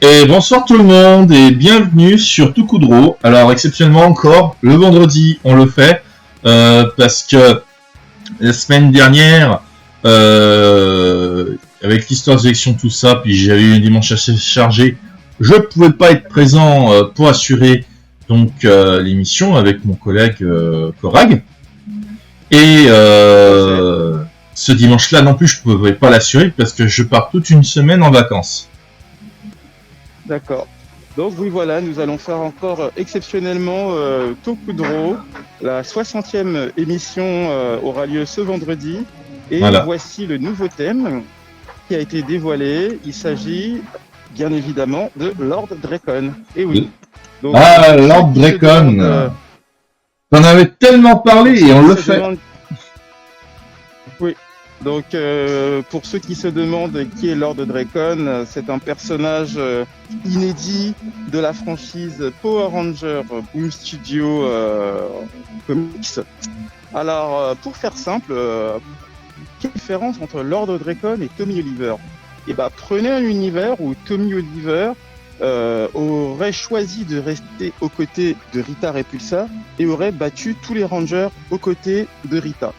Et bonsoir tout le monde et bienvenue sur Tout Coudreau. Alors exceptionnellement encore, le vendredi on le fait parce que la semaine dernière, avec l'histoire des élections tout ça, puis j'avais eu un dimanche assez chargé, je pouvais pas être présent pour assurer donc l'émission avec mon collègue Corag. Et ce dimanche-là non plus je pouvais pas l'assurer parce que je pars toute une semaine en vacances. D'accord. Donc oui, voilà, nous allons faire encore exceptionnellement Tout Coudreau. La 60e émission aura lieu ce vendredi. Et Voilà. voici le nouveau thème qui a été dévoilé. Il s'agit bien évidemment de Lord Drakon. Et oui. Donc, Lord Drakon. T'en avais tellement parlé et on le fait. Oui. Donc, pour ceux qui se demandent qui est Lord Drakon, c'est un personnage inédit de la franchise Power Rangers Boom Studio Comics. Alors, pour faire simple, quelle est la différence entre Lord Drakon et Tommy Oliver? Eh ben, prenez un univers où Tommy Oliver aurait choisi de rester aux côtés de Rita Repulsa et aurait battu tous les Rangers aux côtés de Rita.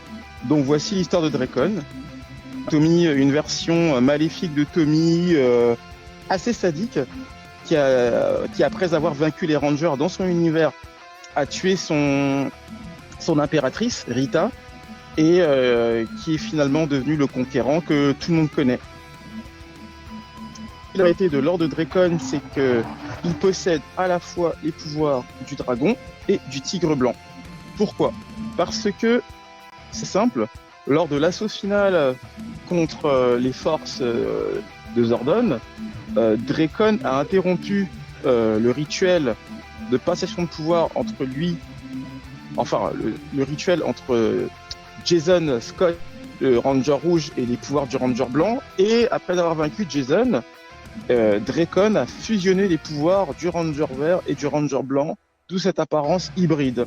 Donc voici l'histoire de Drakon. Tommy, une version maléfique de Tommy, assez sadique, qui après avoir vaincu les Rangers dans son univers, a tué son impératrice, Rita, et qui est finalement devenu le conquérant que tout le monde connaît. La particularité de Lord Drakon, c'est qu'il possède à la fois les pouvoirs du dragon et du tigre blanc. Pourquoi? Parce que c'est simple, lors de l'assaut final contre les forces de Zordon, Drakon a interrompu le rituel de passation de pouvoir entre lui, enfin le rituel entre Jason Scott, le Ranger rouge, et les pouvoirs du Ranger blanc, et après avoir vaincu Jason, Drakon a fusionné les pouvoirs du Ranger vert et du Ranger blanc, d'où cette apparence hybride.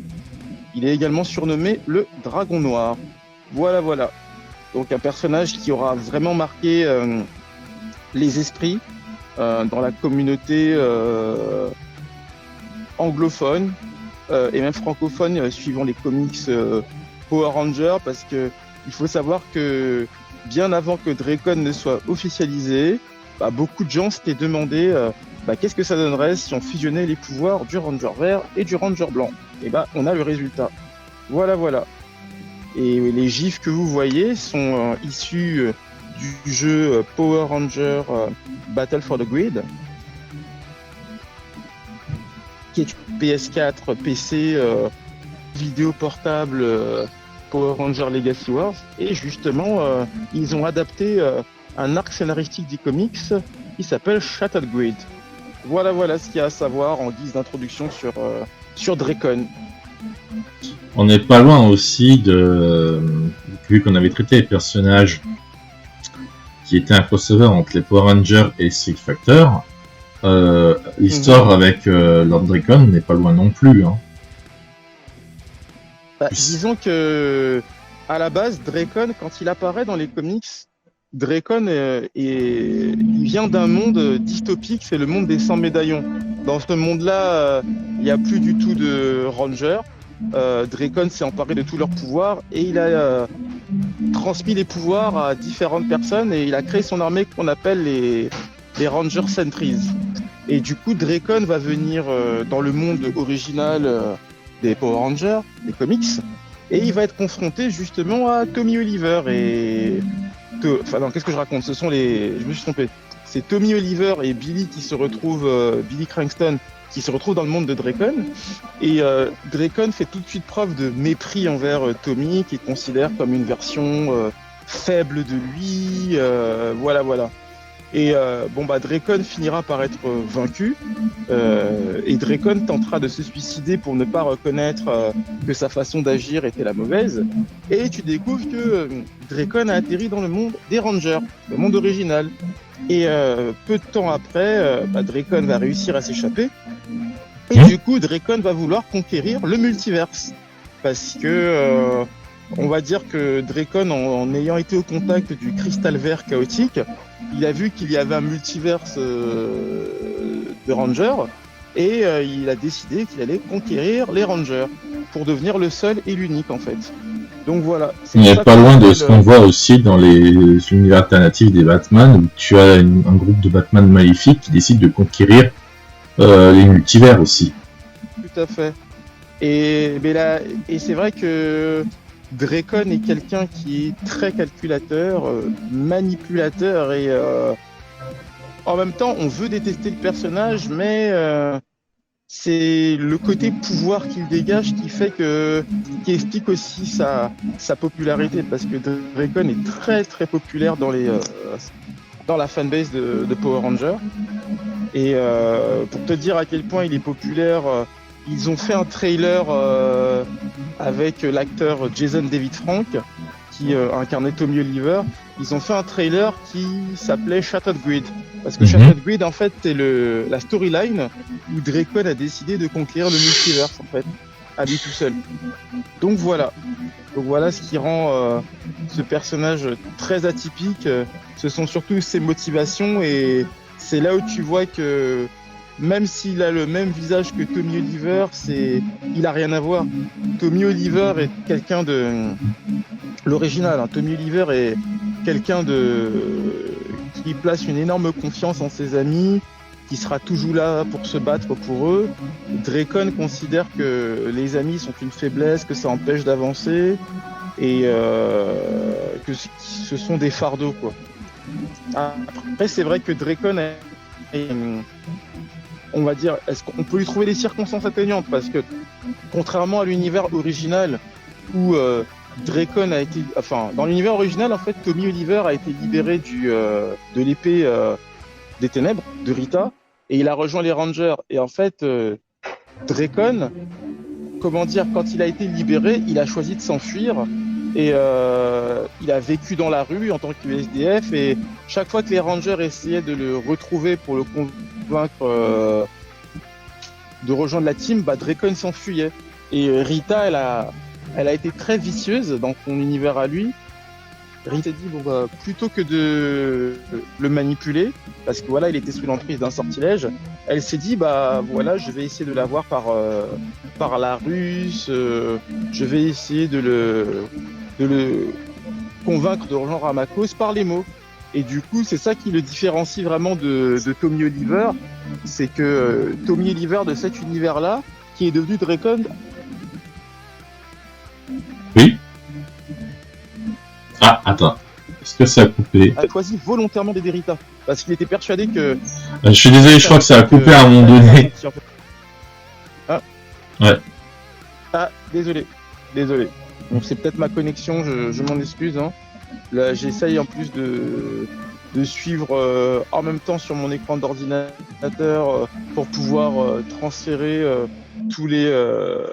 Il est également surnommé le Dragon Noir. Voilà. Donc un personnage qui aura vraiment marqué les esprits dans la communauté anglophone et même francophone suivant les comics Power Rangers, parce que il faut savoir que bien avant que Drakon ne soit officialisé, beaucoup de gens s'étaient demandé qu'est-ce que ça donnerait si on fusionnait les pouvoirs du Ranger vert et du Ranger blanc. Et on a le résultat. Voilà. Et les gifs que vous voyez sont issus du jeu Power Ranger Battle for the Grid, qui est une PS4, PC, vidéo portable Power Ranger Legacy Wars. Et justement, ils ont adapté un arc scénaristique des comics qui s'appelle Shattered Grid. Voilà ce qu'il y a à savoir en guise d'introduction sur Drakon. On n'est pas loin aussi vu qu'on avait traité les personnages qui étaient un crossover entre les Power Rangers et Street Fighter, l'histoire avec Lord Drakon n'est pas loin non plus. Hein. Disons que à la base, Drakon, quand il apparaît dans les comics, Drakon il vient d'un monde dystopique, c'est le monde des 100 médaillons. Dans ce monde-là, il n'y a plus du tout de Rangers. Drakon s'est emparé de tous leurs pouvoirs et il a transmis les pouvoirs à différentes personnes et il a créé son armée qu'on appelle les Ranger Sentries. Et du coup, Drakon va venir dans le monde original des Power Rangers, des comics, et il va être confronté justement à Tommy Oliver et... Enfin non, qu'est-ce que je raconte? Je me suis trompé. C'est Tommy Oliver et Billy qui se retrouvent, Billy Cranston, qui se retrouve dans le monde de Drakon. Et Drakon fait tout de suite preuve de mépris envers Tommy, qu'il considère comme une version faible de lui. Voilà. Et Drakon finira par être vaincu. Et Drakon tentera de se suicider pour ne pas reconnaître que sa façon d'agir était la mauvaise. Et tu découvres que Drakon a atterri dans le monde des Rangers, le monde original. Et peu de temps après, Drakon va réussir à s'échapper. Et du coup, Drakon va vouloir conquérir le multiverse. Parce que on va dire que Drakon, en ayant été au contact du cristal vert chaotique, il a vu qu'il y avait un multiverse de Rangers, et il a décidé qu'il allait conquérir les Rangers pour devenir le seul et l'unique en fait. Donc voilà. Il n'est pas loin de ce qu'on voit aussi dans les univers alternatifs des Batman, où tu as un groupe de Batman maléfiques qui décide de conquérir les multivers aussi. Tout à fait. Et c'est vrai que Dracon est quelqu'un qui est très calculateur, manipulateur, et en même temps on veut détester le personnage, mais c'est le côté pouvoir qu'il dégage qui explique aussi sa popularité, parce que Dracon est très très populaire dans la fanbase de Power Rangers. Et pour te dire à quel point il est populaire, ils ont fait un trailer avec l'acteur Jason David Frank qui incarnait Tommy Oliver. Ils ont fait un trailer qui s'appelait Shattered Grid, parce que Shattered Grid en fait c'est la storyline où Dracon a décidé de conquérir le multiverse en fait à lui tout seul. Donc voilà ce qui rend ce personnage très atypique. Ce sont surtout ses motivations, et c'est là où tu vois que même s'il a le même visage que Tommy Oliver, il a rien à voir. Tommy Oliver est quelqu'un de l'original. Hein. Tommy Oliver est quelqu'un qui place une énorme confiance en ses amis, qui sera toujours là pour se battre pour eux. Dracon considère que les amis sont une faiblesse, que ça empêche d'avancer, et que ce sont des fardeaux, quoi. Après, c'est vrai que Dracon on va dire, est-ce qu'on peut lui trouver des circonstances atténuantes, parce que contrairement à l'univers original où Dracon a été, enfin, dans l'univers original en fait, Tommy Oliver a été libéré de l'épée des ténèbres de Rita, et il a rejoint les Rangers. Et en fait, Dracon, comment dire, quand il a été libéré, il a choisi de s'enfuir. Et il a vécu dans la rue en tant que SDF, et chaque fois que les Rangers essayaient de le retrouver pour le convaincre de rejoindre la team, Dracon s'enfuyait. Et Rita, elle a été très vicieuse dans son univers à lui. Rita s'est dit, plutôt que de le manipuler, parce que voilà, il était sous l'emprise d'un sortilège, elle s'est dit, je vais essayer de l'avoir par la ruse, je vais essayer de le convaincre de rejoindre ma cause par les mots. Et du coup, c'est ça qui le différencie vraiment de Tommy Oliver, c'est que Tommy Oliver de cet univers-là, qui est devenu Dracon. Oui. Ah, attends. Est-ce que ça a coupé? A choisi volontairement d'aider Rita, parce qu'il était persuadé que... je suis désolé, je crois que ça a coupé à un moment donné. Ah. Ouais. Ah, désolé. Donc c'est peut-être ma connexion, je m'en excuse. Hein. Là, j'essaye en plus de suivre en même temps sur mon écran d'ordinateur pour pouvoir transférer tous le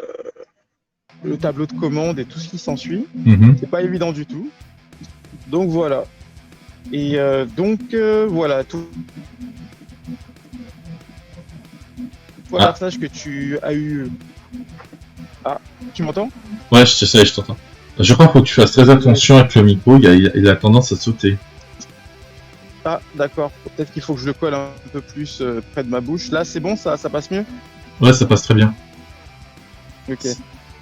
tableau de commande et tout ce qui s'ensuit. C'est pas évident du tout. Donc voilà. Et voilà tout. Voilà le personnage que tu as eu. Ah, tu m'entends? Ouais, je t'entends. Je crois qu'il faut que tu fasses très attention avec le micro, il a tendance à sauter. Ah, d'accord. Peut-être qu'il faut que je le colle un peu plus près de ma bouche. Là, c'est bon, ça passe mieux? Ouais, ça passe très bien. Ok.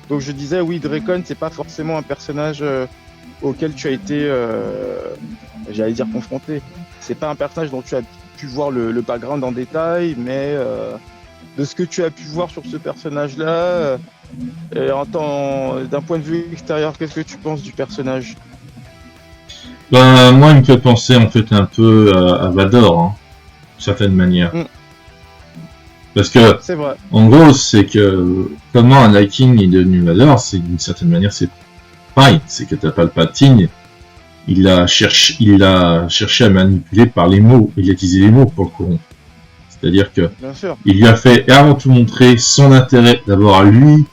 Donc je disais, oui, Dracon, c'est pas forcément un personnage auquel tu as été, j'allais dire, confronté. C'est pas un personnage dont tu as pu voir le background en détail, mais de ce que tu as pu voir sur ce personnage-là, d'un point de vue extérieur, qu'est-ce que tu penses du personnage? Moi, il me fait penser en fait un peu à Vador, hein, d'une certaine manière. Parce que, c'est vrai. En gros, c'est que comment Anakin est devenu Vador, c'est d'une certaine manière, c'est pareil. C'est que t'as Palpatine, il a cherché à manipuler par les mots, il a utilisé les mots pour le corrompre. C'est-à-dire que il lui a fait et avant tout montrer son intérêt d'abord à lui,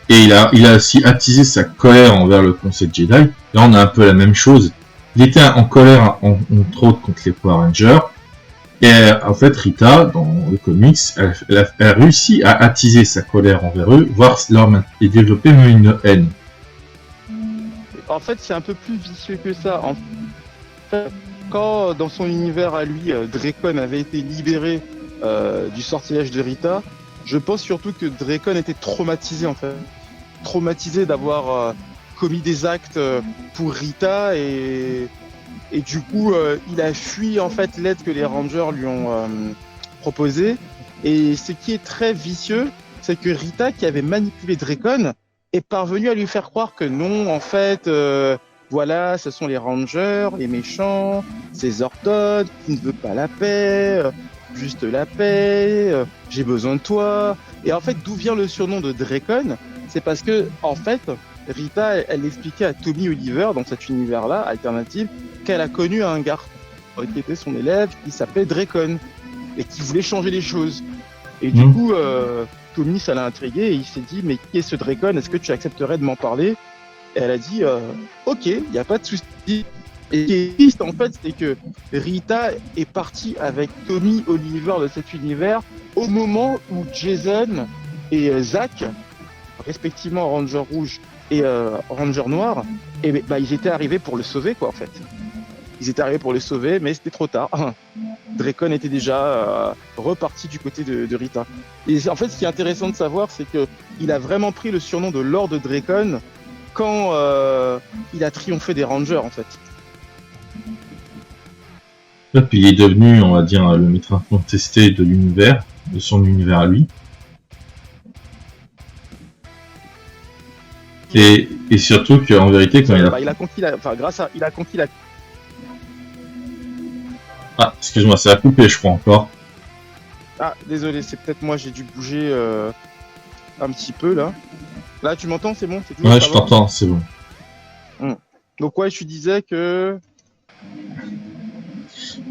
et il a aussi attisé sa colère envers le Conseil Jedi. Là, on a un peu la même chose. Il était en colère entre autres contre les Power Rangers. Et en fait, Rita, dans le comics, elle a réussi à attiser sa colère envers eux, voire et développer même une haine. En fait, c'est un peu plus vicieux que ça. En fait, quand dans son univers à lui, Dracon avait été libéré du sortilège de Rita, je pense surtout que Dracon était traumatisé en fait. Traumatisé d'avoir commis des actes pour Rita et du coup il a fui en fait l'aide que les Rangers lui ont proposée. Et ce qui est très vicieux, c'est que Rita, qui avait manipulé Dracon, est parvenue à lui faire croire que non, en fait, voilà, ce sont les Rangers, les méchants, c'est Zordon qui ne veut pas la paix, juste la paix, j'ai besoin de toi. Et en fait, d'où vient le surnom de Dracon? C'est parce que, en fait, Rita, elle expliquait à Tommy Oliver, dans cet univers-là, alternatif, qu'elle a connu un garçon qui était son élève, qui s'appelait Dracon, et qui voulait changer les choses. Et du coup, Tommy, ça l'a intrigué, et il s'est dit, mais qui est ce Dracon? Est-ce que tu accepterais de m'en parler? Et elle a dit, ok, il n'y a pas de souci. Et ce qui est triste, en fait, c'est que Rita est partie avec Tommy Oliver de cet univers au moment où Jason et Zach, respectivement Ranger Rouge et Ranger Noir, et bah, ils étaient arrivés pour le sauver, quoi, en fait. Ils étaient arrivés pour le sauver, mais c'était trop tard. Dracon était déjà reparti du côté de Rita. Et en fait, ce qui est intéressant de savoir, c'est que il a vraiment pris le surnom de Lord Dracon quand il a triomphé des Rangers, en fait. Et puis il est devenu, on va dire, le maître incontesté de l'univers, de son univers à lui. Et surtout qu'en vérité, quand il a conquis la... Enfin, grâce à... Il a conquis la... Ah, excuse-moi, ça a coupé, je crois, encore. Ah, désolé, c'est peut-être moi, j'ai dû bouger un petit peu, là. Là, tu m'entends, c'est bon? Ouais, je t'entends, c'est bon. Donc, ouais, je disais que...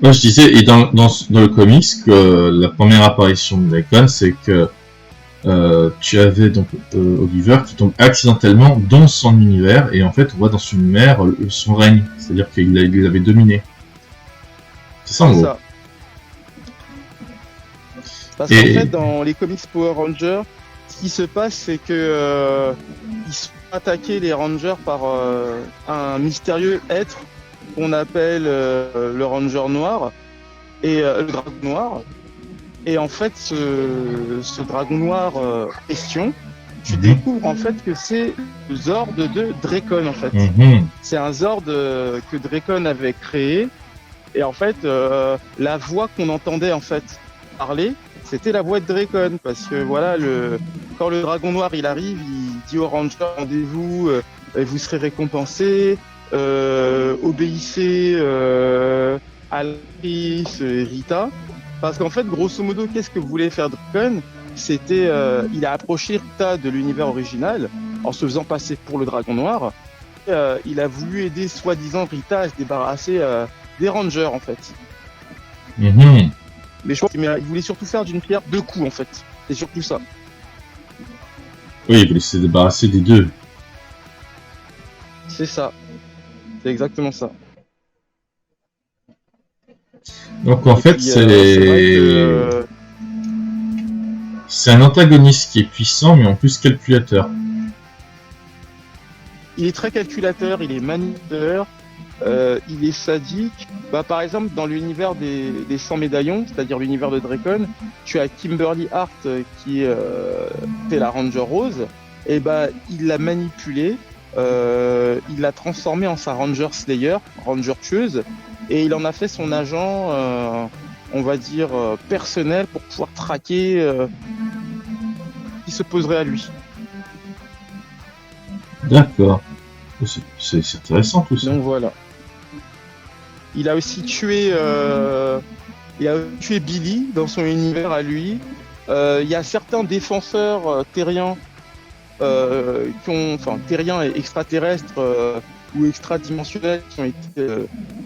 Moi, je disais, et dans le comics, que la première apparition de Dracon, c'est que tu avais donc Oliver qui tombe accidentellement dans son univers, et en fait, on voit dans son univers son règne, c'est-à-dire qu'il l'avait dominé. C'est ça, en gros. Parce qu'en fait, dans les comics Power Rangers, ce qui se passe, c'est que ils sont attaqués, les Rangers, par un mystérieux être qu'on appelle le Ranger Noir et le Dragon Noir. Et en fait, ce Dragon Noir question, tu découvres en fait que c'est le Zord de Dracon, en fait. C'est un Zord que Dracon avait créé. Et en fait, la voix qu'on entendait en fait parler, c'était la voix de Dracon, parce que voilà, quand le Dragon Noir il arrive, il dit aux Rangers, rendez-vous, vous serez récompensés, obéissez à l'actrice Rita, parce qu'en fait, grosso modo, qu'est-ce que voulait faire Dracon? C'était, il a approché Rita de l'univers original en se faisant passer pour le Dragon Noir. Il a voulu aider soi-disant Rita à se débarrasser des Rangers, en fait. Mais je pense qu'il voulait surtout faire d'une pierre deux coups, en fait. C'est surtout ça. Oui, il voulait se débarrasser des deux. C'est ça. C'est exactement ça. Donc en fait, c'est un antagoniste qui est puissant, mais en plus calculateur. Il est très calculateur, il est manipulateur, il est sadique. Bah, par exemple, dans l'univers des 100 médaillons, c'est-à-dire l'univers de Dracon, tu as Kimberly Hart qui était la Ranger Rose, et bah, il l'a manipulée, il l'a transformée en sa Ranger Slayer, Ranger tueuse, et il en a fait son agent, on va dire, personnel pour pouvoir traquer qui se poserait à lui. D'accord. C'est intéressant tout ça. Donc voilà. Il a aussi tué, Billy dans son univers à lui. Il y a certains défenseurs terriens terriens et extraterrestres ou extradimensionnels qui ont été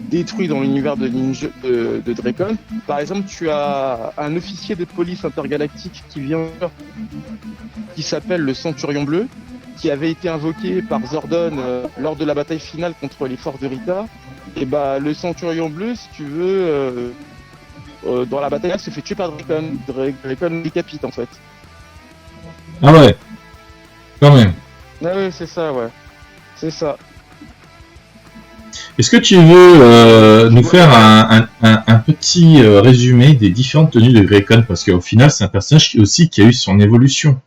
détruits dans l'univers de Dracon. Par exemple, tu as un officier de police intergalactique qui s'appelle le Centurion Bleu, qui avait été invoqué par Zordon lors de la bataille finale contre les forces de Rita. Et bah, le Centurion Bleu, si tu veux, dans la bataille, s'est fait tuer par Dracon. Dracon décapite en fait. Ah ouais, quand même. Ah ouais, c'est ça, ouais. C'est ça. Est-ce que tu veux nous faire un petit résumé des différentes tenues de Dracon? Parce qu'au final, c'est un personnage qui a eu son évolution.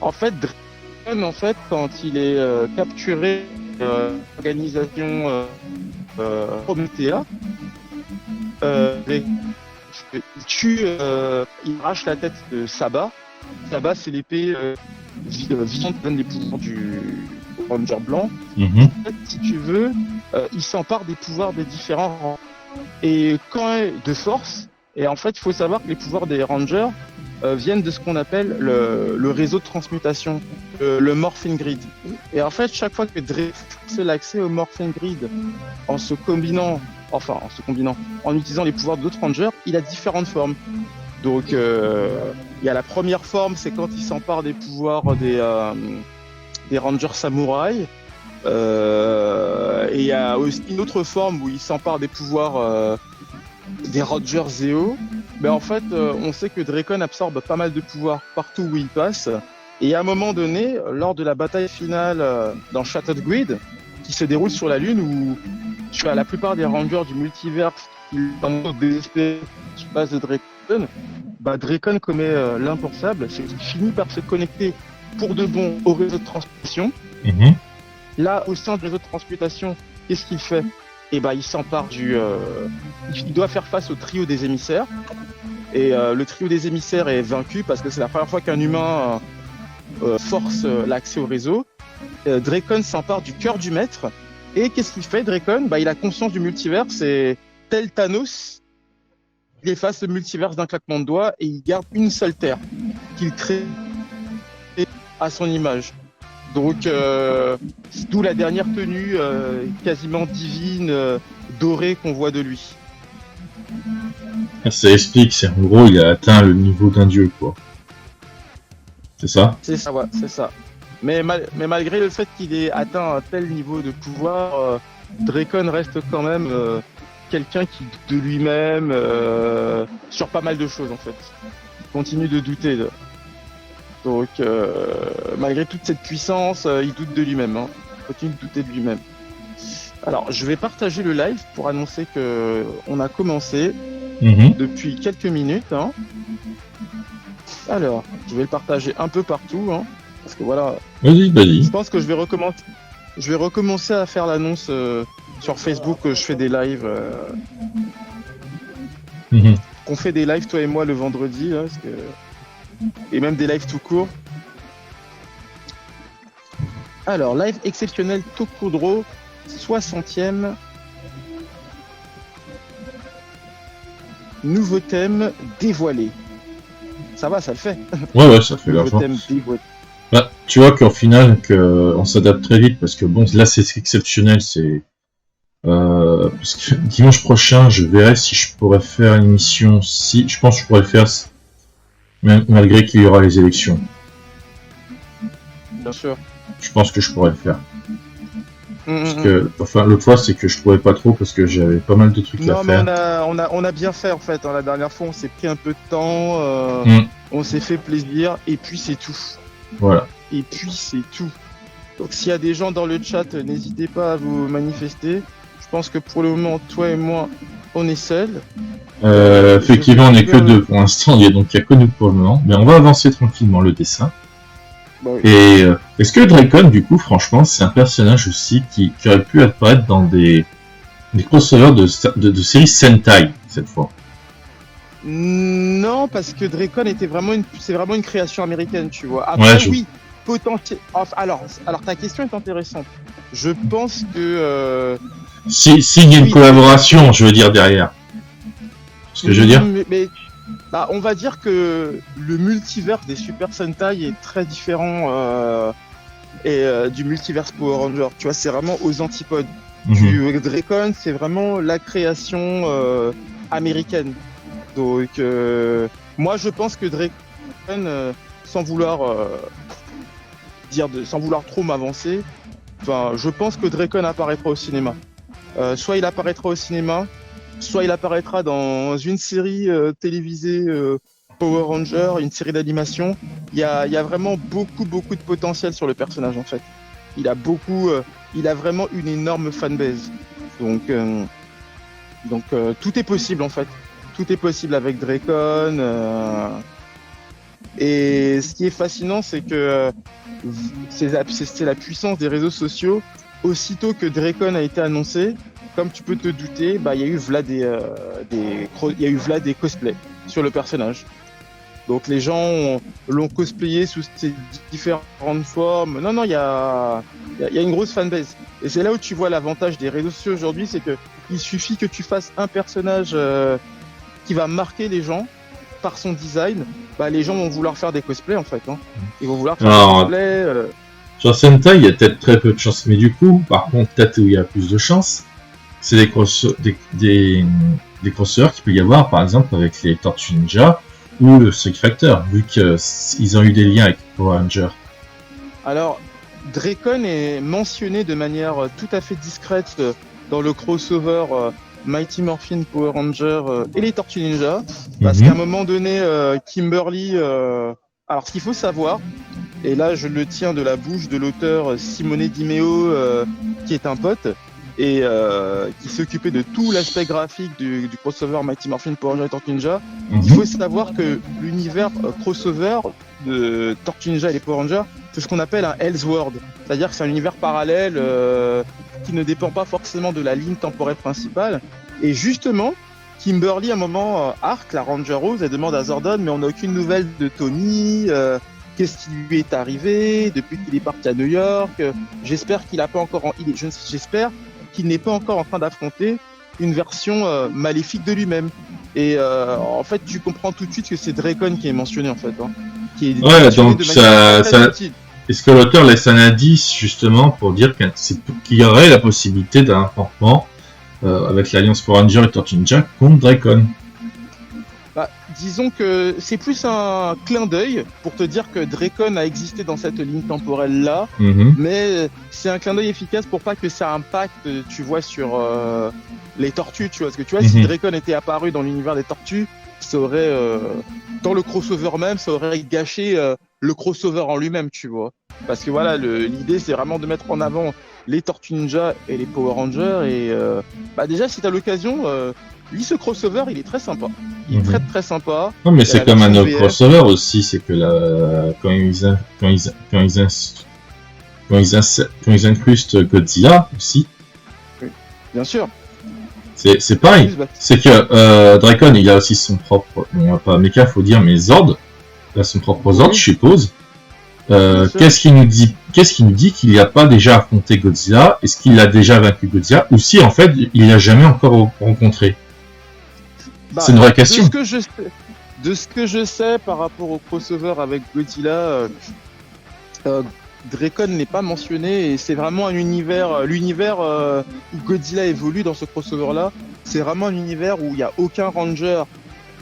En fait, Dracon, quand il est capturé l'organisation Promethea, il tue, il arrache la tête de Saba. Saba, c'est l'épée vivante qui donne les pouvoirs du Ranger blanc. Mhm. En fait, si tu veux, il s'empare des pouvoirs des différents rangs. Et de force. Et en fait, il faut savoir que les pouvoirs des Rangers viennent de ce qu'on appelle le réseau de transmutation, le Morphing Grid. Et en fait, chaque fois que Drake fait l'accès au Morphing Grid en utilisant les pouvoirs d'autres Rangers, il a différentes formes. Donc, il y a la première forme, c'est quand il s'empare des pouvoirs des Rangers samouraïs. Et il y a aussi une autre forme où il s'empare des pouvoirs des Rangers Zeo. Mais en fait, on sait que Dracon absorbe pas mal de pouvoirs partout où il passe. Et à un moment donné, lors de la bataille finale dans Shattered Grid, qui se déroule sur la Lune, où tu as la plupart des Rangers du multivers qui sont désespérés sur base de Dracon, Dracon commet l'impensable, c'est qu'il finit par se connecter pour de bon au réseau de transmutation. Mhm. Là, au sein du réseau de transmutation, qu'est-ce qu'il fait? Il s'empare il doit faire face au trio des émissaires. Et le trio des émissaires est vaincu parce que c'est la première fois qu'un humain force l'accès au réseau. Dracon s'empare du cœur du maître. Et qu'est-ce qu'il fait, Dracon? Il a conscience du multivers, c'est tel Thanos. Il efface le multivers d'un claquement de doigts et il garde une seule terre qu'il crée à son image. Donc, d'où la dernière tenue quasiment divine, dorée qu'on voit de lui. Ça explique, c'est en gros, il a atteint le niveau d'un dieu, quoi. C'est ça? C'est ça, ouais, c'est ça. Mais malgré le fait qu'il ait atteint un tel niveau de pouvoir, Dracon reste quand même quelqu'un qui doute de lui-même sur pas mal de choses, en fait. Il continue de douter. Donc, malgré toute cette puissance, il doute de lui-même. Il continue de douter de lui-même. Alors, je vais partager le live pour annoncer que on a commencé depuis quelques minutes. Alors, je vais le partager un peu partout. Parce que voilà. Vas-y. Je pense que je vais recommencer à faire l'annonce sur Facebook. Je fais des lives. Qu'on fait des lives, toi et moi, le vendredi. Là, parce que... Et même des lives tout court. Alors, live exceptionnel Tokudro, 60e. Nouveau thème dévoilé. Ça va, ça le fait. Ouais, ça fait Nouveau l'argent. thème dévoilé. Tu vois qu'au final, on s'adapte très vite parce que bon, là c'est exceptionnel, c'est parce que dimanche prochain, je verrai si je pourrais faire une émission. Si, je pense que je pourrais le faire, malgré qu'il y aura les élections. Bien sûr. Je pense que je pourrais le faire. Parce que, l'autre fois, c'est que je trouvais pas trop parce que j'avais pas mal de trucs à faire. Non, on a bien fait en fait. La dernière fois, on s'est pris un peu de temps, on s'est fait plaisir, et puis c'est tout. Voilà. Et puis c'est tout. Donc s'il y a des gens dans le chat, n'hésitez pas à vous manifester. Je pense que pour le moment, toi et moi, on est seuls. Effectivement, on n'est que deux pour l'instant, donc il n'y a que nous pour le moment. Mais on va avancer tranquillement le dessin. Oui. Et est-ce que Dracon, du coup, franchement, c'est un personnage aussi qui aurait pu apparaître dans des crossovers de séries Sentai, cette fois? Non, parce que Dracon c'est vraiment une création américaine, tu vois. Après, oui, potentiel. Alors, ta question est intéressante. Je pense que s'il y a une collaboration, je veux dire derrière. Ce que je veux dire. On va dire que le multivers des Super Sentai est très différent du multivers Power Rangers. Tu vois, c'est vraiment aux antipodes. Dracon, c'est vraiment la création américaine. Donc, moi, je pense que Dracon, sans vouloir trop m'avancer, je pense que Dracon apparaîtra au cinéma. Soit il apparaîtra au cinéma, soit il apparaîtra dans une série télévisée Power Ranger, une série d'animation. Il y a vraiment beaucoup de potentiel sur le personnage en fait. Il a beaucoup. il a vraiment une énorme fanbase. Donc, tout est possible en fait. Tout est possible avec Dracon. Et ce qui est fascinant, c'est que c'est la puissance des réseaux sociaux. Aussitôt que Dracon a été annoncé, comme tu peux te douter, bah, il y a eu il y a eu v'là des cosplays sur le personnage. Donc les gens l'ont cosplayé sous ses différentes formes. Non, non, il y a une grosse fanbase. Et c'est là où tu vois l'avantage des réseaux sociaux aujourd'hui, c'est que il suffit que tu fasses un personnage qui va marquer les gens par son design. Bah, les gens vont vouloir faire des cosplays en fait. Hein. Ils vont vouloir faire des cosplays. Sur Sentai, il y a peut-être très peu de chance, mais du coup, par contre, peut-être où il y a plus de chance, c'est des crossovers qu'il peut y avoir, par exemple, avec les Tortues Ninja ou le Street Fighter, vu qu'ils ont eu des liens avec Power Rangers. Alors, Dracon est mentionné de manière tout à fait discrète dans le crossover Mighty Morphin Power Ranger et les Tortues Ninja, parce qu'à un moment donné, Kimberly... Alors, ce qu'il faut savoir, et là je le tiens de la bouche de l'auteur Simone Di Meo, qui est un pote, et qui s'occupait de tout l'aspect graphique du crossover Mighty Morphin Power Ranger et Tortues Ninja. Il faut savoir que l'univers crossover de Tortues Ninja et les Power Rangers, c'est ce qu'on appelle un Elseworld. C'est-à-dire que c'est un univers parallèle qui ne dépend pas forcément de la ligne temporelle principale. Et justement, Kimberly, à un moment, Arc, la Ranger Rose, elle demande à Zordon, mais on n'a aucune nouvelle de Tony, qu'est-ce qui lui est arrivé depuis qu'il est parti à New York. J'espère qu'il a pas encore, j'espère qu'il n'est pas encore en train d'affronter une version maléfique de lui-même. Et en fait, tu comprends tout de suite que c'est Dracon qui est mentionné en fait. Hein, qui est ouais, donc est-ce que l'auteur laisse un indice justement pour dire qu'il y aurait la possibilité d'un affrontement avec l'Alliance Power Ranger et Tortue Ninja contre Dracon? Bah, disons que c'est plus un clin d'œil pour te dire que Dracon a existé dans cette ligne temporelle là, mais c'est un clin d'œil efficace pour pas que ça impacte, tu vois, sur les tortues, tu vois. Parce que tu vois, si Dracon était apparu dans l'univers des tortues, ça aurait, dans le crossover même, ça aurait gâché le crossover en lui-même, tu vois. Parce que voilà, l'idée c'est vraiment de mettre en avant les Tortues Ninja et les Power Rangers. Et bah déjà, si t'as l'occasion, lui, ce crossover, il est très sympa. Il est très très sympa. Non, mais c'est comme un autre crossover aussi, c'est que là, quand ils incrustent Godzilla aussi. Oui, bien sûr. C'est pareil. C'est que Dracon, il a aussi son propre, bon, pas Mecha, faut dire, mais Zord. Il a son propre Zord, je suppose. Qu'est-ce qui nous dit qu'il n'a pas déjà affronté Godzilla? Est-ce qu'il a déjà vaincu Godzilla? Ou si, en fait, il l'a jamais encore rencontré? Bah, c'est une vraie question. De ce que je sais par rapport au crossover avec Godzilla, Dracon n'est pas mentionné et c'est vraiment un univers, l'univers où Godzilla évolue dans ce crossover-là. C'est vraiment un univers où il n'y a aucun Ranger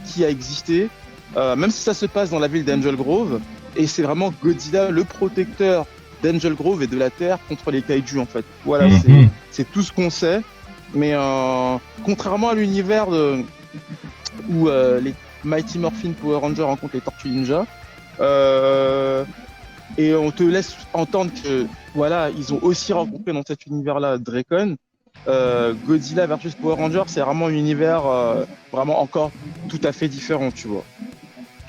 qui a existé, même si ça se passe dans la ville d'Angel Grove. Et c'est vraiment Godzilla, le protecteur d'Angel Grove et de la Terre contre les kaiju en fait. Voilà, c'est tout ce qu'on sait. Mais contrairement à l'univers où les Mighty Morphin Power Rangers rencontrent les Tortues Ninja, et on te laisse entendre que voilà, ils ont aussi rencontré dans cet univers-là Dracon. Godzilla versus Power Rangers, c'est vraiment un univers vraiment encore tout à fait différent, tu vois.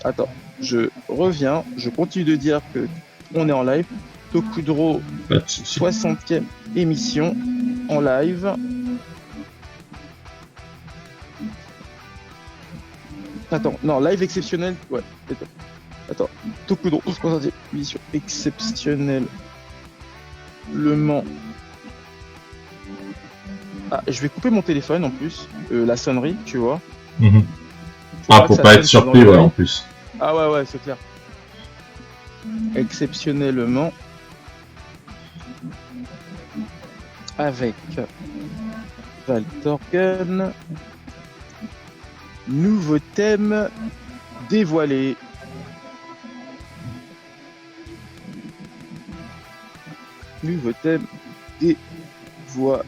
Attends, je reviens, je continue de dire que on est en live. Tokudro, 60e émission en live. Attends, non, live exceptionnel, ouais. Attends, Tokudro, 60e émission exceptionnelle. Le Mans. Ah, je vais couper mon téléphone en plus, la sonnerie, tu vois. Ah, pour pas être surpris, ouais, en plus. Ah ouais, c'est clair. Exceptionnellement. Avec Valtorken. Nouveau thème dévoilé. Nouveau thème dévoilé.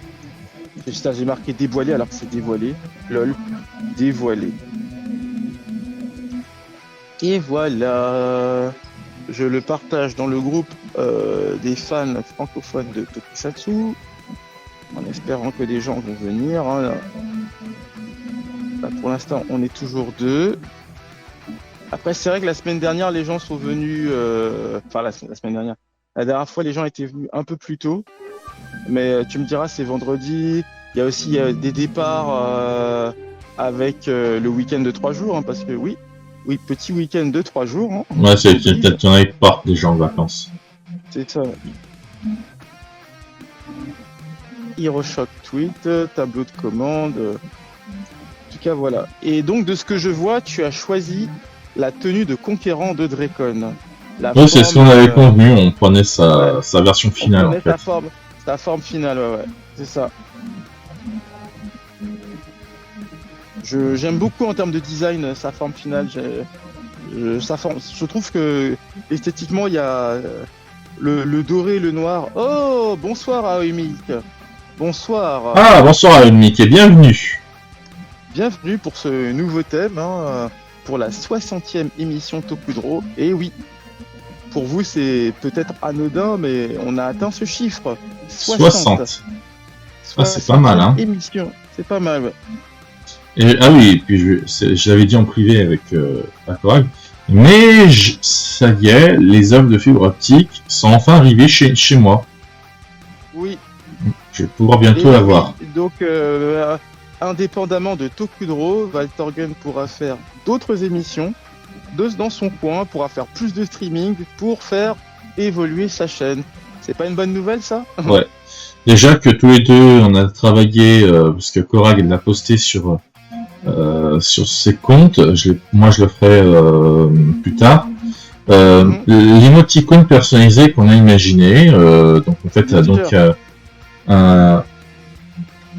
J'ai marqué dévoilé alors que c'est dévoilé. Lol. Dévoilé. Et voilà. je le partage dans le groupe des fans francophones de Tokusatsu, en espérant que des gens vont venir. Hein. Là, pour l'instant, on est toujours 2. Après, c'est vrai que la semaine dernière, les gens sont venus. Enfin, la semaine dernière. La dernière fois, les gens étaient venus un peu plus tôt. Mais tu me diras, c'est vendredi. Il y a aussi des départs avec le week-end de 3 jours. Hein, parce que oui, petit week-end de 3 jours. Hein, Ouais, c'est peut-être qu'il y en a qui partent déjà en vacances. c'est ça. HeroShock tweet, tableau de commande. En tout cas, voilà. Et donc, de ce que je vois, tu as choisi la tenue de conquérant de Dracon. Oui, c'est ce qu'on avait convenu, on prenait sa version finale. On prenait sa forme finale, ouais. C'est ça. J'aime beaucoup en termes de design sa forme finale. Je trouve que esthétiquement, il y a le doré, le noir. Oh, bonsoir Aomi. Bonsoir. Ah, bonsoir Aomi, et bienvenue. Bienvenue pour ce nouveau thème, hein, pour la 60e émission Tokudro. Et oui, pour vous c'est peut-être anodin, mais on a atteint ce chiffre. 60. Ah, c'est pas mal, hein. Émission, c'est pas mal, ouais. Et, ah oui, puis je l'avais dit en privé avec Akorag, mais ça y est, les œuvres de fibre optique sont enfin arrivées chez moi. Oui. Je vais pouvoir bientôt la voir. Donc, indépendamment de Tokudro, Valtorgen pourra faire d'autres émissions dans son coin, pourra faire plus de streaming pour faire évoluer sa chaîne. C'est pas une bonne nouvelle, ça? Ouais. Déjà que tous les deux, on a travaillé, parce que Korag l'a posté sur ses comptes, moi je le ferai plus tard. L'émoticône personnalisé qu'on a imaginé, donc en fait,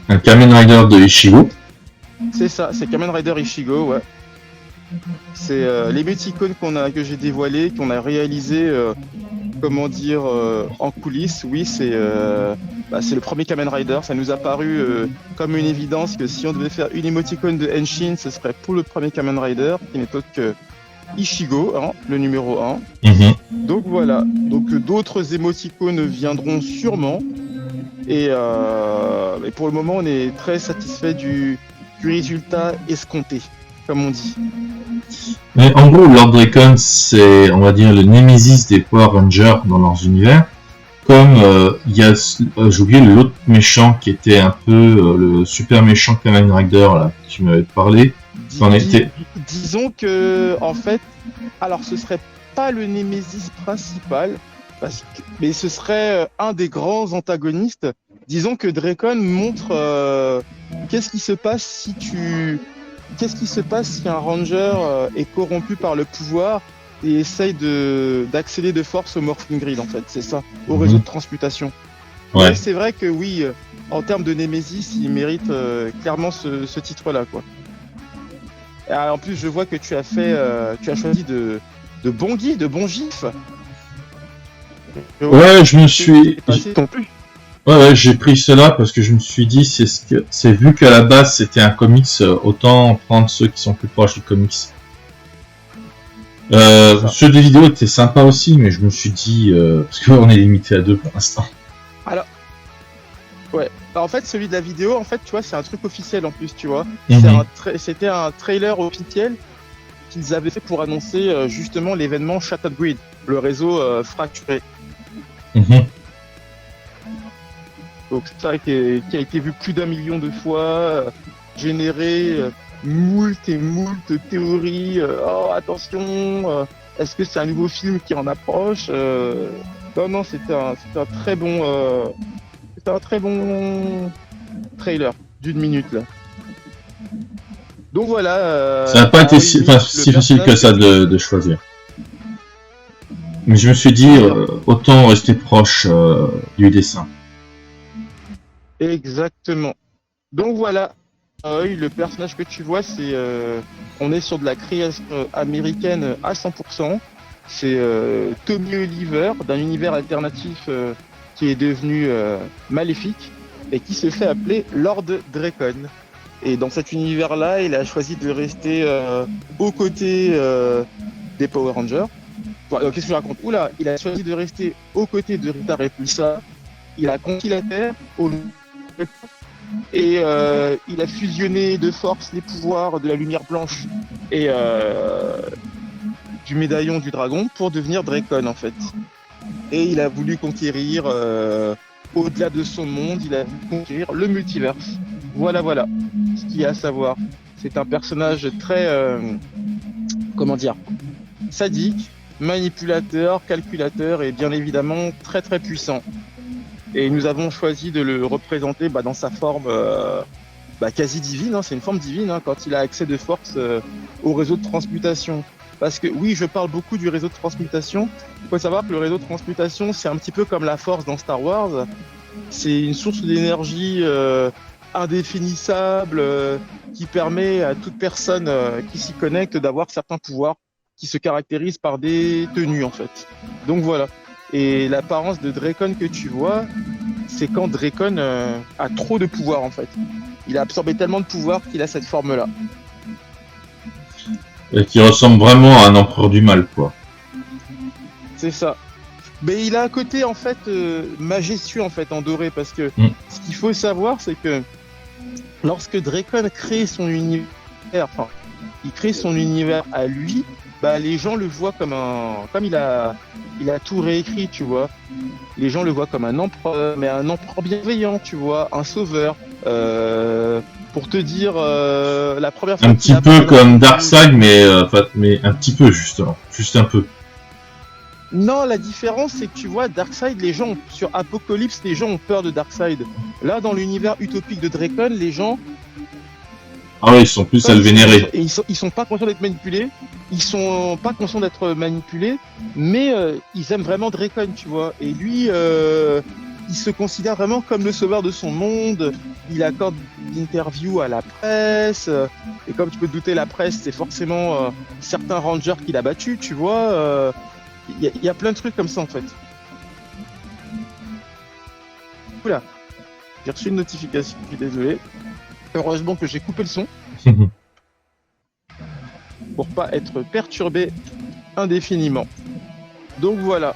un Kamen Rider de Ichigo. C'est ça, c'est Kamen Rider Ichigo, ouais. C'est l'émoticône que j'ai dévoilé, qu'on a réalisé, en coulisses. Oui, c'est le premier Kamen Rider. Ça nous a paru comme une évidence que si on devait faire une émoticône de Henshin, ce serait pour le premier Kamen Rider, qui n'est autre que Ichigo, hein, le numéro 1. Donc voilà, d'autres émoticônes viendront sûrement. Et pour le moment, on est très satisfait du résultat escompté, comme on dit. Mais en gros, Lord Dracon, c'est, on va dire, le némésis des Power Rangers dans leurs univers. Comme il y a, j'ai oublié l'autre méchant qui était un peu le super méchant Kamen Rider là, qui m'avait parlé. Disons que, en fait, alors ce serait pas le némésis principal, mais ce serait un des grands antagonistes. Disons que Dracon montre qu'est-ce qui se passe si un ranger est corrompu par le pouvoir et essaye d'accéder de force au Morphing Grid, en fait, c'est ça, au réseau de transmutation. Ouais. Mais c'est vrai que oui, en termes de Némésis, il mérite clairement ce titre-là, quoi. Et en plus, je vois que tu as choisi de bons gifs, de bons gifs. Ouais, je me suis. Ouais, j'ai pris cela parce que je me suis dit, c'est vu qu'à la base c'était un comics, autant prendre ceux qui sont plus proches du comics. Ceux des vidéos étaient sympas aussi, mais je me suis dit, parce qu'on est limité à 2 pour l'instant. Alors, ouais. En fait, celui de la vidéo, en fait, tu vois, c'est un truc officiel en plus, tu vois. C'était un trailer officiel qu'ils avaient fait pour annoncer justement l'événement Shattered Grid, le réseau fracturé. Donc ça qui a été vu plus d'1 million de fois, généré moult théories. Oh attention, est-ce que c'est un nouveau film qui en approche? Non, c'était un très bon, trailer d'1 minute là. Donc voilà. Ça n'a pas été si facile que ça de choisir. Mais je me suis dit, autant rester proche du dessin. Exactement. Donc voilà, le personnage que tu vois, on est sur de la création américaine à 100%. C'est Tommy Oliver d'un univers alternatif qui est devenu maléfique et qui se fait appeler Lord Dracon. Et dans cet univers-là, il a choisi de rester aux côtés des Power Rangers Qu'est-ce que je raconte? Oula, il a choisi de rester aux côtés de Rita Repulsa. Il a conquis la Terre et il a fusionné de force les pouvoirs de la lumière blanche et du médaillon du dragon pour devenir Dracon en fait. Et il a voulu conquérir au-delà de son monde, il a voulu conquérir le multiverse. Voilà, voilà ce qu'il y a à savoir. C'est un personnage très, comment dire, sadique, manipulateur, calculateur et bien évidemment très très puissant. Et nous avons choisi de le représenter dans sa forme quasi divine, hein, c'est une forme divine quand il a accès de force au réseau de transmutation. Parce que oui, je parle beaucoup du réseau de transmutation. Il faut savoir que le réseau de transmutation, c'est un petit peu comme la force dans Star Wars. C'est une source d'énergie indéfinissable qui permet à toute personne qui s'y connecte d'avoir certains pouvoirs qui se caractérisent par des tenues en fait. Donc voilà. Et l'apparence de Dracon que tu vois, c'est quand Dracon a trop de pouvoir en fait. Il a absorbé tellement de pouvoir qu'il a cette forme-là. Et qui ressemble vraiment à un empereur du mal, quoi. C'est ça. Mais il a un côté en fait majestueux en fait en doré parce que ce qu'il faut savoir c'est que lorsque Dracon crée son univers, il crée son univers à lui, les gens le voient comme il a tout réécrit, tu vois. Les gens le voient comme un empereur, mais un empereur bienveillant, tu vois, un sauveur. Pour te dire, la première fois. Un petit peu comme Darkseid, mais un petit peu justement, juste un peu. Non, la différence c'est que tu vois, Darkseid, sur Apocalypse, les gens ont peur de Darkseid. Là, dans l'univers utopique de Dracon, les gens. Ah ouais, ils sont plus à le vénérer. Et ils sont pas conscients d'être manipulés. Ils sont pas conscients d'être manipulés, mais ils aiment vraiment Dracon, tu vois. Et lui, il se considère vraiment comme le sauveur de son monde. Il accorde des interviews à la presse. Et comme tu peux te douter, la presse, c'est forcément certains rangers qu'il a battus, tu vois. Il y a plein de trucs comme ça, en fait. Oula, j'ai reçu une notification, je suis désolé. Heureusement que j'ai coupé le son. Pour pas être perturbé indéfiniment. Donc voilà.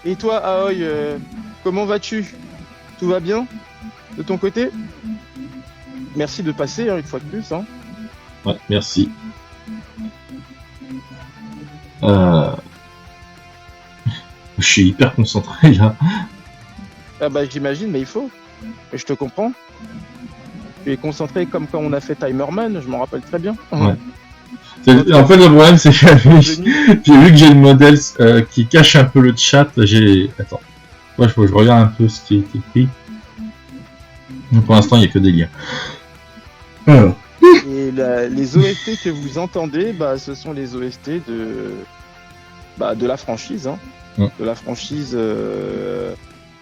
Et toi, Aoi, comment vas-tu? Tout va bien de ton côté? Merci de passer une fois de plus. Ouais, merci. Je suis hyper concentré là. Ah j'imagine, mais il faut. Et je te comprends. Tu es concentré comme quand on a fait Timerman, je m'en rappelle très bien. Ouais. En fait, le problème, c'est que j'ai vu que j'ai le modèle qui cache un peu le chat. Attends. Ouais, je regarde un peu ce qui est écrit. Pour l'instant, il n'y a que des liens. Alors. Et les OST que vous entendez, ce sont les OST de la franchise. De la franchise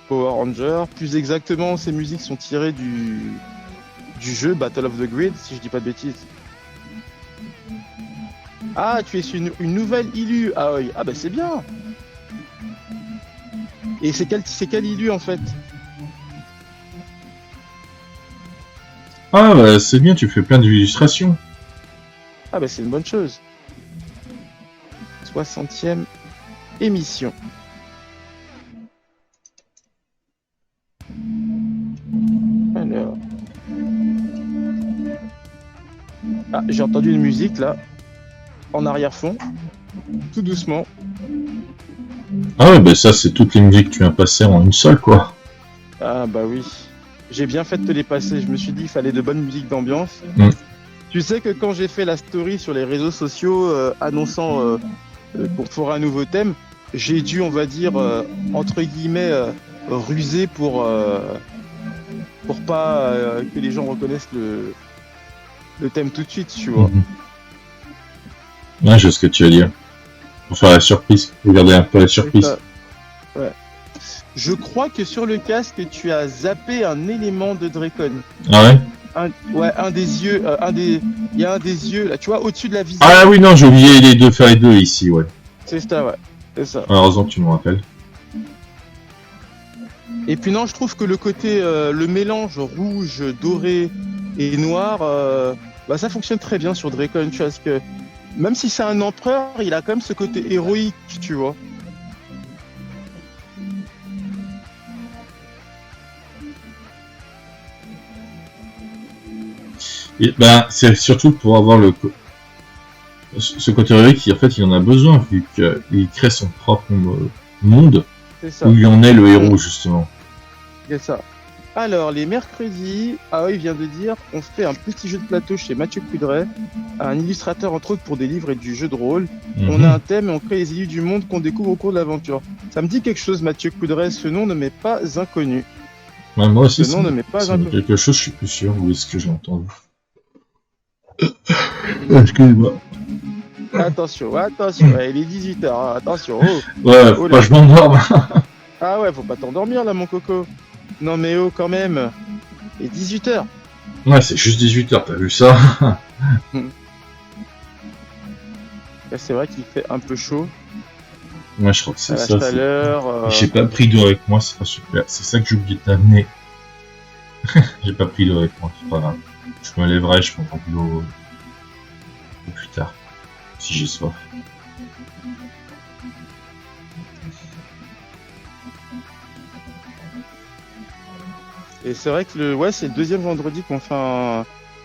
Power Rangers. Plus exactement, ces musiques sont tirées du jeu Battle of the Grid, si je dis pas de bêtises. Ah, tu es sur une nouvelle Ilu, Aoi. Ah c'est bien. Et c'est quel Ilu en fait? Ah c'est bien, tu fais plein d'illustrations. Ah c'est une bonne chose. 60e émission. Alors. Ah, j'ai entendu une musique là, en arrière-fond, tout doucement. Ah ouais, ça c'est toutes les musiques que tu viens passer en une seule quoi. Ah oui, j'ai bien fait de te les passer, je me suis dit qu'il fallait de bonnes musiques d'ambiance. Tu sais que quand j'ai fait la story sur les réseaux sociaux annonçant qu'on fera un nouveau thème, j'ai dû, on va dire, entre guillemets, ruser pour pas que les gens reconnaissent le thème tout de suite, tu vois. Ouais, je sais ce que tu veux dire. Pour faire la surprise, regardez un peu la surprise. Ouais. Je crois que sur le casque, tu as zappé un élément de Dracon. Ah ouais? Un des yeux, il y a un des yeux là, tu vois, au-dessus de la visée. Ah oui, non, j'ai oublié de faire les deux ici, ouais. C'est ça, ouais. C'est ça. Heureusement que tu me rappelles. Et puis non, je trouve que le côté, le mélange rouge, doré et noir, ça fonctionne très bien sur Dracon, tu vois, parce que même si c'est un empereur, il a quand même ce côté héroïque, tu vois. Et ben, c'est surtout pour avoir ce côté heroique qui, en fait, il en a besoin, vu qu'il crée son propre monde, C'est ça. où il en est le héros, justement. C'est ça. Alors, les mercredis, Aoi vient de dire, on fait un petit jeu de plateau chez Mathieu Coudray, un illustrateur entre autres pour des livres et du jeu de rôle. On Mhm. a un thème et on crée les élus du monde qu'on découvre au cours de l'aventure. Ça me dit quelque chose, Mathieu Coudray, ce nom ne m'est pas inconnu. Ouais, moi aussi, Ce nom ne m'est pas ça me dit inconnu. quelque chose, je suis plus sûr où est-ce que je l'ai entendu. Excuse-moi. Attention, attention, il est 18h, attention, oh, Ouais, oh faut là. pas que je m'endorme. Ah ouais, faut pas t'endormir là, mon coco. Non mais oh, quand même. Il est 18h. Ouais, c'est juste 18h, t'as vu ça? C'est vrai qu'il fait un peu chaud. Ouais, je crois que À c'est la ça. chaleur. J'ai pas pris d'eau avec moi, c'est pas super. C'est ça que j'ai oublié de t'amener. J'ai pas pris d'eau avec moi, c'est pas grave. Je me lèverai, je prendrai de l'eau plus tard, si j'ai soif. Et c'est vrai que c'est le deuxième vendredi qu'on fait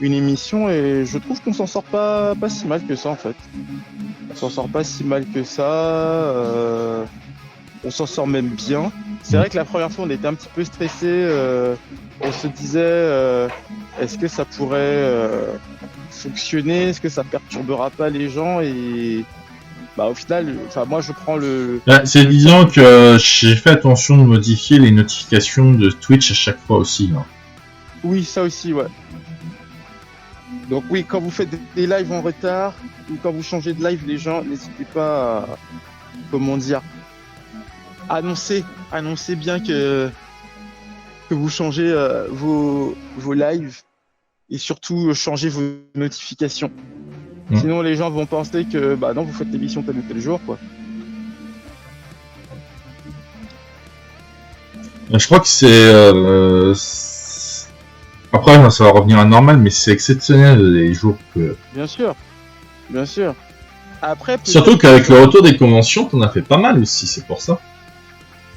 une émission et je trouve qu'on s'en sort pas si mal que ça en fait. On s'en sort pas si mal que ça. On s'en sort même bien. C'est vrai que la première fois on était un petit peu stressé. On se disait est-ce que ça pourrait fonctionner? Est-ce que ça perturbera pas les gens? Et bah au final, moi je prends le. C'est disant que j'ai fait attention de modifier les notifications de Twitch à chaque fois aussi. Hein. Oui, ça aussi, ouais. Donc oui, quand vous faites des lives en retard ou quand vous changez de live, les gens, n'hésitez pas à, comment dire, annoncer bien que vous changez vos lives et surtout changer vos notifications. Sinon, les gens vont penser que bah non, vous faites l'émission tel ou tel jour, quoi. Je crois que après, ça va revenir à normal, mais c'est exceptionnel les jours que. Bien sûr, bien sûr. Après, surtout qu'avec le retour des conventions, t'en as fait pas mal aussi, c'est pour ça.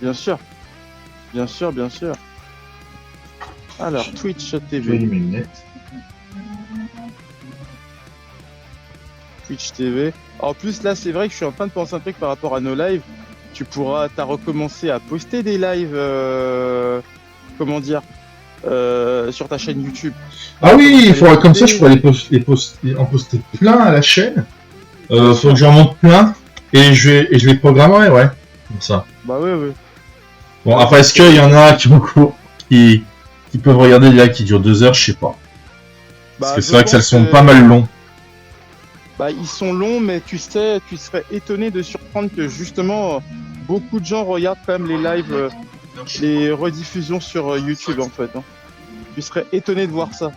Bien sûr, bien sûr, bien sûr. Alors, Twitch TV. Twitch TV. En plus, là, c'est vrai que je suis en train de penser un truc par rapport à nos lives. T'as recommencé à poster des lives, comment dire, sur ta chaîne YouTube. Ah oui, il faudrait comme ça, je pourrais en poster plein à la chaîne. Faut que j'en monte plein et je les programmerai, ouais, comme ça. Bah oui, oui. Bon, après, est-ce qu'il y en a qui peuvent regarder des lives qui durent 2 heures, je sais pas. Parce que c'est vrai que ça sont pas mal longs. Bah, ils sont longs, mais tu serais étonné de surprendre que justement, beaucoup de gens regardent quand même les lives, les rediffusions sur YouTube en fait. Hein. Tu serais étonné de voir ça.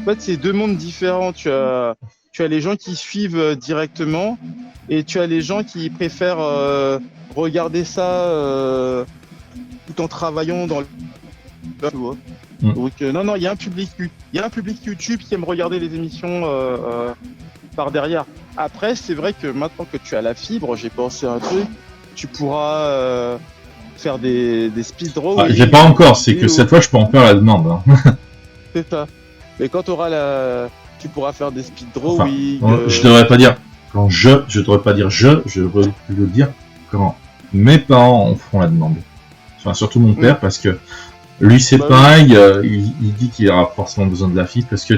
En fait, c'est deux mondes différents. Tu as les gens qui suivent directement et tu as les gens qui préfèrent regarder ça tout en travaillant dans le. Tu vois. Donc non, il y a un public YouTube qui aime regarder les émissions par derrière. Après, c'est vrai que maintenant que tu as la fibre, j'ai pensé à un truc, tu pourras faire des speedruns. Ah, je l'ai pas encore, c'est que cette fois je peux en faire la demande. Hein. C'est ça. Mais quand tu auras tu pourras faire des speedruns. Enfin, je devrais pas dire quand je devrais pas dire je devrais plutôt dire quand mes parents en feront la demande. Enfin, surtout mon père, parce que lui c'est pareil, il dit qu'il aura forcément besoin de la fibre, parce que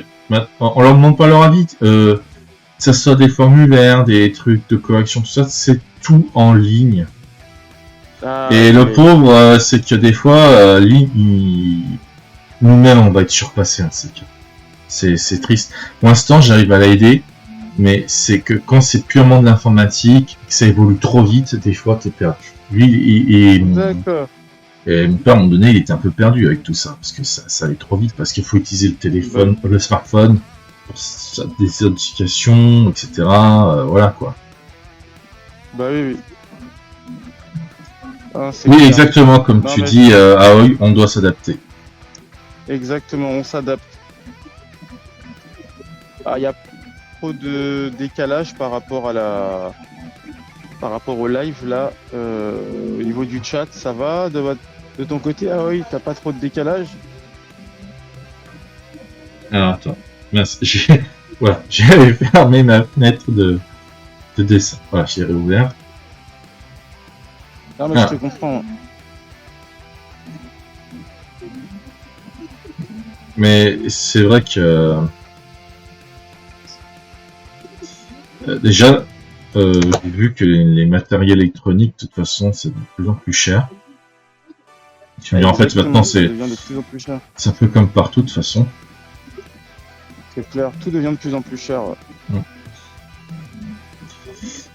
on leur demande pas leur avis. Que ça soit des formulaires, des trucs de correction, tout ça, c'est tout en ligne. Et le pauvre, c'est que des fois, nous-mêmes, on va être surpassés. Hein, c'est triste. Pour l'instant, j'arrive à l'aider, mais c'est que quand c'est purement de l'informatique, que ça évolue trop vite, des fois, t'es perdu. Lui, D'accord. Et mon père, à un moment donné, il était un peu perdu avec tout ça, parce que ça allait trop vite, parce qu'il faut utiliser le téléphone, le smartphone, pour des notifications, etc. Voilà quoi. Bah oui, oui. Ah, oui, clair. Exactement, comme tu dis, Aoi, on doit s'adapter. Exactement, on s'adapte. Il y a trop de décalage par rapport au live là. Au niveau du chat, ça va de ton côté, Aoi, t'as pas trop de décalage? Alors attends. Mince, voilà, j'avais fermé ma fenêtre de dessin. Voilà, j'ai réouvert. Non, mais je Ah, te comprends. mais c'est vrai que déjà, j'ai vu que les matériels électroniques, de toute façon, c'est de plus en plus cher. Tu me dis, en fait, maintenant, Exactement, ça devient de plus en plus cher. c'est un peu comme partout, de toute façon. C'est clair, tout devient de plus en plus cher.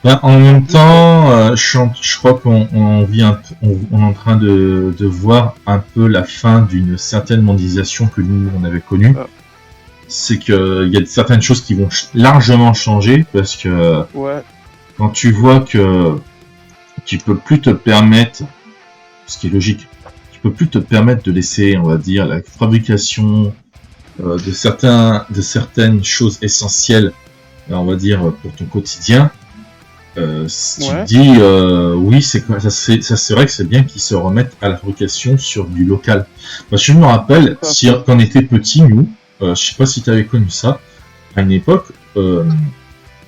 Ben, en même temps, je crois qu'on vit on est en train de voir un peu la fin d'une certaine mondialisation que nous, on avait connue. Ah. C'est qu'il y a certaines choses qui vont largement changer parce que Ouais, quand tu vois que tu peux plus te permettre, ce qui est logique, tu peux plus te permettre de laisser, on va dire, la fabrication de certaines choses essentielles, on va dire, pour ton quotidien. Si tu te ouais, dis, oui, c'est vrai que c'est bien qu'ils se remettent à la fabrication sur du local. Parce que je me rappelle, ça. quand on était petits, nous, je sais pas si tu avais connu ça, à une époque,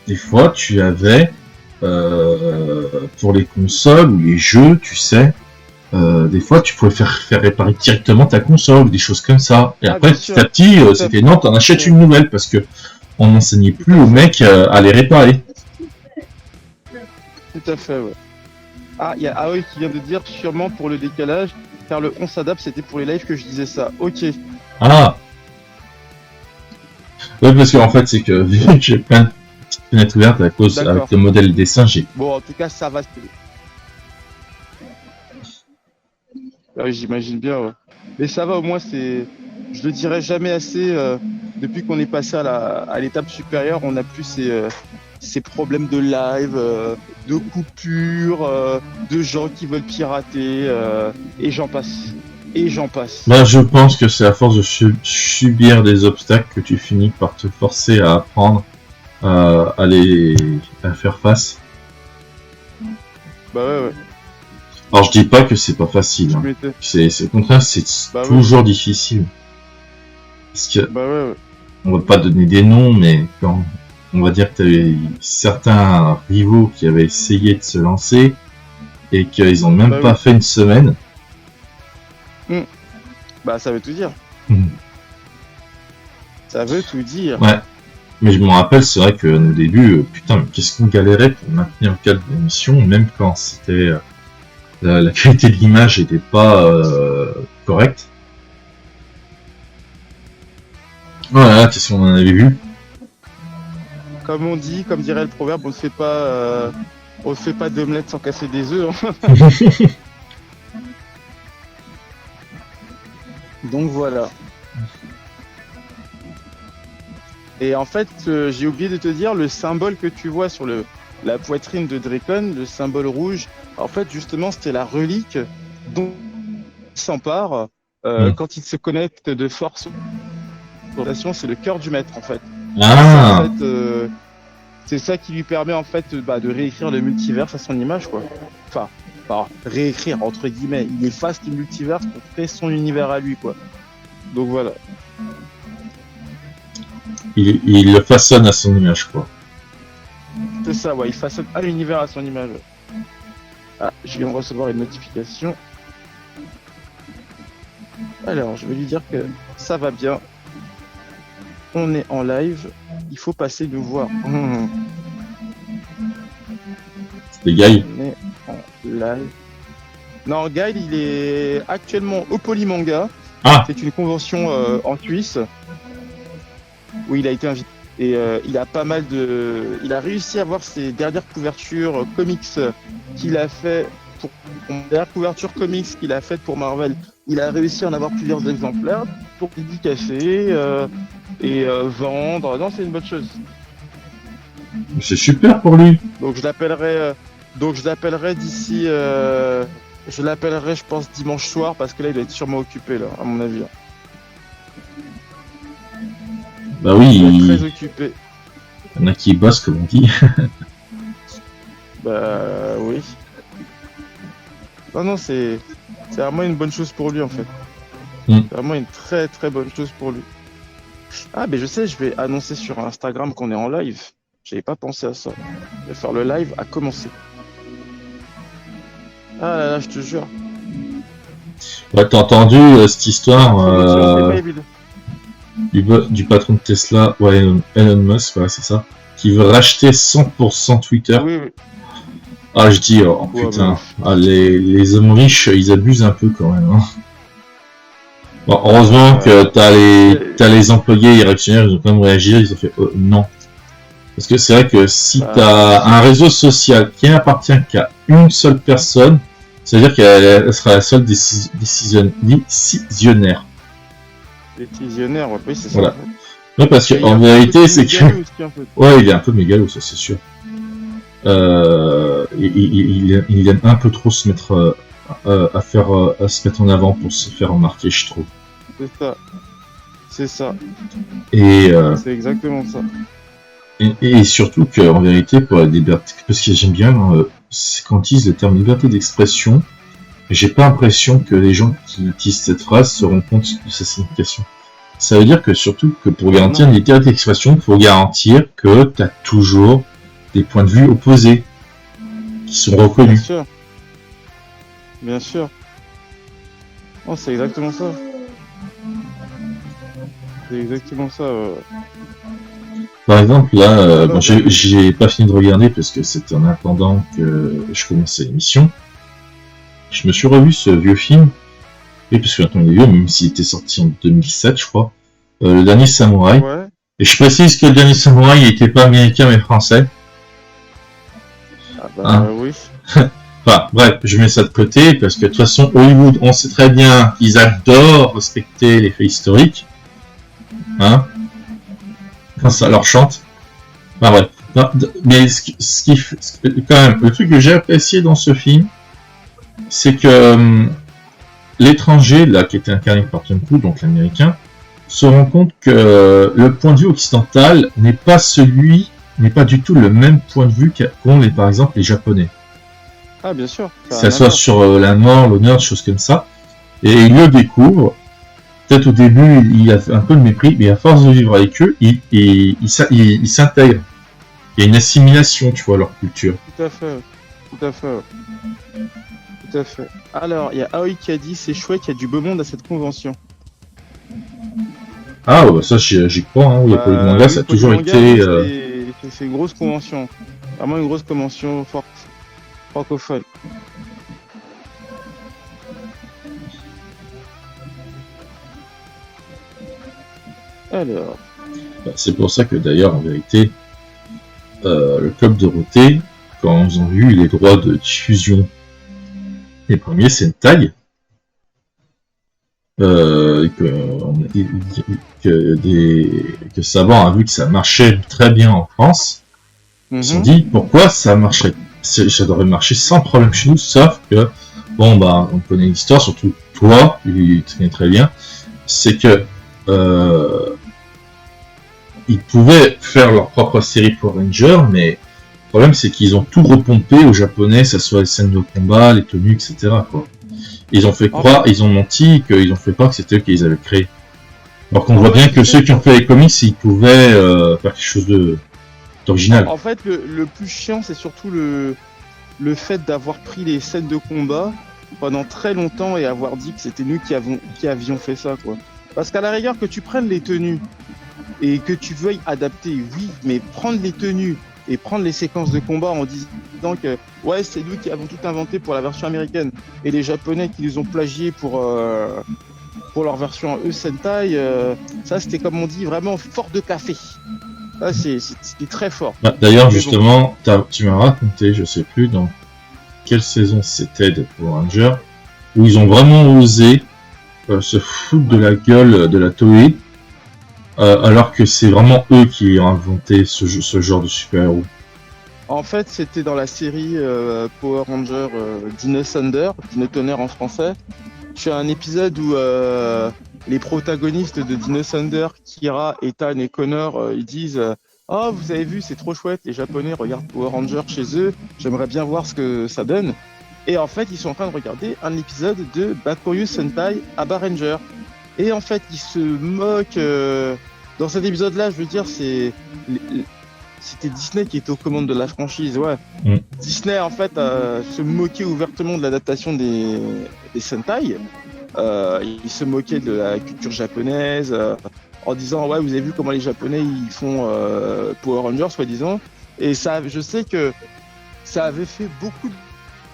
des fois, tu avais, pour les consoles ou les jeux, tu sais, des fois, tu pouvais faire réparer directement ta console, des choses comme ça. Et Ah, après, bien petit sûr. à petit, Tout à c'était fait. non, t'en achètes une nouvelle parce que on n'enseignait plus aux mecs à les réparer. Tout à fait, ouais. Ah, il y a Aoi qui vient de dire sûrement pour le décalage, car le on s'adapte, c'était pour les lives que je disais ça. Ok. Ah! Ouais, parce qu'en fait, c'est que vu que j'ai plein de petites fenêtres ouvertes à cause D'accord. avec le modèle dessin, j'ai. Bon, en tout cas, ça va. Ah oui, j'imagine bien, ouais. Mais ça va, au moins, c'est. Je le dirai jamais assez. Depuis qu'on est passé à l'étape supérieure, on n'a plus ces problèmes de live, de coupures, de gens qui veulent pirater, et j'en passe. Et j'en passe. Bah, je pense que c'est à force de subir des obstacles que tu finis par te forcer à apprendre à faire face. Bah ouais, ouais. Alors, je dis pas que c'est pas facile. Tu Hein. m'étais. C'est au contraire, c'est Bah ouais. toujours difficile. Parce que Bah ouais, ouais. on va pas donner des noms, mais quand on va dire que tu avais certains rivaux qui avaient essayé de se lancer et qu'ils ont même Bah pas oui. fait une semaine. Bah ça veut tout dire. Ça veut tout dire. Ouais. Mais je me rappelle, c'est vrai que au début, putain, mais qu'est-ce qu'on galérait pour maintenir le cadre de l'émission, même quand c'était la qualité de l'image n'était pas correcte. Voilà, qu'est-ce qu'on en avait vu. Comme on dit, comme dirait le proverbe, on ne fait pas d'omelette sans casser des œufs. Hein. Donc voilà. Et en fait, j'ai oublié de te dire, le symbole que tu vois sur la poitrine de Dracon, le symbole rouge, en fait, justement, c'était la relique dont il s'empare quand il se connecte de force. C'est le cœur du maître, en fait. Ah. En fait, c'est ça qui lui permet en fait de réécrire le multiverse à son image, quoi. Enfin, réécrire entre guillemets. Il efface le multiverse pour créer son univers à lui, quoi. Donc voilà. Il le façonne à son image, quoi. C'est ça, ouais. Il façonne à l'univers à son image. Ah, je viens de recevoir une notification. Alors, je vais lui dire que ça va bien. On est en live. Il faut passer nous voir. C'est Guy. On est en live. Non, Guy, il est actuellement au Polymanga. Ah. C'est une convention en Suisse où il a été invité. Et il a pas mal de. Il a réussi à avoir ses dernières couvertures comics qu'il a fait pour. Dernière couverture comics qu'il a faite pour Marvel. Il a réussi à en avoir plusieurs exemplaires pour dédicacer et vendre. Non, c'est une bonne chose. C'est super pour lui. Donc je l'appellerai d'ici. Je l'appellerai, je pense, dimanche soir parce que là, il doit être sûrement occupé, là, à mon avis. Bah oui, Il est très occupé. Il y en a qui bossent, comme on dit. Bah oui. Non, c'est vraiment une bonne chose pour lui, en fait. C'est vraiment une très très bonne chose pour lui. Ah, mais je sais, je vais annoncer sur Instagram qu'on est en live. J'avais pas pensé à ça. Je vais faire le live à commencer. Ah là là, je te jure. Ouais, t'as entendu cette histoire C'est pas évident. du patron de Tesla, ouais, Elon Musk, ouais, c'est ça, qui veut racheter 100% Twitter. Oui, oui. Ah, je dis, oh Ouais, putain, ah, les hommes riches, ils abusent un peu quand même. Hein. Bon, heureusement que t'as les employés et réactionnaires, ils ont quand même réagi, ils ont fait non. Parce que c'est vrai que si t'as un réseau social qui n'appartient qu'à une seule personne, c'est-à-dire qu'elle sera la seule décisionnaire. Décisionnaire, ouais, oui, c'est ça. Voilà. Ouais, parce que en vérité, c'est que. Ouais, il est un peu mégalo, ça c'est sûr. Il aime un peu trop se mettre à se mettre en avant pour se faire remarquer, je trouve. C'est ça. C'est ça. Et c'est exactement ça. Et surtout qu'en vérité, pour la liberté, parce que j'aime bien, c'est quand ils utilisent le terme liberté d'expression, j'ai pas l'impression que les gens qui utilisent cette phrase se rendent compte de sa signification. Ça veut dire que surtout que pour garantir une liberté d'expression, il faut garantir que tu as toujours des points de vue opposés qui sont reconnus. Bien sûr. Bien sûr. Oh, c'est exactement ça. C'est exactement ça. Par exemple, là, bon, j'ai pas fini de regarder parce que c'était en attendant que je commençais l'émission. Je me suis revu ce vieux film. Et parce que maintenant il est vieux, même s'il était sorti en 2007, je crois. Le Dernier Samouraï. Ouais. Et je précise que le Dernier Samouraï il était pas américain mais français. Ah bah oui. Enfin, bref, je mets ça de côté parce que de toute façon, Hollywood, on sait très bien qu'ils adorent respecter les faits historiques. Hein, quand ça leur chante. Enfin bref. Non, mais quand même, le truc que j'ai apprécié dans ce film, c'est que l'étranger, là, qui était incarné par Tom Cruise, donc l'américain, se rend compte que le point de vue occidental n'est pas du tout le même point de vue qu'ont par exemple les Japonais. Ah, bien sûr. Ça soit sur la mort, l'honneur, des choses comme ça. Et il le découvre. Peut-être au début, il a un peu de mépris, mais à force de vivre avec eux, il s'intègre. Il y a une assimilation, tu vois, leur culture. Tout à fait. Tout à fait. Tout à fait. Alors, il y a Aoi qui a dit c'est chouette, il y a du beau monde à cette convention. Ah, ouais, ça j'y crois, hein. Oui, Polymanga, ça a toujours été. C'est une grosse convention. Vraiment une grosse convention forte. Francophone. Alors. C'est pour ça que d'ailleurs, en vérité, le Club Dorothée, quand ils ont eu les droits de diffusion les premiers Sentai, que Saban a vu que ça marchait très bien en France, ils se sont dit pourquoi ça marcherait, ça devrait marcher sans problème chez nous, sauf que bon bah on connaît l'histoire, surtout toi, tu connais très bien, c'est que ils pouvaient faire leur propre série Power Rangers, mais le problème c'est qu'ils ont tout repompé aux japonais, que ce soit les scènes de combat, les tenues, etc. quoi. Ils ont fait croire, ils ont menti, qu'ils ont fait croire que c'était eux qui les avaient créés. Alors qu'on voit bien que ceux qui ont fait les comics, ils pouvaient faire quelque chose d'original. En fait, le plus chiant, c'est surtout le fait d'avoir pris les scènes de combat pendant très longtemps et avoir dit que c'était nous qui avions fait ça, quoi. Parce qu'à la rigueur, que tu prennes les tenues et que tu veuilles adapter, oui, mais prendre les tenues et prendre les séquences de combat en disant que ouais, c'est nous qui avons tout inventé pour la version américaine et les japonais qui les ont plagiés pour leur version Sentai, ça c'était comme on dit vraiment fort de café. Ça c'était très fort. Bah, d'ailleurs justement, tu m'as raconté, je sais plus dans quelle saison c'était de Power Rangers, où ils ont vraiment osé se foutre de la gueule de la Toei, alors que c'est vraiment eux qui ont inventé ce genre de super-héros. En fait, c'était dans la série Power Rangers Dino Thunder, Dino Tonnerre en français. Tu as un épisode où les protagonistes de Dino Thunder, Kira, Ethan et Connor, ils disent oh, vous avez vu, c'est trop chouette, les Japonais regardent Power Rangers chez eux, j'aimerais bien voir ce que ça donne. Et en fait, ils sont en train de regarder un épisode de Bakuryu Sentai Aba Ranger. Et en fait, ils se moquent dans cet épisode-là, je veux dire, c'était Disney qui était aux commandes de la franchise, ouais. Mm. Disney, en fait, se moquait ouvertement de l'adaptation des Sentai. Il se moquait de la culture japonaise en disant, ouais, vous avez vu comment les Japonais ils font Power Rangers, soi-disant. Et ça, je sais que ça avait fait beaucoup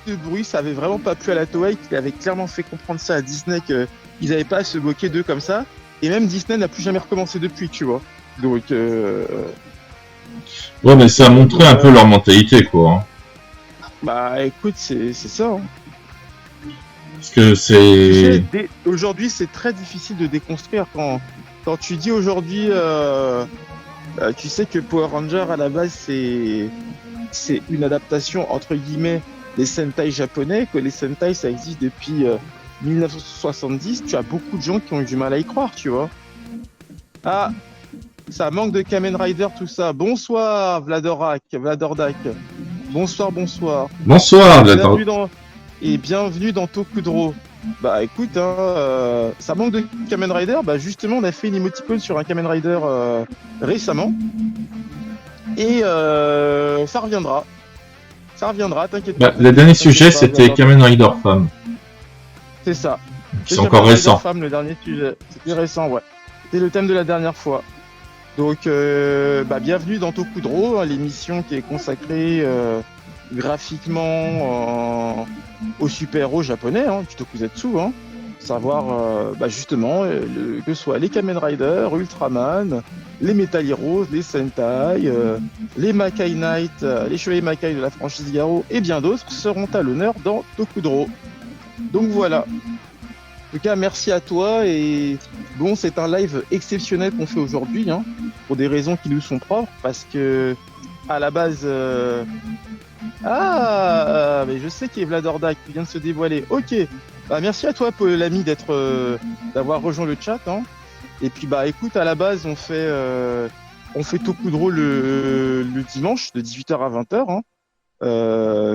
de bruit, ça avait vraiment pas plu à la Toei, qui avait clairement fait comprendre ça à Disney qu'ils n'avaient pas à se moquer d'eux comme ça. Et même Disney n'a plus jamais recommencé depuis, tu vois. Donc, Ouais, mais ça a montré un peu leur mentalité, quoi. Hein. bah écoute, c'est ça. Hein. Parce que Tu c'est... sais, aujourd'hui, c'est très difficile de déconstruire quand tu dis aujourd'hui, tu sais que Power Ranger à la base c'est une adaptation entre guillemets des Sentai japonais, que les Sentai ça existe depuis 1970. Tu as beaucoup de gens qui ont eu du mal à y croire, tu vois. Ah, ça manque de Kamen Rider, tout ça. Bonsoir Vladordak. Bonsoir, bonsoir. Bonsoir, Et Vlad. bienvenue dans Tokudro. Bah écoute, hein, ça manque de Kamen Rider. Bah justement, on a fait une émoticône sur un Kamen Rider récemment. Et ça reviendra. Ça reviendra, t'inquiète pas. Bah, le dernier T'inquiète sujet, pas, c'était Vlador. Kamen Rider Femme. C'est ça. C'est Kamen encore Rider récent. Femme, le dernier sujet. C'était récent, ouais. C'était le thème de la dernière fois. Donc, bah, bienvenue dans Tokudro, hein, l'émission qui est consacrée graphiquement aux super-héros japonais, hein, du Tokusatsu, hein. Savoir, bah, justement, que ce soit les Kamen Rider, Ultraman, les Metal Heroes, les Sentai, les Makai Knight, les Chevaliers Makai de la franchise Garo et bien d'autres seront à l'honneur dans Tokudro. Donc voilà. En tout cas, merci à toi et bon, c'est un live exceptionnel qu'on fait aujourd'hui, hein, pour des raisons qui nous sont propres, parce que à la base, mais je sais qu'il y a Vladordak qui vient de se dévoiler. Ok, bah merci à toi, l'ami, d'avoir rejoint le chat, hein. Et puis bah écoute, à la base, on fait Tokudro le dimanche de 18h à 20h, hein.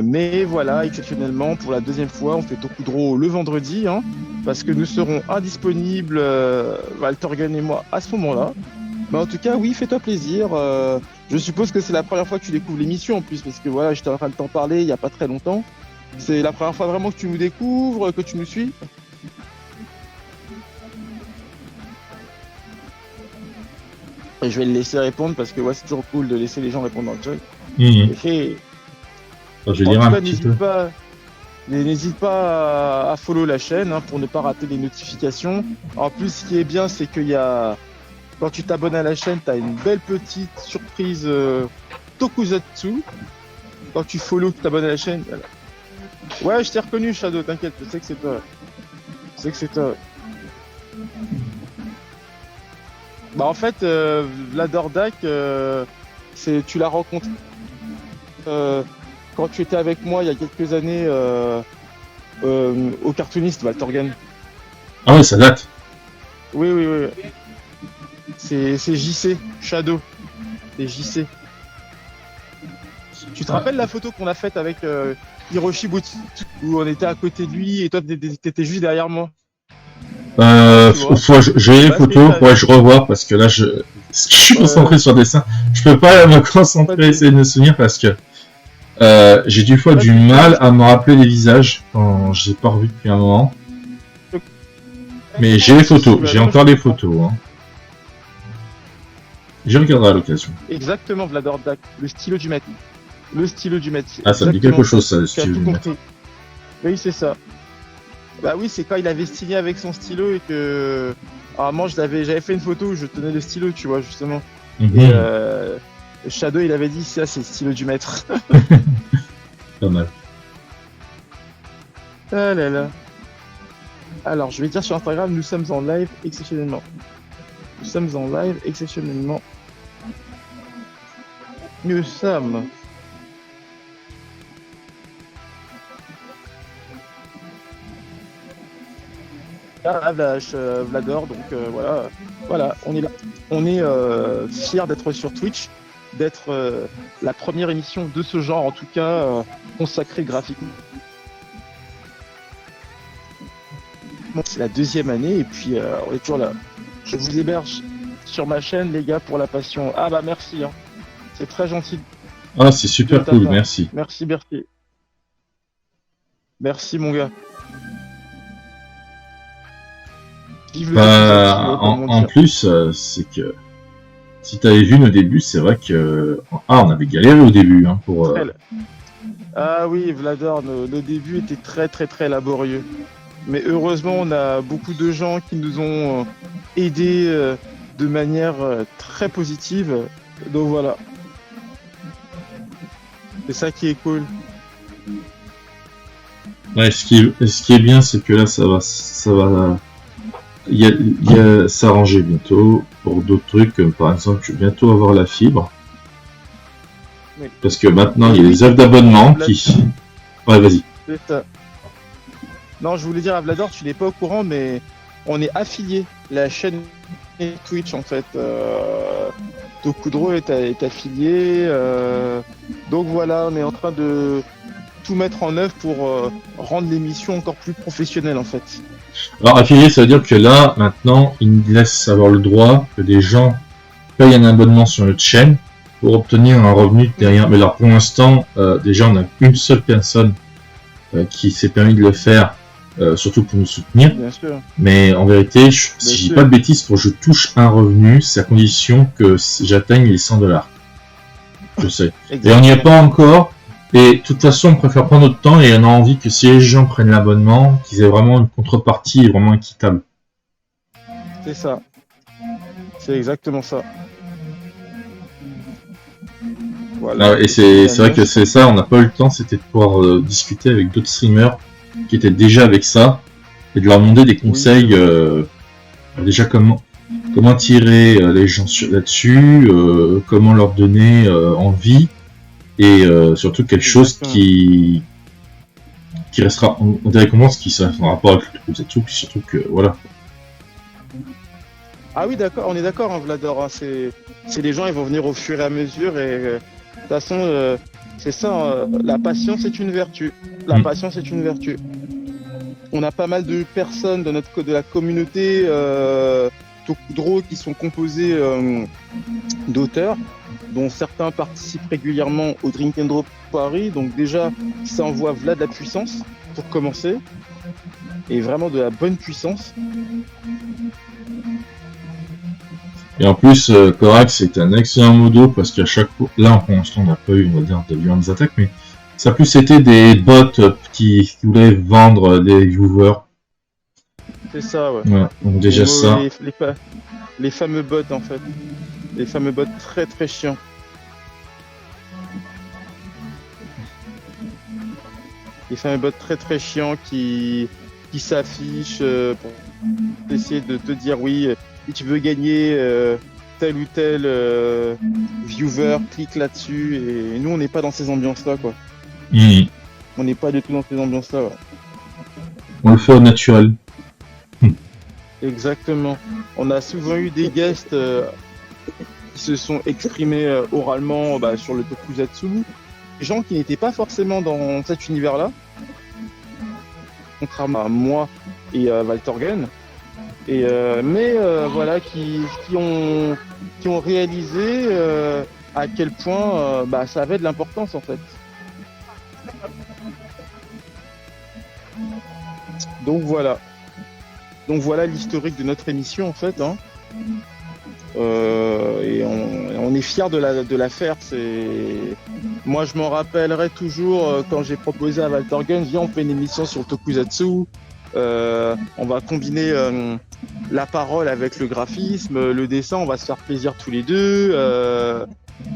Mais voilà, exceptionnellement, pour la deuxième fois, on fait Tokudro le vendredi, hein, parce que nous serons indisponibles, Waltergen et moi, à ce moment-là. Mais en tout cas, oui, fais-toi plaisir. Je suppose que c'est la première fois que tu découvres l'émission en plus, parce que voilà, j'étais en train de t'en parler il n'y a pas très longtemps. C'est la première fois vraiment que tu nous découvres, que tu nous suis. Et je vais le laisser répondre parce que ouais, c'est toujours cool de laisser les gens répondre dans le chat. Mhm. Et, Je vais en lire tout un cas, petit peu. n'hésite pas à follow la chaîne, hein, pour ne pas rater les notifications. En plus, ce qui est bien, c'est qu'il y a, quand tu t'abonnes à la chaîne, tu as une belle petite surprise Tokusatsu. Quand tu follow, tu t'abonnes à la chaîne. Voilà. Ouais, je t'ai reconnu, Shadow, t'inquiète, je sais que c'est toi. Je sais que c'est toi. Bah en fait, Vladordak, tu l'as rencontré quand tu étais avec moi il y a quelques années au cartooniste Waltergen. Ah oui, ça date. Oui, oui, oui. C'est JC, Shadow. C'est JC. Tu te rappelles la photo qu'on a faite avec Hiroshi Butsu, où on était à côté de lui et toi t'étais juste derrière moi? Tu vois? J'ai les Bah, photos, ouais, je revois parce que là, je suis concentré sur le dessin. Je peux pas me concentrer, essayer de me souvenir parce que j'ai des fois du mal à me rappeler les visages quand je les ai pas revus depuis un moment. Mais j'ai les photos, j'ai encore les photos. Hein. J'y regarderai à l'occasion. Exactement, Vladordak, le stylo du maître. Le stylo du maître. Ah, ça me dit quelque chose, ça, le stylo du maître. Oui, c'est ça. Bah oui, c'est quand il avait signé avec son stylo et que. Normalement, j'avais fait une photo où je tenais le stylo, tu vois, justement. Et Shadow, il avait dit ça, c'est le stylo du maître. Pas mal. Ah là là. Alors, je vais dire sur Instagram, nous sommes en live exceptionnellement. Nous sommes en live exceptionnellement. Nous sommes. Ah, Vlador, donc voilà, on est là. On est fiers d'être sur Twitch, d'être la première émission de ce genre, en tout cas consacrée graphiquement. C'est la deuxième année et puis on est toujours là. Je vous héberge sur ma chaîne, les gars, pour la passion. Ah bah merci, hein. C'est très gentil Ah, c'est super de ta cool, part. merci. Merci, merci. Merci, mon gars. Vive le Tokusatsu, comme on En dit. plus, c'est que si t'avais vu nos débuts, c'est vrai que on avait galéré au début hein, pour. Ah oui, Vlador, nos débuts étaient très très très laborieux. Mais heureusement, on a beaucoup de gens qui nous ont aidés de manière très positive. Donc voilà. C'est ça qui est cool. Ouais, ce qui est bien, c'est que là, ça va il y a s'arranger bientôt pour d'autres trucs, comme par exemple, je vais bientôt avoir la fibre. Oui. Parce que maintenant, il y a des offres d'abonnement qui. Ouais, vas-y. C'est ça. Non, je voulais dire à Vlador, tu n'es pas au courant, mais on est affilié. La chaîne Twitch, en fait. Tokudro est affilié. Donc voilà, on est en train de tout mettre en œuvre pour rendre l'émission encore plus professionnelle, en fait. Alors, affilié, ça veut dire que là, maintenant, ils nous laissent avoir le droit que des gens payent un abonnement sur notre chaîne pour obtenir un revenu derrière. Mais alors, pour l'instant, déjà, on a une seule personne qui s'est permis de le faire, surtout pour nous soutenir. Bien sûr. Mais en vérité, si je dis pas de bêtises, pour que je touche un revenu, c'est à condition que j'atteigne les $100. Je sais. Exactement. Et on n'y est pas encore. Et de toute façon, on préfère prendre notre temps et on a envie que si les gens prennent l'abonnement, qu'ils aient vraiment une contrepartie vraiment équitable. C'est ça. C'est exactement ça. Voilà. Ah, et c'est vrai que c'est ça, on n'a pas eu le temps, c'était de pouvoir discuter avec d'autres streamers qui étaient déjà avec ça et de leur demander des conseils, déjà comment tirer les gens là-dessus, comment leur donner envie. Et surtout quelque chose qui restera en récompense, qui sera en rapport avec le Tokusatsu, puis surtout que voilà. Ah oui, d'accord, on est d'accord, hein, Vlador. Hein, c'est les gens, ils vont venir au fur et à mesure. Et de toute façon, c'est ça. La patience est une vertu. La patience est une vertu. On a pas mal de personnes de la communauté Tokudro qui sont composées d'auteurs, dont certains participent régulièrement au Drink and Drop Paris. Donc déjà, ça envoie Vlad de la puissance pour commencer, et vraiment de la bonne puissance. Et en plus, Korak, c'est un excellent modo parce qu'à chaque fois, là pour l'instant on n'a pas eu, on va dire, de violentes attaques, mais ça a plus été des bots qui voulaient vendre des viewers. C'est ça, ouais. Ouais, donc déjà ça. Les fameux bots, en fait. Les fameux bots très très chiants. Les fameux bots très très chiants qui s'affichent pour essayer de te dire oui, si tu veux gagner tel ou tel viewer, clique là-dessus. Et nous, on n'est pas dans ces ambiances-là, quoi. On n'est pas du tout dans ces ambiances-là. Ouais. On le fait au naturel. Exactement. On a souvent eu des guests qui se sont exprimés oralement sur le Tokusatsu. Des gens qui n'étaient pas forcément dans cet univers-là, contrairement à moi et Waltorgen. Et mais voilà, qui ont réalisé à quel point ça avait de l'importance en fait. Donc voilà l'historique de notre émission en fait. Hein. Et on est fiers de la faire. Moi je m'en rappellerai toujours quand j'ai proposé à Waltorgen, viens on fait une émission sur le Tokusatsu. On va combiner la parole avec le graphisme, le dessin, on va se faire plaisir tous les deux.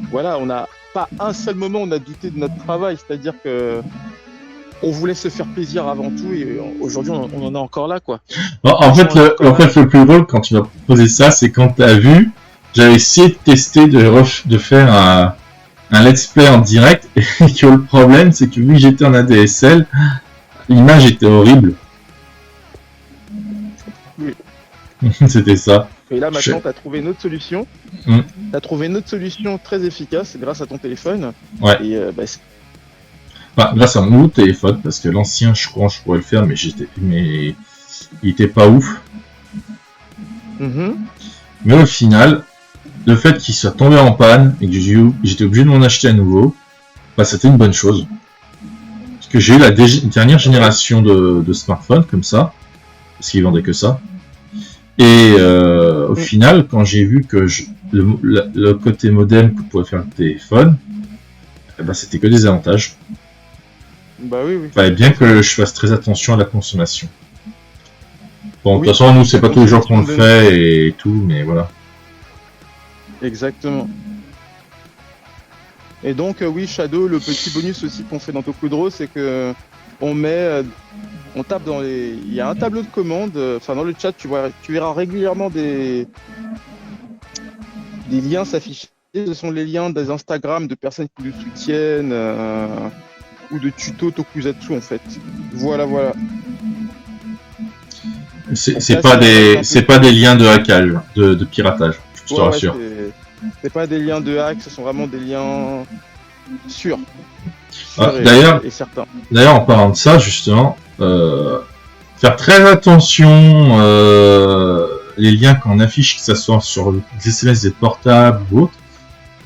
Voilà, on n'a pas un seul moment on a douté de notre travail, c'est-à-dire que on voulait se faire plaisir avant tout et aujourd'hui on en est encore là quoi. En fait, le plus drôle quand tu m'as proposé ça, c'est quand tu as vu, j'avais essayé de tester de faire un let's play en direct et que le problème c'est que vu que j'étais en ADSL, l'image était horrible. Oui. C'était ça. Et là maintenant tu as trouvé une autre solution. Tu as trouvé une autre solution très efficace grâce à ton téléphone. Ouais. Et grâce à mon nouveau téléphone, parce que l'ancien, je crois, je pourrais le faire, mais il était pas ouf. Mais au final, le fait qu'il soit tombé en panne et que j'étais obligé de m'en acheter à nouveau, bah c'était une bonne chose. Parce que j'ai eu la dernière génération de smartphones comme ça, parce qu'ils vendaient que ça. Et au final, quand j'ai vu que le côté modem que pouvait faire le téléphone, bah c'était que des avantages. Bah oui, oui. Fallait bien que je fasse très attention à la consommation. Bon, de Oui, toute façon, nous, c'est pas tous les jours qu'on le de- fait et tout, mais voilà. Exactement. Et donc, oui, Shadow, le petit bonus aussi qu'on fait dans Tokudro, c'est que on met, on tape dans les, il y a un tableau de commandes. Enfin, dans le chat, tu verras régulièrement des liens s'afficher. Ce sont les liens des Instagram de personnes qui nous soutiennent ou de tutos Tokusatsu en fait. Voilà, voilà. C'est pas des liens de hackage, de piratage, je te rassure. C'est pas des liens de hack, ce sont vraiment des liens sûrs. D'ailleurs, et certains. D'ailleurs, en parlant de ça, justement, faire très attention les liens qu'on affiche, que ce soit sur les SMS des portables ou autre.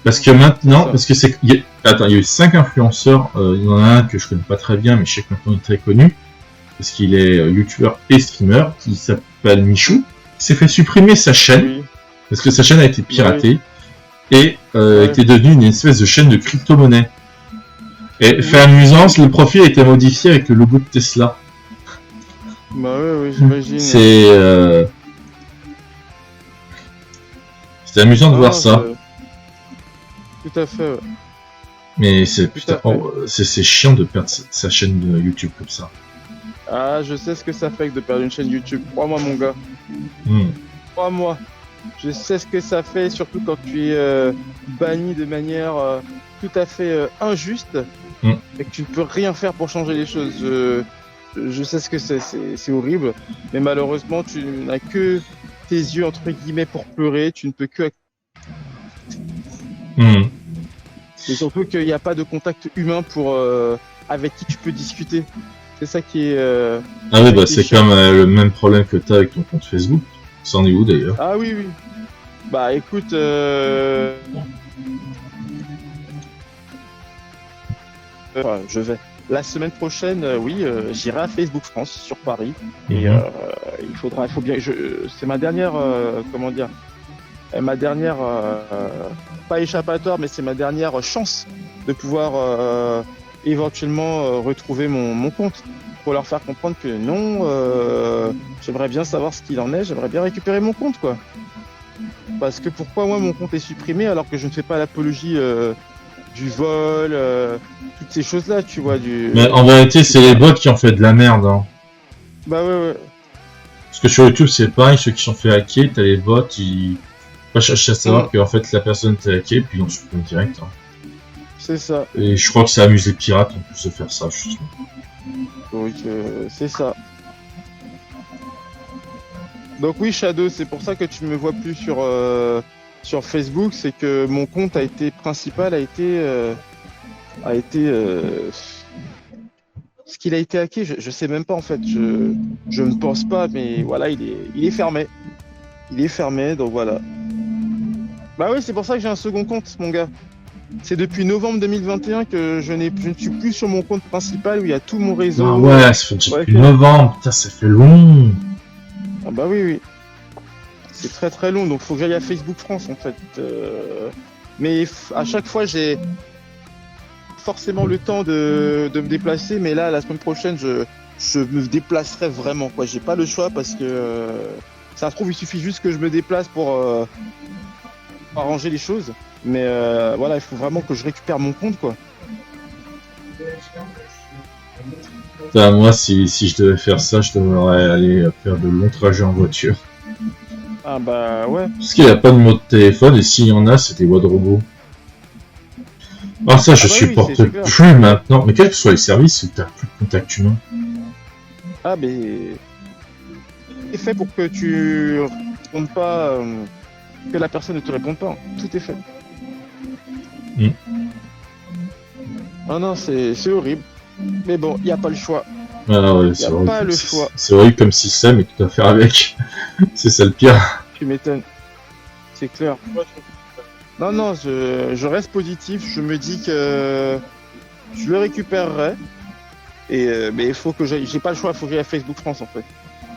Parce que maintenant, il y a eu 5 influenceurs, il y en a un que je connais pas très bien, mais je sais que maintenant il est très connu, parce qu'il est youtubeur et streamer, qui s'appelle Michou, qui s'est fait supprimer sa chaîne, parce que sa chaîne a été piratée, et était devenue une espèce de chaîne de crypto-monnaie. Et fait amusance, le profil a été modifié avec le logo de Tesla. Bah ouais, j'imagine. C'était amusant de voir ça. Tout à fait. Ouais. Mais c'est chiant de perdre sa chaîne de YouTube comme ça. Ah, je sais ce que ça fait que de perdre une chaîne YouTube. Crois-moi, mon gars. Crois-moi. Je sais ce que ça fait, surtout quand tu es banni de manière tout à fait injuste et que tu ne peux rien faire pour changer les choses. Je sais ce que c'est horrible, mais malheureusement, tu n'as que tes yeux, entre guillemets, pour pleurer. Tu ne peux que... Et surtout qu'il n'y a pas de contact humain avec qui tu peux discuter. C'est ça qui est... ah oui, bah c'est comme le même problème que tu as avec ton compte Facebook. Ça en est où d'ailleurs? Ah oui, oui. Bah écoute... je vais. La semaine prochaine, oui, j'irai à Facebook France sur Paris. Et il faut bien... c'est ma dernière... comment dire? Ma dernière... pas échappatoire, mais c'est ma dernière chance de pouvoir éventuellement retrouver mon compte. Pour leur faire comprendre que non, j'aimerais bien savoir ce qu'il en est, j'aimerais bien récupérer mon compte, quoi. Parce que pourquoi moi mon compte est supprimé alors que je ne fais pas l'apologie du vol, toutes ces choses-là, tu vois. Mais en vérité, c'est les bots qui ont fait de la merde. Hein. Bah ouais. Parce que sur YouTube, c'est pareil, ceux qui sont fait hacker, t'as les bots, ils pas chercher à savoir que en fait la personne t'est hackée, puis ils ont supprimé direct. Hein. C'est ça. Et je crois que ça amuse les pirates en plus de faire ça, justement. Donc c'est ça. Donc oui, Shadow, c'est pour ça que tu me vois plus sur Facebook, c'est que mon compte principal a été ce qu'il a été hacké, je sais même pas en fait, je ne pense pas, mais voilà, il est fermé. Il est fermé, donc voilà. Bah oui, c'est pour ça que j'ai un second compte, mon gars. C'est depuis novembre 2021 que je ne suis plus sur mon compte principal où il y a tout mon réseau. Ah ouais, ça fait depuis novembre, putain, ça fait long. Ah bah oui. C'est très très long, donc faut que j'aille à Facebook France en fait. Mais à chaque fois, j'ai forcément le temps de me déplacer, mais là, la semaine prochaine, je me déplacerai vraiment, quoi. J'ai pas le choix parce que ça se trouve, il suffit juste que je me déplace pour arranger les choses. Mais voilà, il faut vraiment que je récupère mon compte, quoi. Putain, moi, si je devais faire ça, je devrais aller faire de longs trajets en voiture. Ah bah ouais. Parce qu'il n'y a pas de mot de téléphone, et s'il y en a, c'est des voix de robots. Ah ça, je supporte plus maintenant. Mais quels que soient les services, t'as plus de contact humain. Ah mais... C'est fait pour que tu répondes pas... que la personne ne te réponde pas. Tout est fait. Ah non, c'est horrible. Mais bon, il n'y a pas le choix. Ah ouais, c'est horrible. Pas le choix. C'est horrible comme système et tu dois faire avec. C'est ça le pire. Tu m'étonnes. c'est clair. Non, non, je reste positif. Je me dis que je le récupérerai. Mais il faut que j'aille. J'ai pas le choix, il faut que j'aille à Facebook France en fait.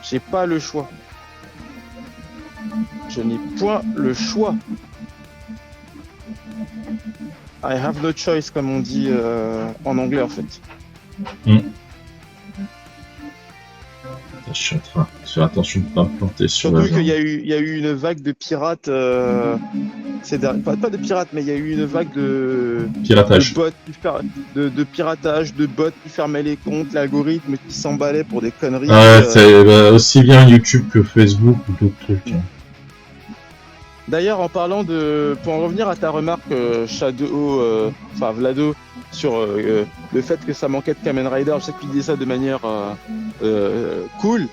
J'ai pas le choix. Je n'ai point le choix. I have no choice, comme on dit en anglais en fait. Je suis en train de faire attention de ne pas me planter sur Surtout la qu'il y a eu une vague de pirates. Pas de pirates, mais il y a eu une vague de piratage. bots de piratage, de bots qui fermaient les comptes, l'algorithme qui s'emballait pour des conneries. C'est aussi bien YouTube que Facebook ou d'autres trucs. D'ailleurs, en parlant de, pour en revenir à ta remarque, Shadow, enfin Vlado, sur le fait que ça manquait de Kamen Rider, je sais que tu disais ça de manière cool.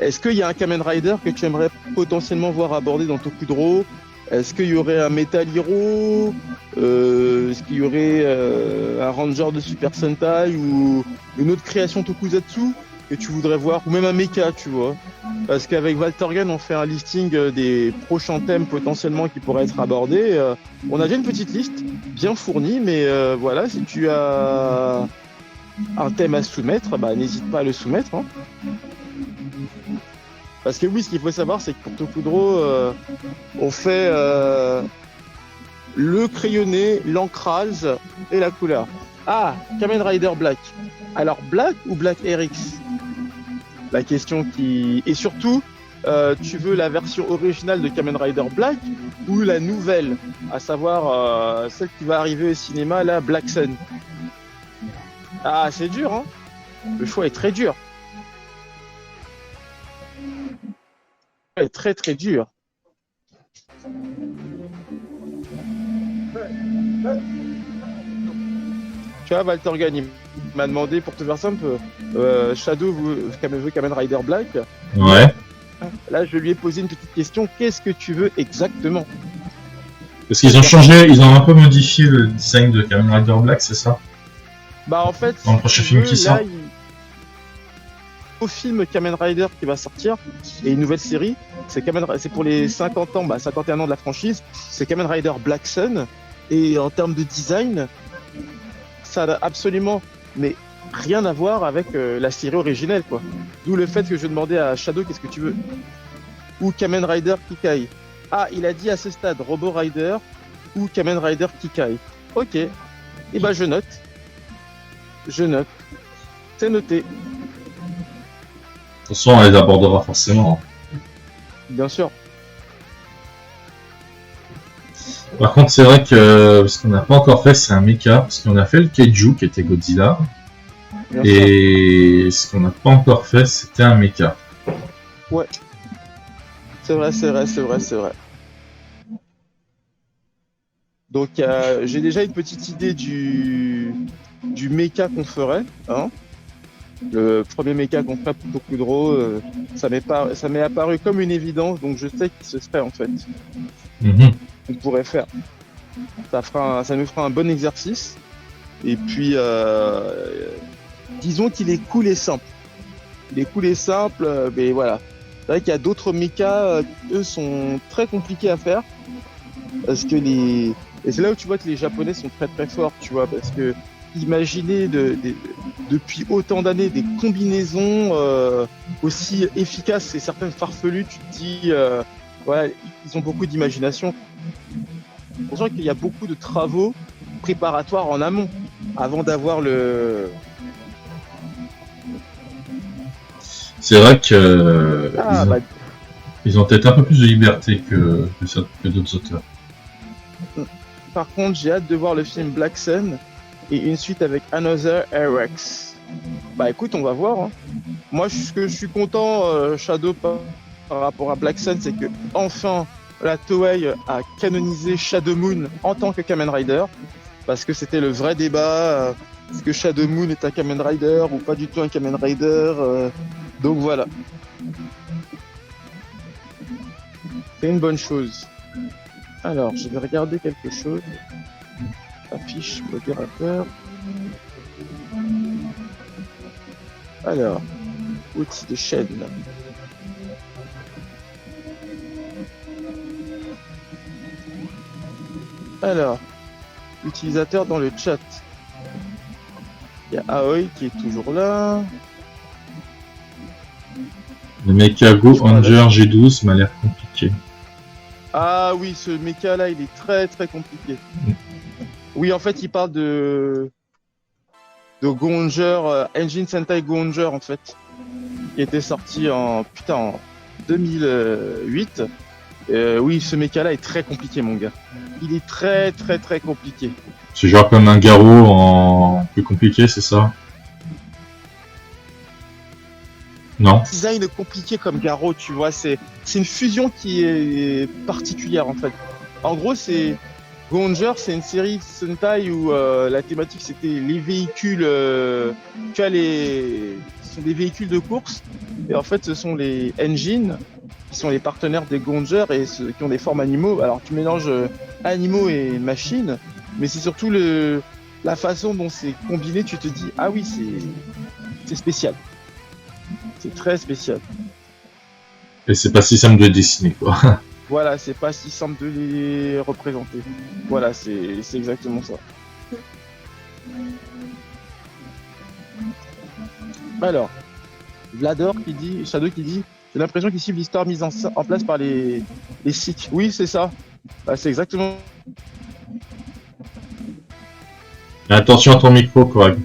Est-ce qu'il y a un Kamen Rider que tu aimerais potentiellement voir abordé dans Tokudro? Est-ce qu'il y aurait un Metal Hero? Est-ce qu'il y aurait un Ranger de Super Sentai ou une autre création Tokusatsu que tu voudrais voir? Ou même un mecha, tu vois? Parce qu'avec Valtorgan, on fait un listing des prochains thèmes potentiellement qui pourraient être abordés. On a déjà une petite liste bien fournie, mais voilà, si tu as un thème à soumettre, bah, n'hésite pas à le soumettre. Hein. Parce que oui, ce qu'il faut savoir, c'est que pour Tokudro, on fait le crayonné, l'ancrage et la couleur. Ah, Kamen Rider Black. Alors, Black ou Black RX? La question qui... Et surtout, tu veux la version originale de Kamen Rider Black ou la nouvelle, à savoir celle qui va arriver au cinéma, là, Black Sun? Ah, c'est dur, hein? Le choix est très dur. Est très très dur. Tu vois, Valtorgan, il m'a demandé, pour te faire simple, Shadow veut Kamen Rider Black. Ouais. Là, je lui ai posé une petite question. Qu'est-ce que tu veux exactement? Parce qu'ils ont changé, ils ont un peu modifié le design de Kamen Rider Black, c'est ça? Bah, en fait, dans le prochain film qui sort. Au film Kamen Rider qui va sortir, et une nouvelle série, c'est pour les 50 ans, 51 ans de la franchise, c'est Kamen Rider Black Sun, et en termes de design, ça n'a absolument rien à voir avec la série originelle, quoi. D'où le fait que je demandais à Shadow qu'est-ce que tu veux. Ou Kamen Rider Kikai. Ah, il a dit à ce stade Robo Rider ou Kamen Rider Kikai. Ok, et bah je note. C'est noté. De toute façon, on les abordera forcément. Bien sûr. Par contre, c'est vrai que ce qu'on n'a pas encore fait, c'est un mecha. Parce qu'on a fait le Kaiju qui était Godzilla. Bien et ce qu'on n'a pas encore fait, c'était un mecha. Ouais. C'est vrai. Donc, j'ai déjà une petite idée du mecha qu'on ferait. Hein. Le premier mecha qu'on ferait pour Tokudro, ça m'est apparu comme une évidence, donc je sais qu'il se ferait en fait. On pourrait faire. Ça nous fera un bon exercice. Et puis, disons qu'il est cool et simple. Mais voilà. C'est vrai qu'il y a d'autres mechas qui, eux, sont très compliqués à faire. Parce que Et c'est là où tu vois que les Japonais sont très très forts, tu vois. Parce que imaginer depuis autant d'années des combinaisons aussi efficaces et certaines farfelues, tu te dis, voilà, ils ont beaucoup d'imagination. C'est pour ça qu'il y a beaucoup de travaux préparatoires en amont, avant d'avoir le... C'est vrai que ils ont peut-être un peu plus de liberté que d'autres auteurs. Par contre, j'ai hâte de voir le film Black Sun et une suite avec Another RX. Bah écoute, on va voir. Hein. Moi, ce que je suis content, Shadow, par rapport à Black Sun, c'est que enfin la Toei a canonisé Shadow Moon en tant que Kamen Rider, parce que c'était le vrai débat. Est-ce que Shadow Moon est un Kamen Rider ou pas du tout un Kamen Rider donc voilà. C'est une bonne chose. Alors, je vais regarder quelque chose. Affiche, modérateur. Alors, outils de chaîne. Alors, utilisateur dans le chat. Il y a Aoi qui est toujours là. Le mecha Go Ranger G12 m'a l'air compliqué. Ah oui, ce mecha là, il est très très compliqué. Oui, en fait, il parle de Go-Ranger, Engine Sentai Go-Ranger en fait, qui était sorti en 2008. Oui, ce mecha là est très compliqué, mon gars. Il est très très très compliqué. C'est genre comme un Garo en plus compliqué, c'est ça? Non. Design compliqué comme Garo, tu vois, c'est une fusion qui est particulière en fait. En gros, c'est Go-Ranger, c'est une série Sentai où la thématique c'était les véhicules, tu vois, ce sont des véhicules de course, et en fait ce sont les engines qui sont les partenaires des Go-Ranger et ceux qui ont des formes animaux. Alors tu mélanges animaux et machines, mais c'est surtout la façon dont c'est combiné, tu te dis ah oui, c'est spécial. C'est très spécial. Et c'est pas si simple de dessiner, quoi. Voilà, c'est pas si simple de les représenter. Voilà, c'est exactement ça. Alors, Vlador qui dit, Shadow qui dit, j'ai l'impression qu'ils suivent l'histoire mise en place par les Sikhs. Oui, c'est ça. Bah, c'est exactement. Attention à ton micro, Correct.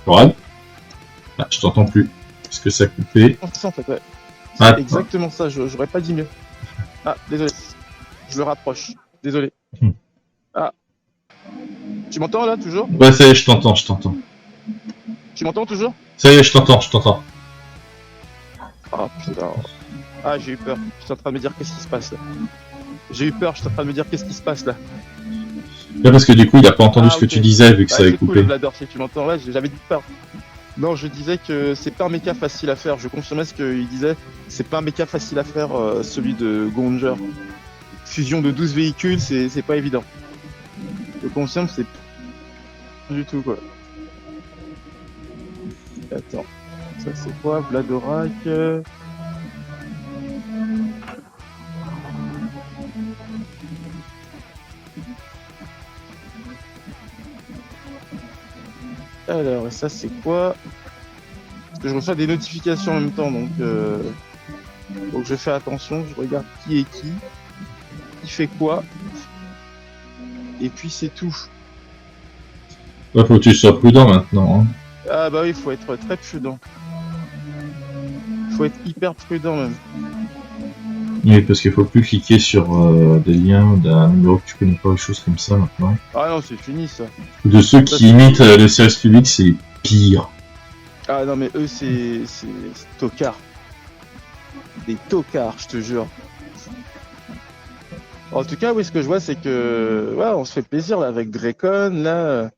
Correct. Ah, je t'entends plus. Est-ce que ça a coupé? ça en fait, ouais. Ah, C'est exactement ça, j'aurais pas dit mieux. Ah, désolé. Je le rapproche. Désolé. Ah. Tu m'entends là toujours? Ouais, ça y est, je t'entends, je t'entends. Tu m'entends toujours? Ça y est, je t'entends, je t'entends. Ah putain. Ah, j'ai eu peur. Je suis en train de me dire qu'est-ce qui se passe là. J'ai eu peur, je suis en train de me dire qu'est-ce qui se passe là. Là, parce que du coup, il a pas entendu ce que ok. tu disais vu que ça avait C'est coupé. cool, Vlador, si tu m'entends. Ouais, j'avais dit peur. Non, je disais que c'est pas un mecha facile à faire. Je confirmais ce qu'il disait. C'est pas un mecha facile à faire, celui de Go-Ranger. Fusion de 12 véhicules, c'est pas évident. Je confirme, c'est pas du tout quoi. Attends. Ça c'est quoi, Vladorak Alors, et ça c'est quoi? Parce que je reçois des notifications en même temps, donc je fais attention, je regarde qui est qui fait quoi, et puis c'est tout. Ouais, faut que tu sois prudent maintenant. Hein. Ah bah oui, il faut être très prudent. Faut être hyper prudent même. Oui, parce qu'il faut plus cliquer sur des liens d'un numéro que tu connais pas ou choses comme ça maintenant. Ah non, c'est fini ça. De ceux qui imitent le service public, c'est pire. Ah non, mais eux, c'est tocards. Des tocards, je te jure. En tout cas, oui, ce que je vois, c'est que ouais, on se fait plaisir là avec Dracon, là,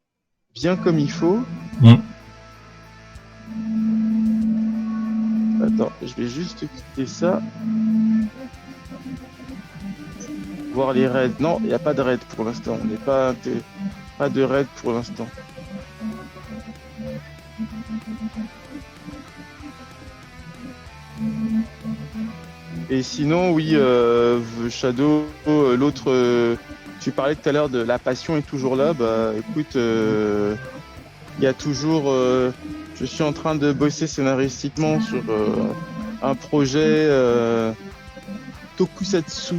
bien comme il faut. Attends, je vais juste quitter ça. Voir les raids. Non, il n'y a pas de raid pour l'instant. On n'est pas de raid pour l'instant. Et sinon, oui, Shadow, l'autre, tu parlais tout à l'heure de la passion est toujours là. Bah, écoute, il y a toujours. Je suis en train de bosser scénaristiquement sur un projet Tokusatsu,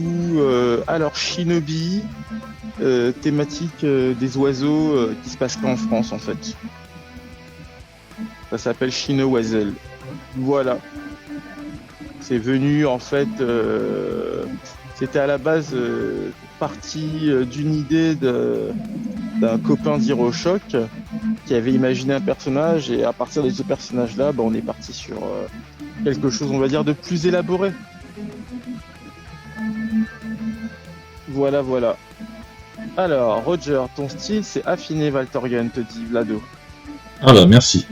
alors Shinobi, thématique des oiseaux qui se passe en France en fait. Ça s'appelle Shino-Wazel. Voilà. C'est venu en fait, c'était à la base partie d'une idée d'un copain d'Hiro Shock qui avait imaginé un personnage, et à partir de ce personnage-là, bah, on est parti sur quelque chose, on va dire, de plus élaboré. Voilà, voilà. Alors, Roger, ton style c'est affiné, Valtorgen, te dit Vlado. Ah bah merci.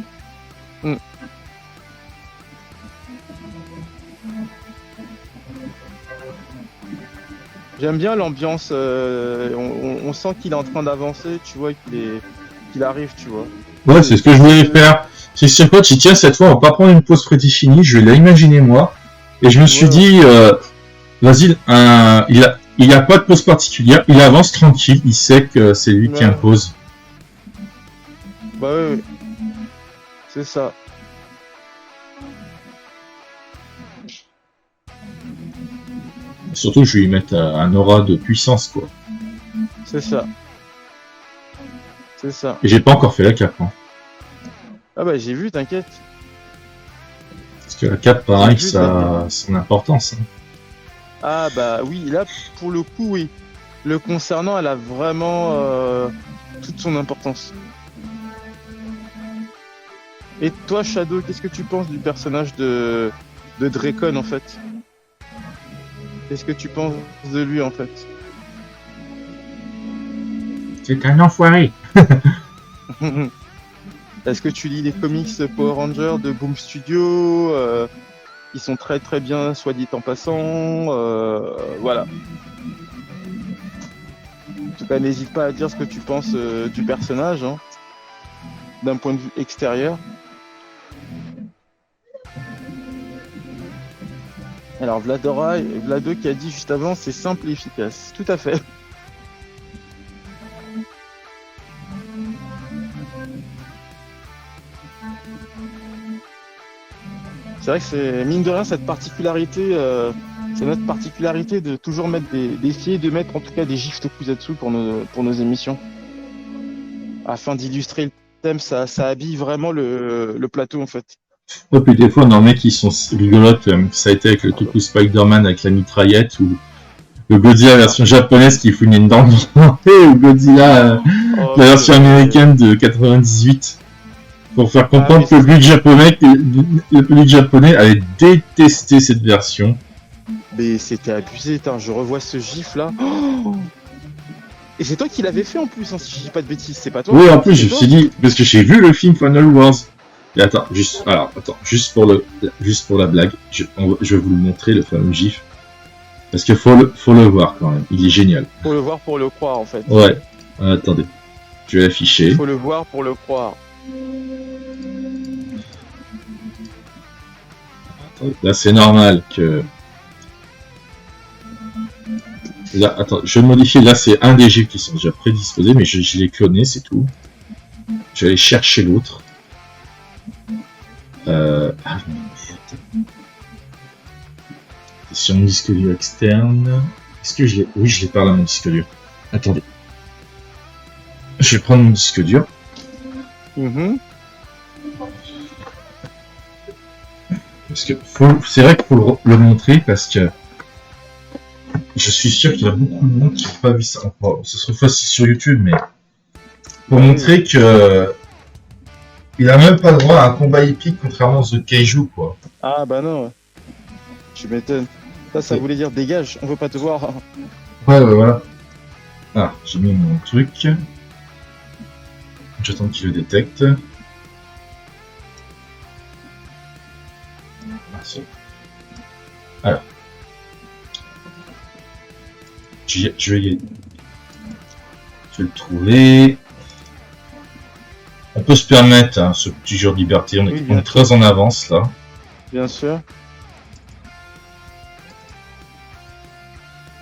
J'aime bien l'ambiance, on sent qu'il est en train d'avancer, tu vois, qu'il arrive, tu vois. Ouais, c'est ce que je voulais faire. C'est sur quoi tu tiens cette fois, on va pas prendre une pause prédéfinie, je vais l'imaginer moi. Et je me suis Ouais. dit, vas-y, il a pas de pause particulière, il avance tranquille, il sait que c'est lui qui Ouais. impose. Bah ouais. C'est ça. Surtout, je vais lui mettre un aura de puissance, quoi. C'est ça. C'est ça. Et j'ai pas encore fait la cape, hein. Ah bah j'ai vu, t'inquiète. Parce que la cape, pareil, J'ai vu, ça a son importance. Hein. Ah bah oui, là pour le coup oui. Le concernant, elle a vraiment toute son importance. Et toi Shadow, qu'est-ce que tu penses du personnage de Drakon en fait? Qu'est-ce que tu penses de lui en fait? C'est un enfoiré. Est-ce que tu lis les comics Power Rangers de Boom Studio? Ils sont très très bien, soit dit en passant. Voilà. En tout cas, n'hésite pas à dire ce que tu penses du personnage, hein, d'un point de vue extérieur. Alors Vlado qui a dit juste avant, c'est simple et efficace. Tout à fait. C'est vrai que c'est mine de rien cette particularité, c'est notre particularité de toujours mettre d'essayer de mettre en tout cas des gifs tokusatsu pour nos émissions, afin d'illustrer le thème. Ça habille vraiment le plateau en fait. Et puis des fois, on en met qui sont rigolotes. Ça a été avec le Toku Spider-Man avec la mitraillette ou le Godzilla version japonaise qui fout une dent ou Godzilla Oh, la version américaine de 98. Pour faire comprendre mais que le public japonais avait détesté cette version. Mais c'était abusé, je revois ce gif là. Oh, et c'est toi qui l'avais fait en plus, hein, si je dis pas de bêtises, c'est pas toi? Oui, en plus, C'est je me toi suis dit, parce que j'ai vu le film Final Wars. Et attends, juste pour la blague, je vais vous le montrer, le fameux gif. Parce que faut le voir quand même, il est génial. Faut le voir pour le croire en fait. Ouais, attendez, je vais l'afficher. Faut le voir pour le croire. Là, c'est normal que... Là, attends, je vais modifier. Là, c'est un des gifs qui sont déjà prédisposés, mais je l'ai cloné, c'est tout. Je vais aller chercher l'autre. Ah, merde. C'est sur mon disque dur externe. Est-ce que je l'ai... Oui, je l'ai par là, mon disque dur. Attendez. Je vais prendre mon disque dur. Parce que c'est vrai qu'il faut le montrer parce que je suis sûr qu'il y a beaucoup de monde qui n'a pas vu ça. Enfin, ce serait facile sur YouTube, mais pour montrer que il a même pas le droit à un combat épique contrairement aux The Kaiju, quoi. Ah bah non, ouais. Tu m'étonnes. Ça voulait dire dégage, on veut pas te voir. Ouais, voilà. Ah, j'ai mis mon truc. J'attends qu'il le détecte. Alors. Je vais le trouver. On peut se permettre hein, ce petit jour de liberté. On est très en avance là. Bien sûr.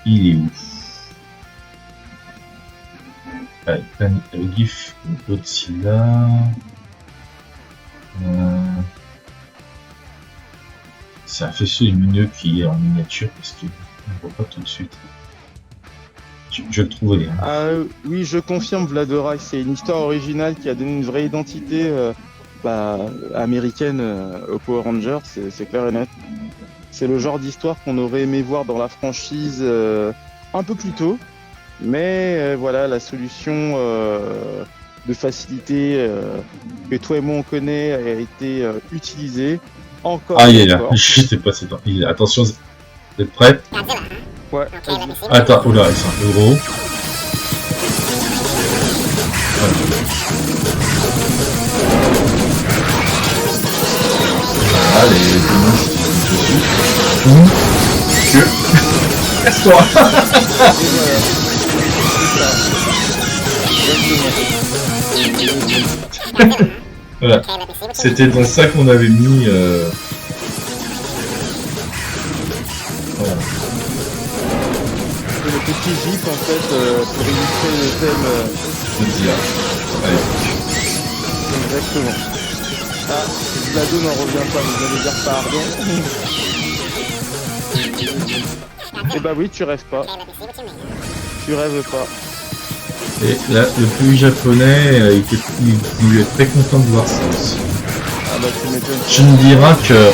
Il est où? Le GIF Godzilla. C'est un faisceau lumineux qui est en miniature parce qu'on ne voit pas tout de suite. Je vais le trouver. Hein. Ah oui, je confirme, Vladorak, c'est une histoire originale qui a donné une vraie identité américaine aux Power Rangers, c'est clair et net. C'est le genre d'histoire qu'on aurait aimé voir dans la franchise un peu plus tôt, mais voilà, la solution de facilité que toi et moi on connaît a été utilisée encore. Ah, il est là, je sais pas, c'est pas. Attention, vous êtes prêts? Ouais. Attends, oula, c'est un peu gros. Allez, casse-toi. Voilà. C'était dans ça qu'on avait mis. Voilà. C'est le petit gif en fait pour illustrer le thème. Je veux dire. Allez. Exactement. Ah, Vlado n'en revient pas, vous allez dire pardon. Eh bah oui, tu rêves pas. Tu rêves pas. Et là, le pays japonais, il devait être très content de voir ça aussi. Ah bah tu m'étonnes. Tu me diras que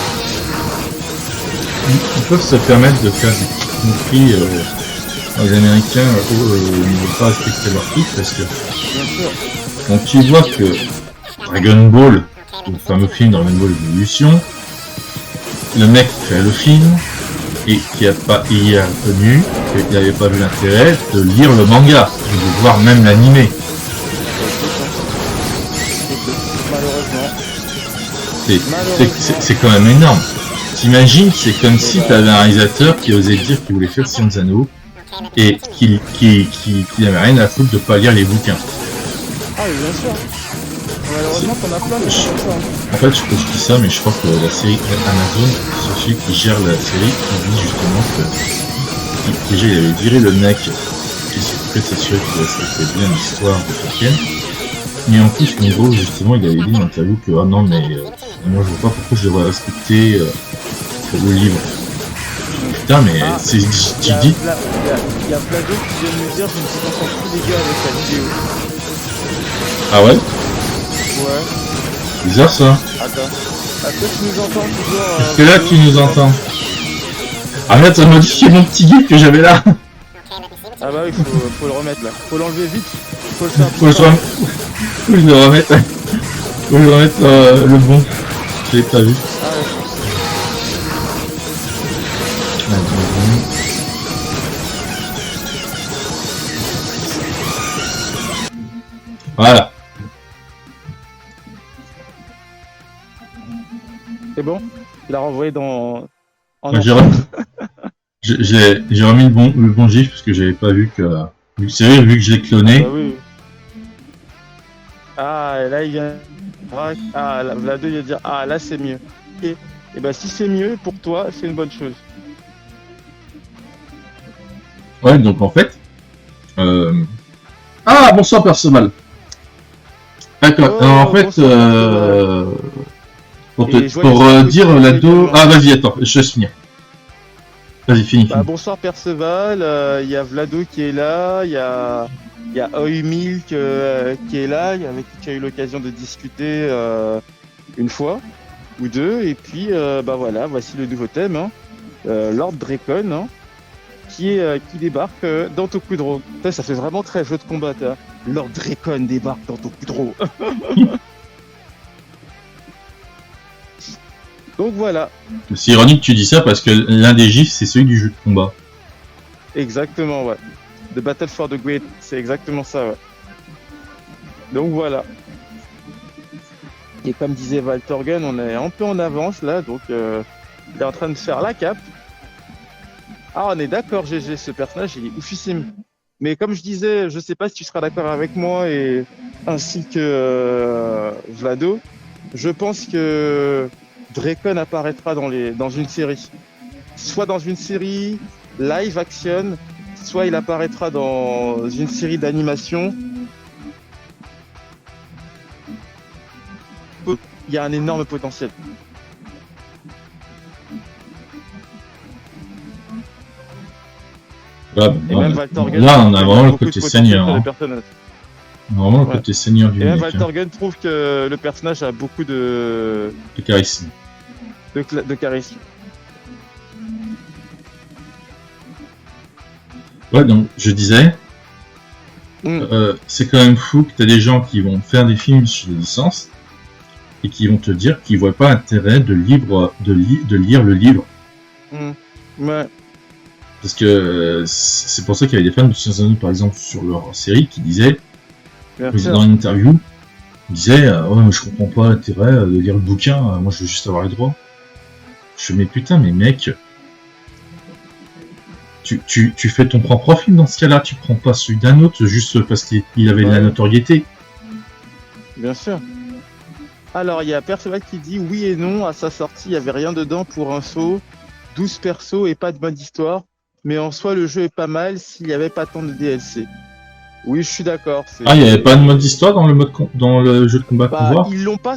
ils peuvent se permettre de faire des petits conflits les Américains ne veulent pas respecter leur truc parce que Bien sûr. quand tu vois que Dragon Ball, le fameux film Dragon Ball Evolution, le mec qui fait le film et qui a pas hier connu, qu'il n'avait pas vu l'intérêt de lire le manga, de voir même l'animé. Malheureusement. C'est quand même énorme. T'imagines, c'est comme si t'avais un réalisateur qui osait dire qu'il voulait faire Sciences Anneaux et qui n'avait rien à foutre de pas lire les bouquins. Ah oui, bien sûr. Malheureusement, t'en as plein de choses comme ça. En fait, je dis ça, mais je crois que la série Amazon, c'est celui qui gère la série, qui dit justement que déjà il avait viré le mec qui s'occupait de s'assurer qu'il respectait bien l'histoire de Tolkien. Mais en plus, en gros, justement, il avait dit dans l'interview que ah non, mais moi je vois pas pourquoi je devrais respecter le livre. Putain, mais c'est tu dis. Il y a Vlado qui vient de me dire je ne suis pas plus les gars avec la vidéo. Ah ouais? Ouais. Bizarre ça. Attends. Est-ce que tu nous entends toujours Est-ce que là tu nous entends? Arrête, ça modifier mon petit gif que j'avais là. Ah bah oui, faut le remettre là. Faut l'enlever vite. Faut le faire. Faut que je le remette. Faut que je remette le bon. Je l'ai pas vu. Ah ouais. Voilà. C'est bon? Il a renvoyé dans. J'ai remis le bon gif parce que j'avais pas vu que. Vu que je l'ai cloné. Ah oui. Ah, et là il vient. Ah, là, Vlado il va dire ah là c'est mieux. Et bah si c'est mieux pour toi, c'est une bonne chose. Ouais, donc en fait. Ah, bonsoir Perceval. D'accord. Oh, en fait, pour dire l'ado. Ah, vas-y, attends, je laisse finir. Vas-y, finis. Bah, bonsoir Perceval, il y a Vlado qui est là, il y a Oi Milk qui est là, avec qui tu as eu l'occasion de discuter une fois ou deux, et puis bah voilà, voici le nouveau thème, hein. Lord Dracon, hein, qui débarque dans Tokudro. Ça fait vraiment très jeu de combat, hein. Lord Dracon débarque dans Tokudro. Donc voilà. C'est ironique que tu dis ça parce que l'un des gifs c'est celui du jeu de combat. Exactement, ouais. The Battle for the Great, c'est exactement ça, ouais. Donc voilà. Et comme disait Valtorgen, on est un peu en avance là, donc il est en train de faire la cape. Ah, on est d'accord, GG, ce personnage il est oufissime. Mais comme je disais, je sais pas si tu seras d'accord avec moi et ainsi que Vlado, je pense que Dracon apparaîtra dans une série. Soit dans une série live action, soit il apparaîtra dans une série d'animation. Il y a un énorme potentiel. Là, on a vraiment le côté seigneur. Hein. Vraiment le côté seigneur du mec. Et même mec. Valtorgen trouve que le personnage a beaucoup de charisme. De charisme. Ouais, donc je disais, c'est quand même fou que t'as des gens qui vont faire des films sur des licences et qui vont te dire qu'ils voient pas intérêt de lire le livre. Ouais. Parce que c'est pour ça qu'il y avait des fans de Sciences Anneaux par exemple sur leur série qui disaient, dans une interview, ils disaient ouais, mais je comprends pas l'intérêt de lire le bouquin, moi je veux juste avoir les droits. Je me dis putain mais mec, tu fais ton propre film dans ce cas-là, tu prends pas celui d'un autre juste parce qu'il avait de la notoriété. Bien sûr. Alors, il y a Perceval qui dit oui et non. À sa sortie, il n'y avait rien dedans pour info. 12 persos et pas de mode histoire. Mais en soi, le jeu est pas mal s'il n'y avait pas tant de DLC. Oui, je suis d'accord. Ah, il n'y avait pas de mode histoire dans dans le jeu de combat Bah, pouvoir? ils l'ont pas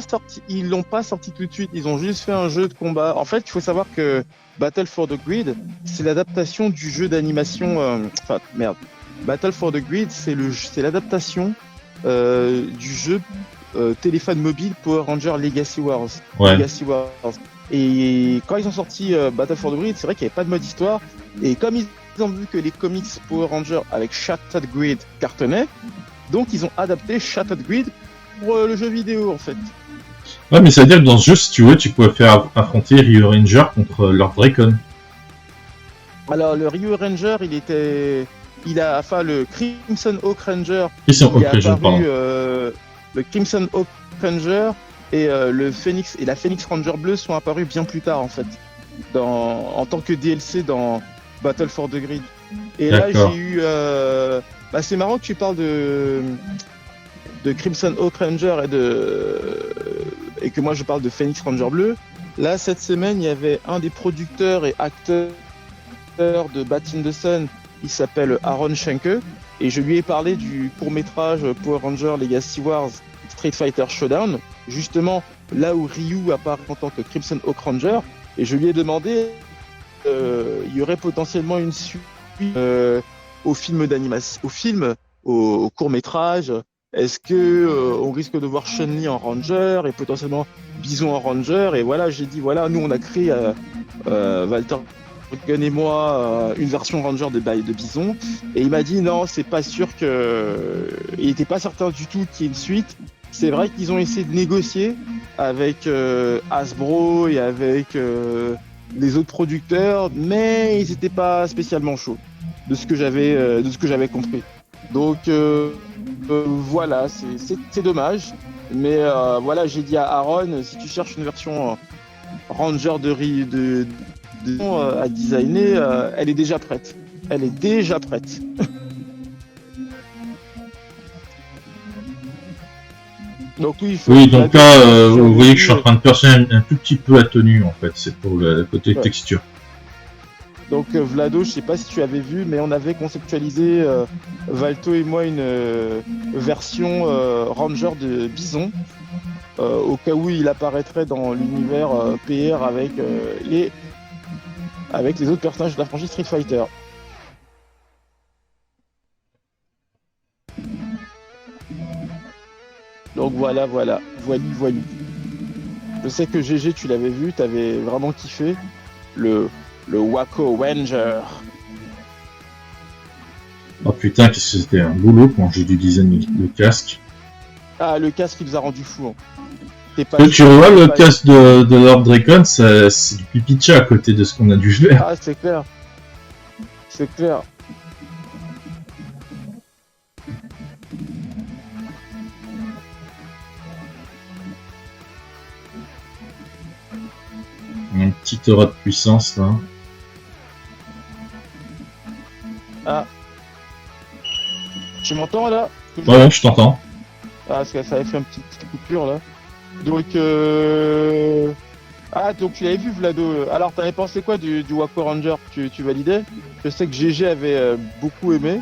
sorti tout de suite. Ils ont juste fait un jeu de combat. En fait, il faut savoir que Battle for the Grid, c'est l'adaptation du jeu d'animation. Enfin, merde. Battle for the Grid, c'est l'adaptation du jeu téléphone mobile Power Ranger Legacy Wars. Ouais. Legacy Wars. Et quand ils ont sorti Battle for the Grid, c'est vrai qu'il n'y avait pas de mode histoire. Et comme ils ont vu que les comics Power Rangers avec Shattered Grid cartonnaient, donc ils ont adapté Shattered Grid pour le jeu vidéo en fait. Ouais, mais ça veut dire que dans ce jeu, si tu veux, tu pouvais faire affronter Rio Ranger contre Lord Dracon. Alors le Rio Ranger, enfin le Crimson Hawk Ranger, Crimson il est Hawk Ranger, apparu, pardon. le Crimson Hawk Ranger et le Phoenix et la Phoenix Ranger bleue sont apparus bien plus tard en fait, en tant que DLC dans Battle for the Grid. Et là D'accord. j'ai eu, c'est marrant que tu parles de Crimson Hawk Ranger et que moi je parle de Phoenix Ranger bleu. Là cette semaine il y avait un des producteurs et acteurs de Bat in the Sun, il s'appelle Aaron Schenke et je lui ai parlé du court-métrage Power Ranger Legacy Wars Street Fighter Showdown, justement là où Ryu apparaît en tant que Crimson Hawk Ranger, et je lui ai demandé il y aurait potentiellement une suite au film d'animation, au court-métrage. Est-ce que on risque de voir Chun-Li en Ranger et potentiellement Bison en Ranger? Et voilà, j'ai dit voilà, nous on a créé Walter Gunn et moi une version Ranger de Bison, et il m'a dit non, c'est pas sûr il était pas certain du tout qu'il y ait une suite. C'est vrai qu'ils ont essayé de négocier avec Hasbro et avec les autres producteurs, mais ils n'étaient pas spécialement chauds de ce que j'avais compris. Donc voilà, c'est dommage, mais voilà, j'ai dit à Aaron, si tu cherches une version Ranger à designer, elle est déjà prête. Elle est déjà prête. Donc oui, Oui, donc là, vous voyez que je suis en vu, train de percer un tout petit peu la tenue, en fait. C'est pour le côté ouais. texture. Donc Vlado, je sais pas si tu avais vu, mais on avait conceptualisé, Valto et moi, une version Ranger de Bison, au cas où il apparaîtrait dans l'univers PR avec les autres personnages de la franchise Street Fighter. Donc voilà. Voili. Je sais que GG, tu l'avais vu, t'avais vraiment kiffé le Waco Ranger. Oh putain, qu'est-ce que c'était un boulot quand j'ai dû design le casque. Ah, le casque qui nous a rendu fou. T'es pas Tu vois, le casque de Lord Dracon, c'est du pipi de chat à côté de ce qu'on a dû faire. Ah, c'est clair. C'est clair. Un petit aura de puissance, là. Ah. Tu m'entends, là? Ouais, je t'entends. Ah, parce que ça avait fait une petite coupure, là. Donc, Ah, donc tu l'avais vu, Vlado. Alors, t'avais pensé quoi du Waco Ranger? Tu validais? Je sais que GG avait beaucoup aimé.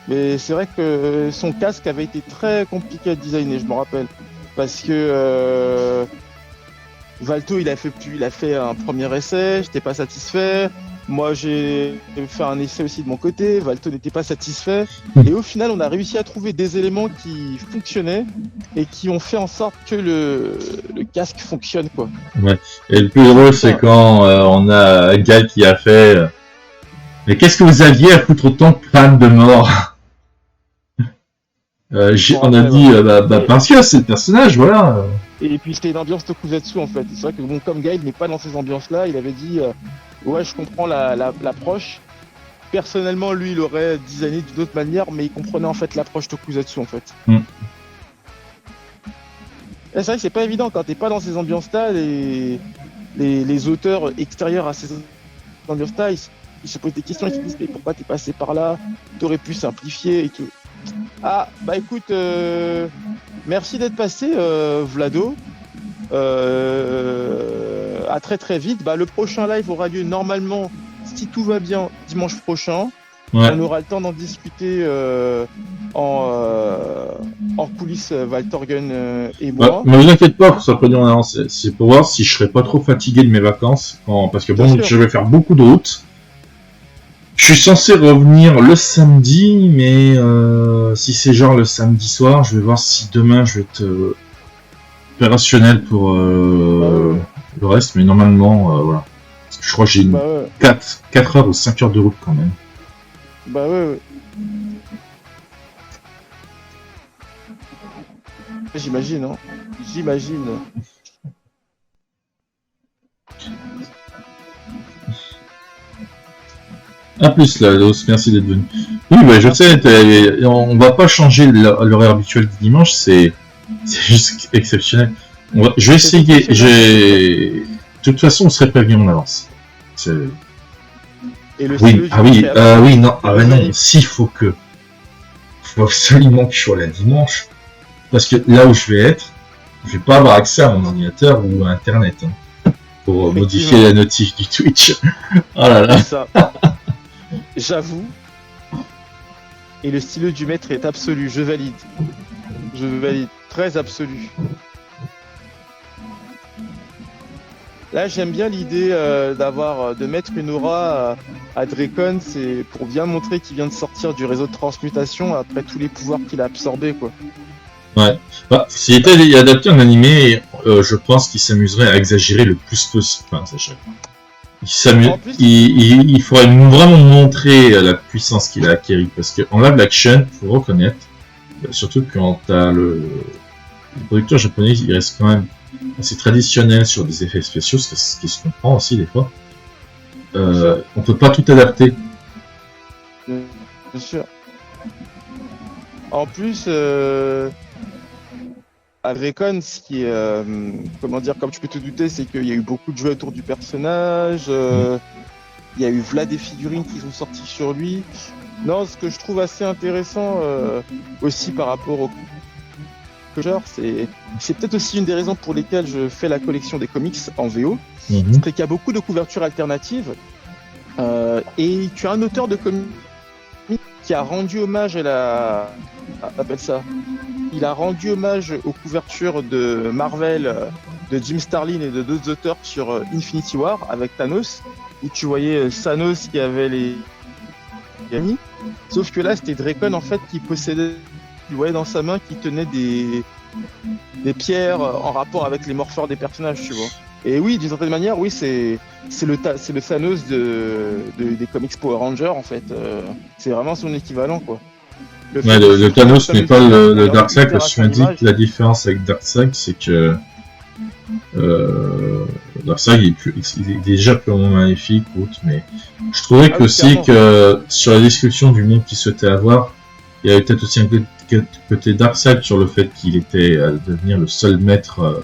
Mais c'est vrai que son casque avait été très compliqué à designer, je me rappelle. Parce que Valto, il a fait un premier essai, j'étais pas satisfait. Moi, j'ai fait un essai aussi de mon côté. Valto n'était pas satisfait. Et au final, on a réussi à trouver des éléments qui fonctionnaient et qui ont fait en sorte que le casque fonctionne, quoi. Ouais. Et le plus drôle, c'est quand on a un gars qui a fait mais qu'est-ce que vous aviez à foutre autant de crânes de mort? On a dit parce que c'est le personnage, voilà. Et puis c'était une ambiance Tokusatsu en fait. C'est vrai que bon, comme Gaël n'est pas dans ces ambiances-là, il avait dit ouais, je comprends l'approche. Personnellement, lui, il aurait designé d'une autre manière, mais il comprenait en fait l'approche Tokusatsu en fait. Mm. Et c'est vrai que c'est pas évident quand t'es pas dans ces ambiances-là. Les auteurs extérieurs à ces ambiances-là, ils se posent des questions, ils se disent mais pourquoi t'es passé par là? T'aurais pu simplifier et tout. Ah, bah écoute, Merci d'être passé, Vlado. À très très vite. Bah, le prochain live aura lieu normalement, si tout va bien, dimanche prochain. Ouais. On aura le temps d'en discuter en coulisses, Valtorgen et moi. Ne vous inquiétez pas, ça peut dire en avance. C'est pour voir si je serai pas trop fatigué de mes vacances. Parce que Bien bon, sûr. je vais faire beaucoup de routes. Je suis censé revenir le samedi, mais si c'est genre le samedi soir, je vais voir si demain je vais être opérationnel pour le reste. Mais normalement, voilà. Parce que je crois que j'ai une 4 heures ou 5 heures de route quand même. Bah ouais. J'imagine, hein. J'imagine. A plus, Lados, merci d'être venu. Oui, bah, je sais, on va pas changer l'horaire habituel du dimanche, c'est juste exceptionnel. Je vais essayer, de toute façon, on serait prévenu en avance. Et le non, s'il faut absolument que je sois là dimanche, parce que là où je vais être, je vais pas avoir accès à mon ordinateur ou à internet, hein, pour modifier la notif du Twitch. Oh là là. Ça. J'avoue. Et le stylo du maître est absolu, je valide. Très absolu. Là, j'aime bien l'idée de mettre une aura à Drakon, c'est pour bien montrer qu'il vient de sortir du réseau de transmutation après tous les pouvoirs qu'il a absorbés, quoi. Ouais. Bah, s'il était adapté en animé, je pense qu'il s'amuserait à exagérer le plus possible. Enfin, exagérer. Il faudrait vraiment montrer la puissance qu'il a acquérie, parce qu'en live action, faut reconnaître, surtout quand t'as le producteur japonais, il reste quand même assez traditionnel sur des effets spéciaux, ce qui se comprend aussi des fois. On peut pas tout adapter. Bien sûr. En plus, à Drakon, ce qui est, comme tu peux te douter, c'est qu'il y a eu beaucoup de jeux autour du personnage. Il y a eu des figurines qui sont sorties sur lui. Non, ce que je trouve assez intéressant aussi par rapport au genre, c'est peut-être aussi une des raisons pour lesquelles je fais la collection des comics en VO, c'est qu'il y a beaucoup de couvertures alternatives et tu as un auteur de comics qui a rendu hommage il a rendu hommage aux couvertures de Marvel, de Jim Starlin et de d'autres auteurs sur Infinity War avec Thanos, où tu voyais Thanos qui avait les amis, sauf que là c'était Drakon en fait qui possédait, tu voyais dans sa main qui tenait des pierres en rapport avec les morpheurs des personnages, tu vois. Et oui, d'une certaine manière, oui, c'est le Thanos des comics Power Rangers en fait. C'est vraiment son équivalent, quoi. Le Thanos n'est pas le Darkseid, parce que je me dis que la différence avec Darkseid, c'est que Darkseid il est déjà purement maléfique, mais je trouvais que sur la description du monde qu'il souhaitait avoir, il y avait peut-être aussi un côté Darkseid sur le fait qu'il était à devenir le seul maître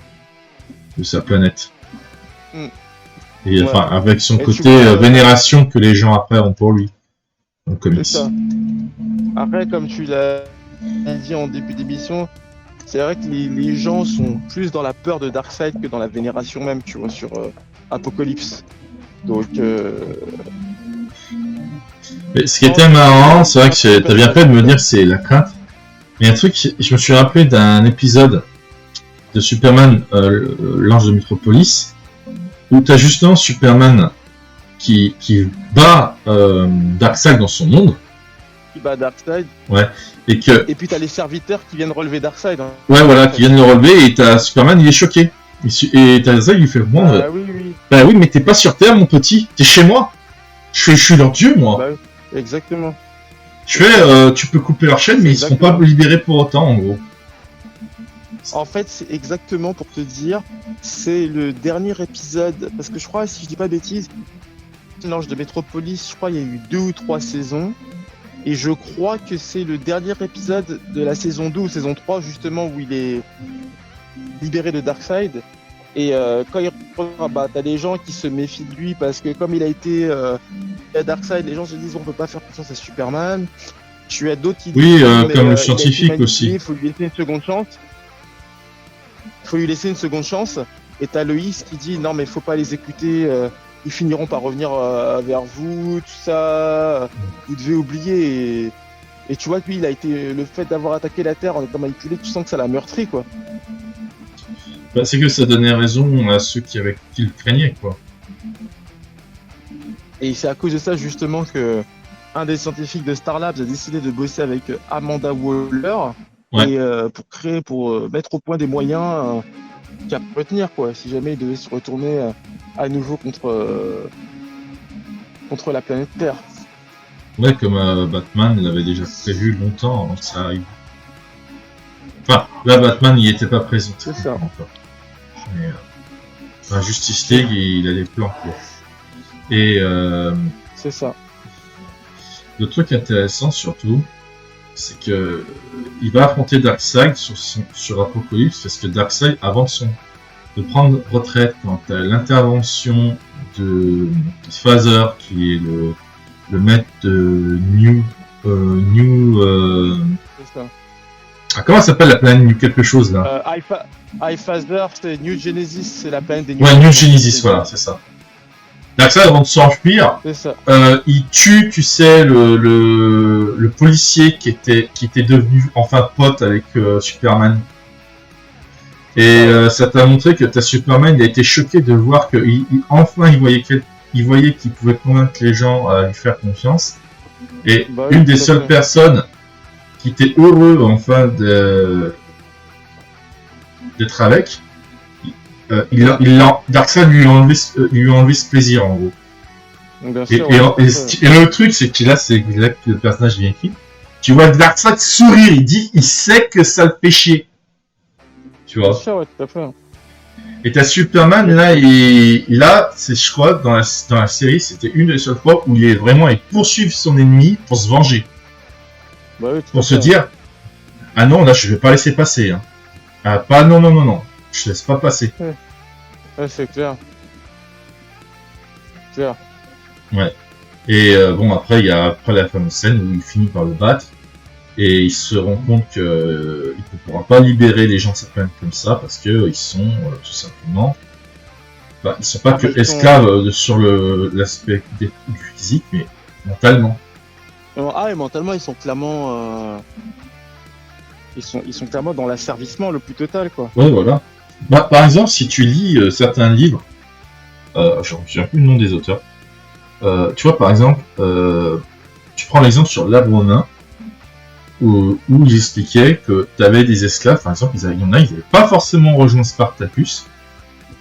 de sa planète. Et enfin, avec son côté vénération que les gens après ont pour lui. C'est ça. Après, comme tu l'as dit en début d'émission, c'est vrai que les gens sont plus dans la peur de Darkseid que dans la vénération même, tu vois, sur Apocalypse. Donc... Mais ce qui était marrant, c'est vrai que t'as bien fait de me dire que c'est la crainte. Mais un truc, je me suis rappelé d'un épisode de Superman, l'ange de Metropolis, où t'as justement Superman qui bat Darkseid dans son monde. Qui bat Darkseid. Ouais. Et puis t'as les serviteurs qui viennent relever Darkseid. Hein. Ouais, voilà, qui viennent le relever, et t'as Superman, il est choqué. Et t'as ça, il lui fait bon. Bah oui, mais t'es pas sur Terre, mon petit, t'es chez moi. Je suis leur dieu, moi. Bah oui, exactement. Tu peux couper leur chaîne, mais ils seront pas libérés pour autant, en gros. En fait, c'est exactement pour te dire, c'est le dernier épisode, parce que je crois, si je dis pas de bêtises, l'ange de Métropolis, je crois il y a eu 2 ou 3 saisons, et je crois que c'est le dernier épisode de la saison 2 ou saison 3, justement, où il est libéré de Darkseid, et quand il revient, t'as des gens qui se méfient de lui, parce que comme il a été à Darkseid, les gens se disent on peut pas faire confiance à Superman, tu as d'autres qui disent comme le scientifique aussi. Il faut lui laisser une seconde chance. faut lui laisser une seconde chance. Et t'as le X qui dit non mais faut pas les écouter, ils finiront par revenir vers vous, tout ça, vous devez oublier. Et tu vois que lui, il a été le fait d'avoir attaqué la Terre en étant manipulé, tu sens que ça l'a meurtri quoi. Bah, c'est que ça donnait raison à ceux qui le craignaient, quoi. Et c'est à cause de ça justement que un des scientifiques de Star Labs a décidé de bosser avec Amanda Waller Ouais. et pour mettre au point des moyens qui pourraient tenir quoi. Si jamais il devait se retourner à nouveau contre la planète Terre. Ouais, comme Batman l'avait déjà prévu longtemps avant que ça arrive. Enfin, là, Batman n'y était pas présent. C'est ça. Encore. Mais Justice League, il a des plans, quoi. Et C'est ça. le truc intéressant, surtout, c'est que il va affronter Darkseid sur Apocalypse, parce que Darkseid, avant de prendre retraite, quand t'as l'intervention de Phaser, qui est le maître de C'est ça. Ah, comment s'appelle la planète New quelque chose là? High Phaser, c'est New Genesis, c'est la planète des Ouais, New Genesis, voilà, c'est ça. Darkseid, avant de s'enfuir, C'est ça. il tue, tu sais, le policier qui était devenu enfin pote avec Superman. Et ça t'a montré que ta Superman, il a été choqué de voir que enfin il voyait qu'il pouvait convaincre les gens à lui faire confiance. Et Bah oui, une des tout à seules fait. personnes qui était heureux enfin d'être avec, Darkseid lui a enlevé ce plaisir en gros. Donc, bien Et, sûr, et, ouais, et- et le truc c'est que là c'est là que le personnage vient écrit. Tu vois Darkseid sourire, il sait que ça le fait chier. Tu bien vois. sûr, ouais, tout à fait. Et t'as Superman là, c'est je crois dans la série c'était une des seules fois où il est vraiment à poursuivre son ennemi pour se venger, Bah oui, tout à pour se fait. dire ah non là je vais pas laisser passer hein. Ah pas non, je laisse pas passer. Ouais, c'est clair. Clair. Ouais. Et bon après il y a la fameuse scène où il finit par le battre et il se rend compte que il ne pourra pas libérer les gens de sa planète comme ça parce que ils sont tout simplement ils sont pas que ils sont- esclaves sur l'aspect du physique mais mentalement. Et mentalement, ils sont clairement, ils sont clairement dans l'asservissement le plus total, quoi. Ouais voilà. Bah, par exemple si tu lis certains livres, je ne me souviens plus le nom des auteurs. Tu vois par exemple, tu prends l'exemple sur l'Arbre nain où ils expliquaient que tu avais des esclaves, par exemple, il y en a, ils n'avaient pas forcément rejoint Spartacus,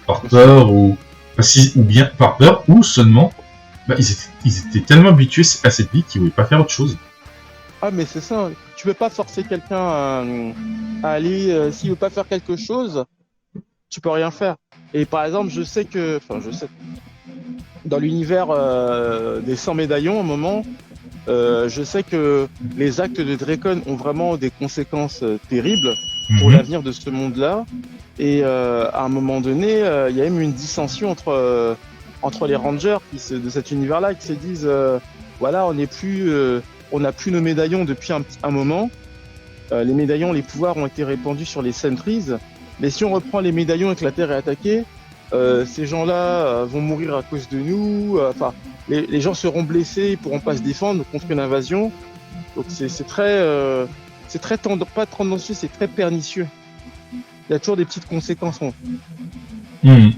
par peur ou bien par peur, ou seulement, ils étaient tellement habitués à cette vie qu'ils voulaient pas faire autre chose. Ah, mais c'est ça. Tu peux pas forcer quelqu'un à aller, s'il veut pas faire quelque chose, tu peux rien faire. Et par exemple, je sais, dans l'univers des 100 médaillons, à un moment, je sais que les actes de Dracon ont vraiment des conséquences terribles pour Mhm. l'avenir de ce monde-là. Et à un moment donné, il y a même une dissension entre les Rangers de cet univers-là qui se disent voilà, on n'a plus nos médaillons depuis un moment. Les médaillons, les pouvoirs ont été répandus sur les Sentries. Mais si on reprend les médaillons et que la Terre est attaquée, ces gens-là vont mourir à cause de nous. Enfin, les gens seront blessés, ils pourront pas se défendre contre une invasion. Donc c'est très pas tendancieux, c'est très pernicieux. Il y a toujours des petites conséquences. Mhm.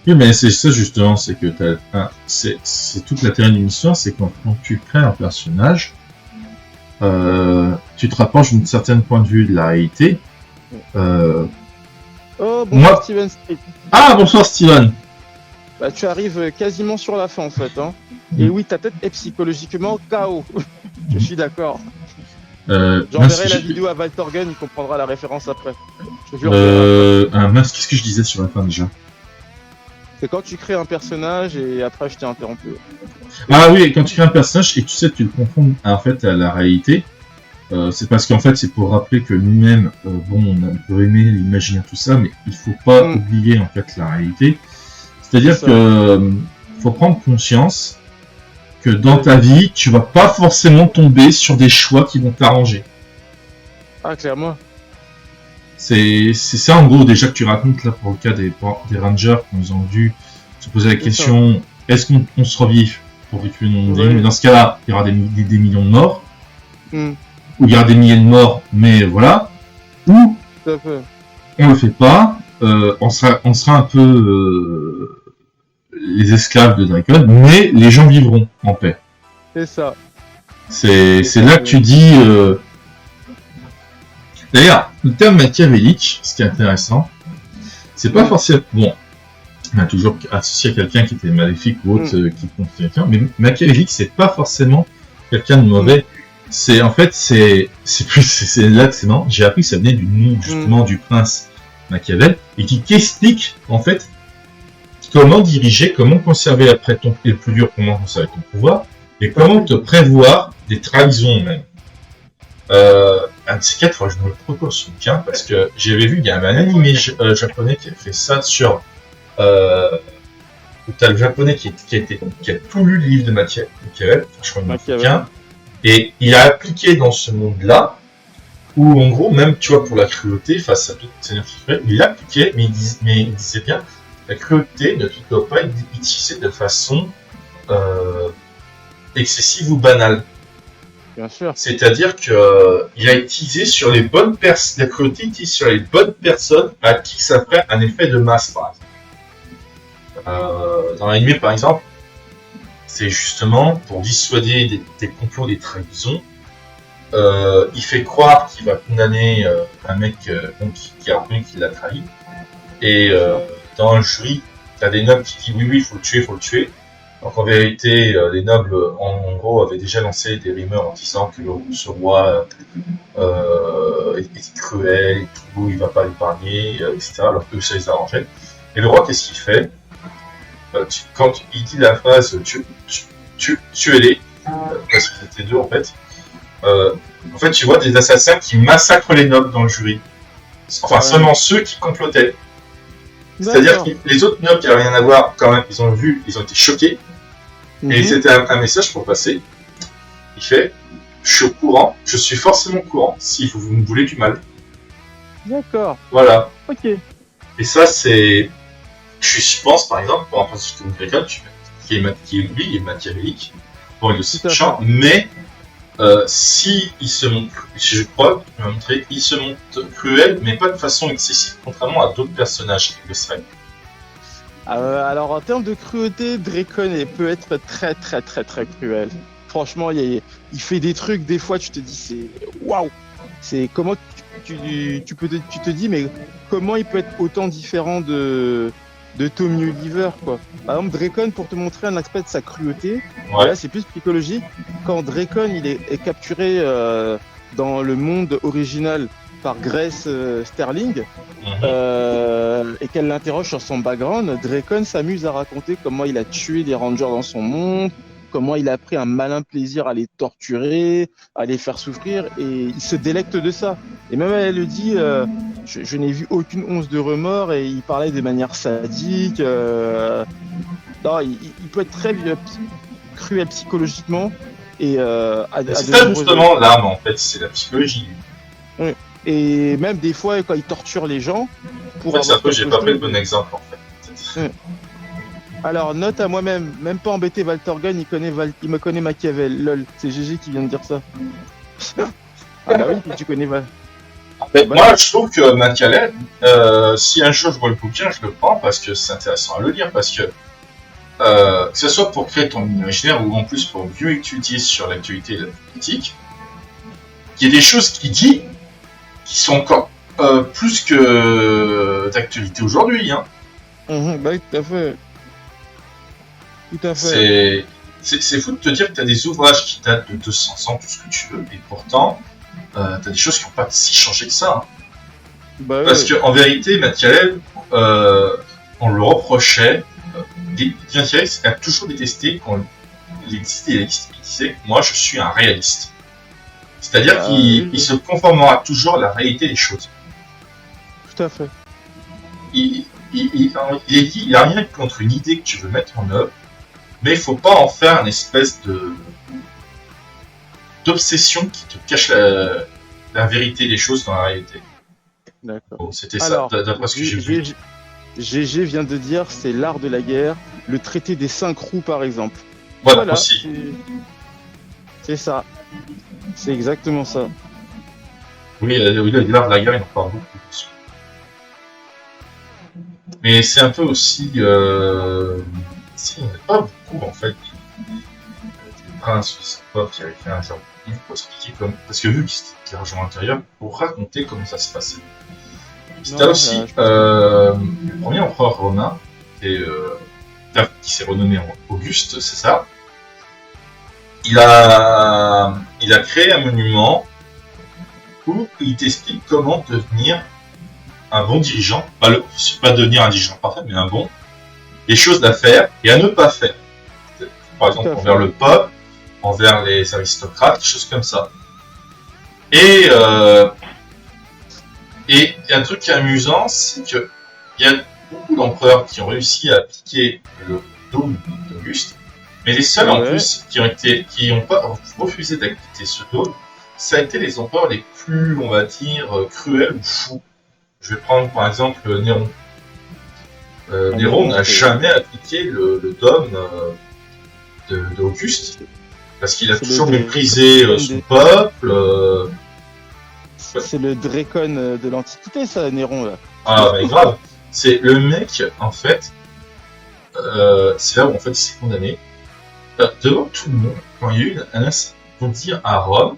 Oui, mais c'est ça justement, c'est que c'est toute l'intérêt d'une histoire, c'est quand tu crées un personnage, tu te rapproches d'un certain point de vue de la réalité. Oh, bonjour Moi- Steven Street. Ah, bonsoir Steven. Bah, tu arrives quasiment sur la fin en fait. Hein. Et oui, ta tête est psychologiquement KO. Je suis d'accord. J'enverrai la vidéo à Valtorgen, il comprendra la référence après. Je te jure. Mince, qu'est-ce que je disais sur la fin déjà? C'est quand tu crées un personnage et après je t'ai interrompu. Ah oui, quand tu crées un personnage et tu sais, tu le confonds en fait à la réalité, c'est parce qu'en fait c'est pour rappeler que nous-mêmes, bon, on peut aimer l'imaginaire tout ça, mais il faut pas oublier en fait la réalité. C'est-à-dire que faut prendre conscience que dans ta vie, tu vas pas forcément tomber sur des choix qui vont t'arranger. Ah, clairement. C'est ça en gros déjà que tu racontes là pour le cas des Rangers quand ils ont dû se poser la question est-ce qu'on se revive pour récupérer nos mondes. Mais dans ce cas-là, il y aura des millions de morts. Ou il y aura des milliers de morts, mais voilà. Ou on le fait pas, on sera un peu les esclaves de Dracon, mais les gens vivront en paix. C'est ça. C'est là que tu dis. D'ailleurs, le terme machiavélique, ce qui est intéressant, c'est pas forcément. Bon, on a toujours associé à quelqu'un qui était maléfique ou autre qui compte quelqu'un, mais machiavélique, c'est pas forcément quelqu'un de mauvais. C'est là que c'est marrant. J'ai appris que ça venait du nom justement du prince Machiavel et qui explique en fait comment diriger, comment conserver après et le plus dur, comment conserver ton pouvoir et comment te prévoir des trahisons même. Un de ces quatre, je me le propose ce bouquin parce que j'avais vu, il y avait un animé japonais qui a fait ça sur. T'as le japonais qui a tout lu le livre de Machiavel, je crois bouquin, et il a appliqué dans ce monde-là, où en gros, même tu vois, pour la cruauté, face à toute cette énergie, il l'appliquait, mais il disait bien, la cruauté ne doit pas être utilisée de façon excessive ou banale. Bien sûr. C'est-à-dire que il a utilisé sur les bonnes personnes, la cruauté utilise sur les bonnes personnes à qui ça ferait un effet de masse, par exemple. Dans l'anime, par exemple, c'est justement pour dissuader des complots, des trahisons. Il fait croire qu'il va condamner un mec qui a reconnu qu'il l'a trahi. Et dans le jury, t'as des nobles qui disent oui, il faut le tuer. Donc en vérité, les nobles, en gros, avaient déjà lancé des rumeurs en disant que ce roi est cruel, et tout, il va pas l'épargner, etc. Alors que ça les arrangeait. Et le roi, qu'est-ce qu'il fait? Quand il dit la phrase tuez-les, parce que c'était deux en fait. En fait, tu vois des assassins qui massacrent les nobles dans le jury. Enfin, seulement ceux qui complotaient. C'est-à-dire que les autres nobles qui n'avaient rien à voir, quand même, ils ont été choqués. Et c'était un message pour passer. Il fait je suis au courant, je suis forcément au courant si vous me voulez du mal. D'accord. Voilà. Ok. Et ça, c'est. Je pense, par exemple, pour un principe comme quelqu'un qui est machiavélique, bon, il est aussi méchant, mais si je crois, il se montre cruel, mais pas de façon excessive, contrairement à d'autres personnages qui le seraient. Alors, en termes de cruauté, Dracon peut être très très très très cruel. Franchement, il fait des trucs, des fois, tu te dis, c'est waouh! C'est comment tu te dis, mais comment il peut être autant différent de Tommy Oliver, quoi. Par exemple, Dracon, pour te montrer un aspect de sa cruauté, là c'est plus psychologique. Quand Dracon il est capturé dans le monde original par Grace Sterling et qu'elle l'interroge sur son background, Dracon s'amuse à raconter comment il a tué des rangers dans son monde, comment il a pris un malin plaisir à les torturer, à les faire souffrir, et il se délecte de ça. Et même elle le dit, je n'ai vu aucune once de remords, et il parlait de manière sadique. Non, il peut être très cruel psychologiquement. Et c'est ça justement l'arme en fait, c'est la psychologie. Oui. Et même des fois quand il torture les gens. Pour c'est un peu, j'ai pas pris le bon exemple en fait. Alors, note à moi-même, même pas embêté Valtorgan, il me connaît Machiavel. Lol, c'est GG qui vient de dire ça. Ah bah oui, tu connais Val. Moi, je trouve que Machiavel, si un jour je vois le bouquin, je le prends parce que c'est intéressant à le lire, parce que ce soit pour créer ton imaginaire ou en plus pour mieux étudier sur l'actualité et la politique, il y a des choses qu'il dit qui sont encore plus que d'actualité aujourd'hui. Hein. Bah oui, tout à fait. Tout à fait. C'est fou de te dire que tu as des ouvrages qui datent de 200 ans, tout ce que tu veux, et pourtant, tu as des choses qui n'ont pas si changé que ça. Hein. Bah, parce qu'en vérité, Machiavel, on le reprochait, Machiavel a toujours détesté quand il disait moi je suis un réaliste. C'est-à-dire qu'il se conformera toujours à la réalité des choses. Tout à fait. Il a rien contre une idée que tu veux mettre en œuvre, mais il faut pas en faire une espèce d'obsession qui te cache la vérité des choses dans la réalité. D'accord. Bon, c'était ça, Alors, d'après ce que j'ai vu. GG vient de dire, c'est l'art de la guerre, le traité des 5 roues par exemple. Voilà, Voilà, aussi. c'est ça. C'est exactement ça. Oui, l'art de la guerre, il en parle beaucoup. Mais c'est un peu aussi... Si, il n'y en a pas beaucoup, en fait, des princes ou des pop qui avaient fait un genre de livre pour expliquer comment... Parce que vu qu'ils étaient l'argent à l'intérieur, pour raconter comment ça se passait. C'était Non, aussi je pense le premier empereur romain, qui s'est renommé en Auguste, c'est ça. Il a créé un monument où il t'explique comment devenir un bon dirigeant, pas devenir un dirigeant parfait, mais un bon, les choses à faire et à ne pas faire. Par exemple, envers le peuple, envers les aristocrates, des choses comme ça. Et il y a un truc qui est amusant, c'est que il y a beaucoup d'empereurs qui ont réussi à appliquer le dôme d'Auguste, mais les seuls en plus qui ont pas refusé d'appliquer ce dôme, ça a été les empereurs les plus, on va dire, cruels ou fous. Je vais prendre par exemple Néron. Néron n'a jamais appliqué le dôme d'Auguste, parce qu'il a toujours méprisé son peuple. C'est le Dracon de l'Antiquité, ça, Néron, là. Ah, mais grave. C'est le mec, en fait, c'est là où en fait il s'est condamné. Devant tout le monde, quand il y a eu un incendie à Rome,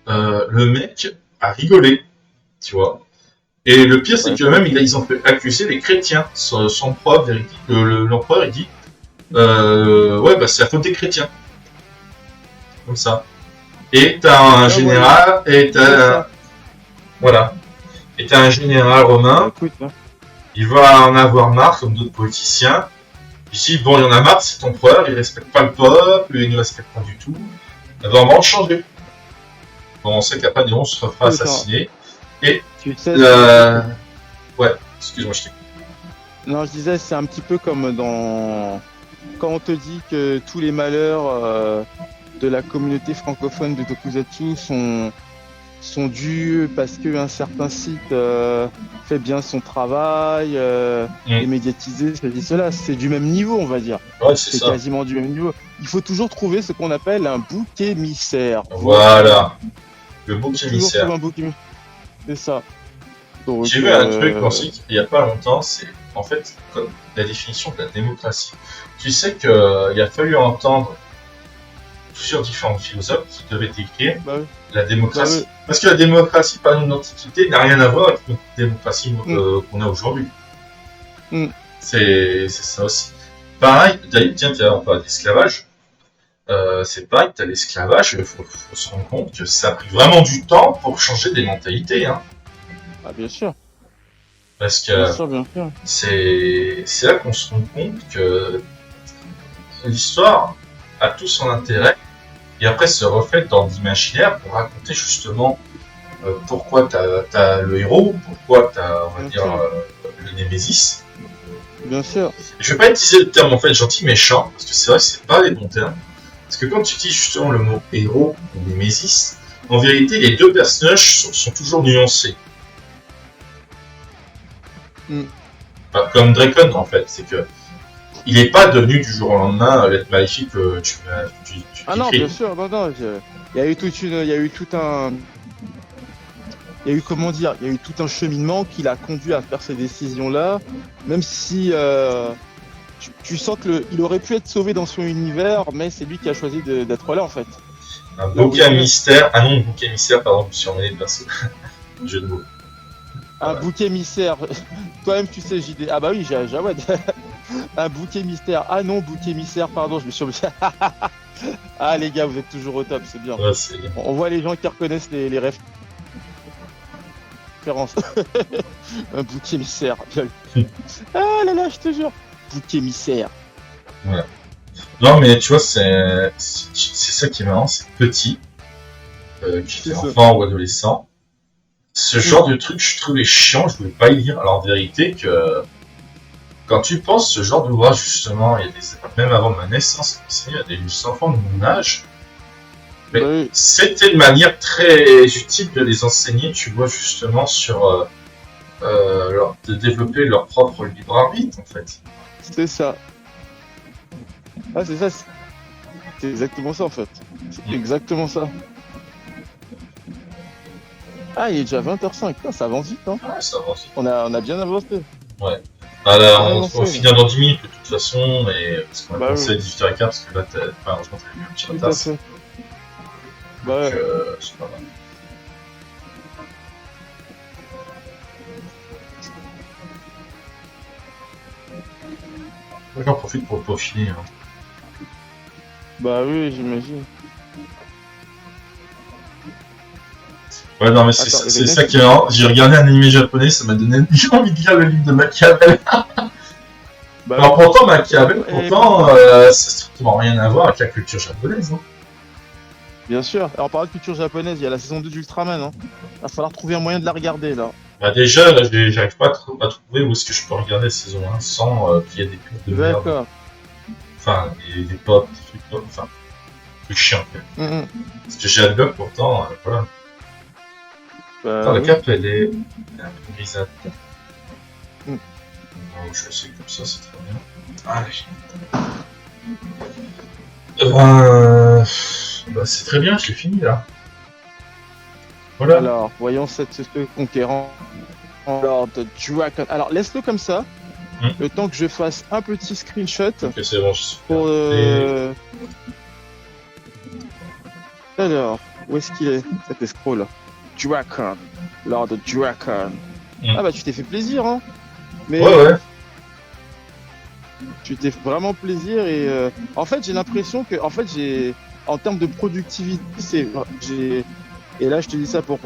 le mec a rigolé, tu vois. Et le pire, c'est que même ils ont fait accuser les chrétiens. Son prof, l'empereur, il dit ouais, bah c'est la faute des chrétiens. Comme ça. Et t'as un général, et t'as. Voilà. Et t'as un général romain. Il va en avoir marre, comme d'autres politiciens. Il dit bon, il en a marre, c'est ton frère, il respecte pas le peuple, il ne respecte pas du tout. Il va vraiment changer. Bon, on sait qu'après, Néron se fera assassiner. Et tu sais, ouais, excuse-moi, je t'écoute. Non, je disais, c'est un petit peu comme quand on te dit que tous les malheurs de la communauté francophone de Tokusatsu sont dus parce qu'un certain site fait bien son travail, est médiatisé, cela. C'est du même niveau, on va dire. Ouais, c'est quasiment du même niveau. Il faut toujours trouver ce qu'on appelle un bouc émissaire. Voilà, le bouc émissaire. C'est ça. J'ai vu un truc aussi il n'y a pas longtemps, c'est en fait comme la définition de la démocratie. Tu sais qu'il a fallu entendre plusieurs différents philosophes qui devaient décrire la démocratie. Parce que la démocratie par une antiquité n'a rien à voir avec la démocratie qu'on a aujourd'hui. C'est ça aussi. Pareil, d'ailleurs, tiens, on parle d'esclavage. C'est pareil, t'as l'esclavage, il faut se rendre compte que ça a pris vraiment du temps pour changer des mentalités. Hein. Ah, bien sûr. Parce que bien sûr. C'est là qu'on se rend compte que l'histoire a tout son intérêt et après se reflète dans l'imaginaire pour raconter justement pourquoi t'as le héros, pourquoi t'as, on va dire, le Némésis. Bien sûr. Je vais pas utiliser le terme en fait gentil méchant, parce que c'est vrai que c'est pas les bons termes. Parce que quand tu utilises justement le mot héros ou Némésis, en vérité les deux personnages sont toujours nuancés. Comme Dracon en fait, c'est que il n'est pas devenu du jour au lendemain l'être maléfique que tu Ah non, bien sûr, non, il y a eu comment dire, il y a eu tout un cheminement qui l'a conduit à faire ces décisions-là, même si tu sens qu'il aurait pu être sauvé dans son univers, mais c'est lui qui a choisi d'être là en fait. Un bouquet mystère, bouquet mystère, pardon, je me suis emmêlé de perso. Jeu de mots. Un bouquet mystère. Toi-même, tu sais, JD. Ah bah oui, j'ai un bouquet mystère. Ah non, bouquet mystère, pardon, je me suis... Ah les gars, vous êtes toujours au top, c'est bien. Ouais, c'est bien. On voit les gens qui reconnaissent les références. Un bouquet mystère. Ah là là, je te jure. Bouquet mystère. Voilà. Non mais tu vois, c'est ça qui est marrant, c'est petit, qui est enfant ou adolescent. Ce genre de truc, je trouvais chiant, je voulais pas y lire. Alors en vérité que quand tu penses ce genre d'ouvrage justement, il y a même avant ma naissance, il y a des enfants de mon âge. Mais c'était une manière très utile de les enseigner, tu vois, justement sur de développer leur propre libre arbitre, en fait. C'est ça. Ah, c'est ça. C'est exactement ça, en fait. C'est exactement ça. Ah, il est déjà 20h05. Putain, ça avance vite, hein. Ouais, ça va aussi. On a bien avancé. Ouais. Ah là, on avancé, va finir dans 10 minutes de toute façon, et parce qu'on a Bah commencé oui. à 18h15, parce que là, malheureusement, t'as eu un petit Tout à retard. fait. Donc, Bah ouais. c'est pas mal. J'en profite pour le peaufiner. Hein. Bah oui, j'imagine. Ouais, non, mais Attends, c'est ça qui est marrant. J'ai regardé un anime japonais, ça m'a donné envie de lire le livre de Machiavel. Bah Alors, oui. pourtant, Machiavel, Et pourtant, ça n'a strictement rien à voir avec la culture japonaise. Hein. Bien sûr. Alors, en parlant de culture japonaise, il y a la saison 2 d'Ultraman. Hein. Va falloir trouver un moyen de la regarder, là. Bah, déjà, là, j'arrive pas à trouver où est-ce que je peux regarder saison 1 sans qu'il y ait des pubs de merde. D'accord. Enfin, des pop, des trucs pop, enfin, des trucs chiants, quoi. Parce que j'ai Adblock, pourtant, voilà. Attends, la Oui. cape, elle est un peu grisâtre. Mm. Non, je le sais comme ça, c'est très bien. Allez. Bah, c'est très bien, je l'ai fini, là. Voilà. Alors, voyons ce conquérant. Alors, de Dragon. Alors, laisse-le comme ça. Le temps que je fasse un petit screenshot. Ok, c'est bon, je suis Pour, Alors, où est-ce qu'il est, cet escroc là? Dragon. Lord Dragon. Ah bah tu t'es fait plaisir, hein. Mais ouais. Tu t'es vraiment plaisir et en fait j'ai l'impression que en termes de productivité et là je te dis ça pour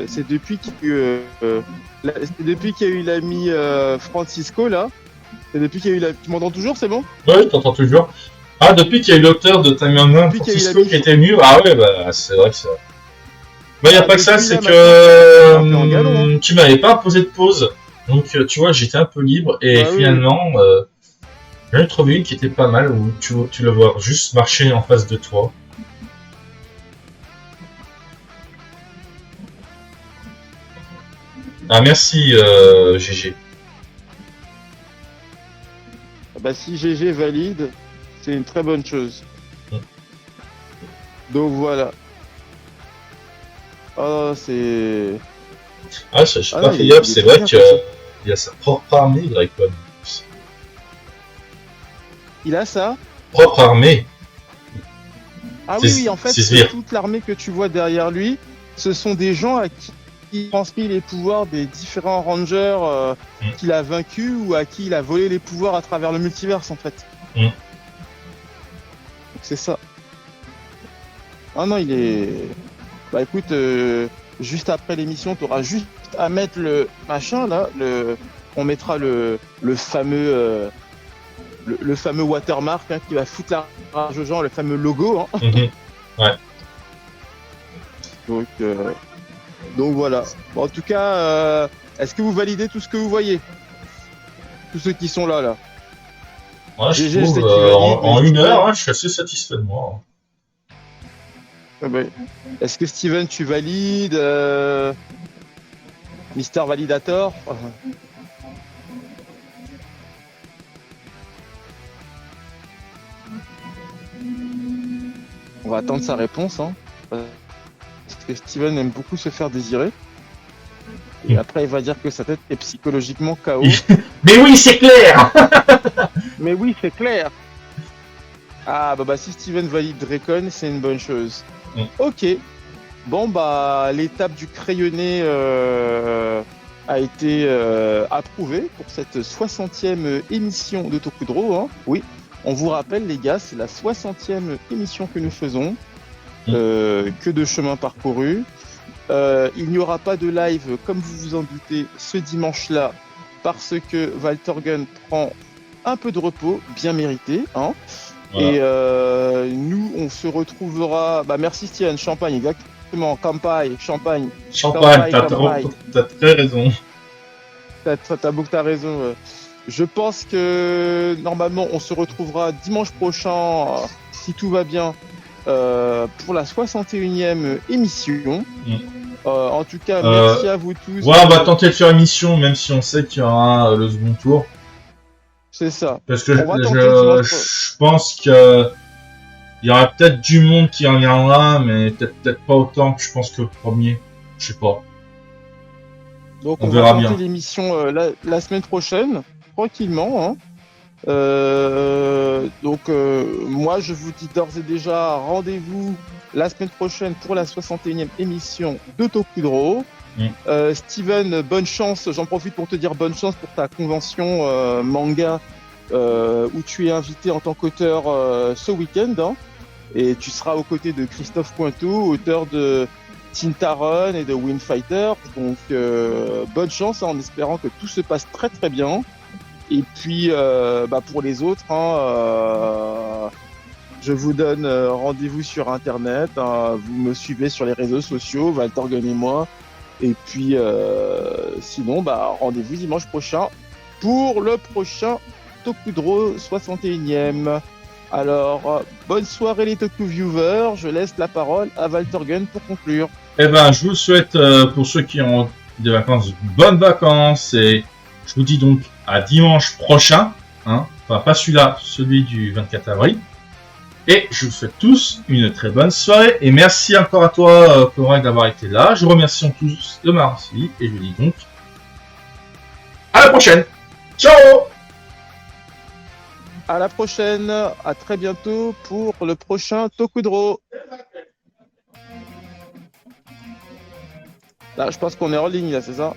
c'est depuis qu'il y a eu l'ami Francisco là. C'est depuis qu'il y a eu Tu m'entends toujours, c'est bon? Ouais, je t'entends toujours. Ah, depuis qu'il y a eu l'auteur de Time Young Francisco qui était venu. Ah ouais, bah c'est vrai que c'est vrai. Bah, y a pas que ça, c'est que tu m'avais pas imposé de pause. Donc, tu vois, j'étais un peu libre et finalement, j'en ai trouvé une qui était pas mal où tu le vois juste marcher en face de toi. Ah, merci, GG. Bah, si GG valide, c'est une très bonne chose. Donc voilà. Ah, c'est. Ah, je suis pas fait c'est vrai qu'il y a sa propre armée, Dracon. Il a ça? Propre armée. Ah oui, en fait, toute l'armée que tu vois derrière lui, ce sont des gens à qui il transmet les pouvoirs des différents rangers qu'il a vaincus ou à qui il a volé les pouvoirs à travers le multiverse, en fait. Donc c'est ça. Ah non, il est... Bah écoute, juste après l'émission, tu auras juste à mettre le machin, là, on mettra le fameux... Le fameux watermark qui va foutre la rage aux gens, le fameux logo. Hein. Ouais. Donc voilà. Bon, en tout cas, est-ce que vous validez tout ce que vous voyez? Tous ceux qui sont là. Ouais, je trouve, en une heure, je suis assez satisfait de moi. Est-ce que Steven, tu valides Mister Validator? On va attendre sa réponse, hein, parce que Steven aime beaucoup se faire désirer. Et après, il va dire que sa tête est psychologiquement KO. Mais oui, c'est clair. Mais oui, c'est clair. Ah, bah si Steven valide Dracon, c'est une bonne chose. Ok. Bon, bah, l'étape du crayonné a été approuvée pour cette 60e émission de Tokudro. Hein. Oui. On vous rappelle, les gars, c'est la 60e émission que nous faisons. Que de chemin parcouru. Il n'y aura pas de live, comme vous vous en doutez, ce dimanche-là, parce que Valtorgen prend un peu de repos, bien mérité. Hein. Voilà. Et nous, on se retrouvera... Bah, merci Steven, Champagne, exactement. Campagne, Champagne. Champagne, t'as très raison. T'as raison. Je pense que normalement on se retrouvera dimanche prochain, si tout va bien, pour la 61e émission. En tout cas, Euh, merci à vous tous. Ouais, on va tenter de faire une mission, même si on sait qu'il y aura le second tour. C'est ça. Parce que On va tenter dimanche. je pense que il y aura peut-être du monde qui reviendra, mais peut-être pas autant que je pense que le premier. Je sais pas. Donc On on va verra tenter bien. l'émission la semaine prochaine, tranquillement. Hein. Moi je vous dis d'ores et déjà rendez-vous la semaine prochaine pour la 61e émission de Tokudro. Mm. Steven, bonne chance, j'en profite pour te dire bonne chance pour ta convention manga où tu es invité en tant qu'auteur ce week-end. Hein. Et tu seras aux côtés de Christophe Pointeau, auteur de Tintaron et de Windfighter. Donc bonne chance en espérant que tout se passe très très bien. Et puis pour les autres, je vous donne rendez-vous sur internet. Hein, vous me suivez sur les réseaux sociaux, Valtorgun et moi. Et puis sinon, rendez-vous dimanche prochain pour le prochain Tokudro 61e. Alors, bonne soirée les Toku Viewers. Je laisse la parole à Valtorgun pour conclure. Eh ben, je vous souhaite, pour ceux qui ont des vacances, bonnes vacances. Et je vous dis donc à dimanche prochain. Hein, enfin, pas celui-là, celui du 24 avril. Et je vous souhaite tous une très bonne soirée. Et merci encore à toi, Correct, d'avoir été là. Je vous remercie tous de m'avoir suivi. Et je vous dis donc à la prochaine. Ciao! À la prochaine, à très bientôt pour le prochain Tokudro. Là, je pense qu'on est en ligne, là, c'est ça?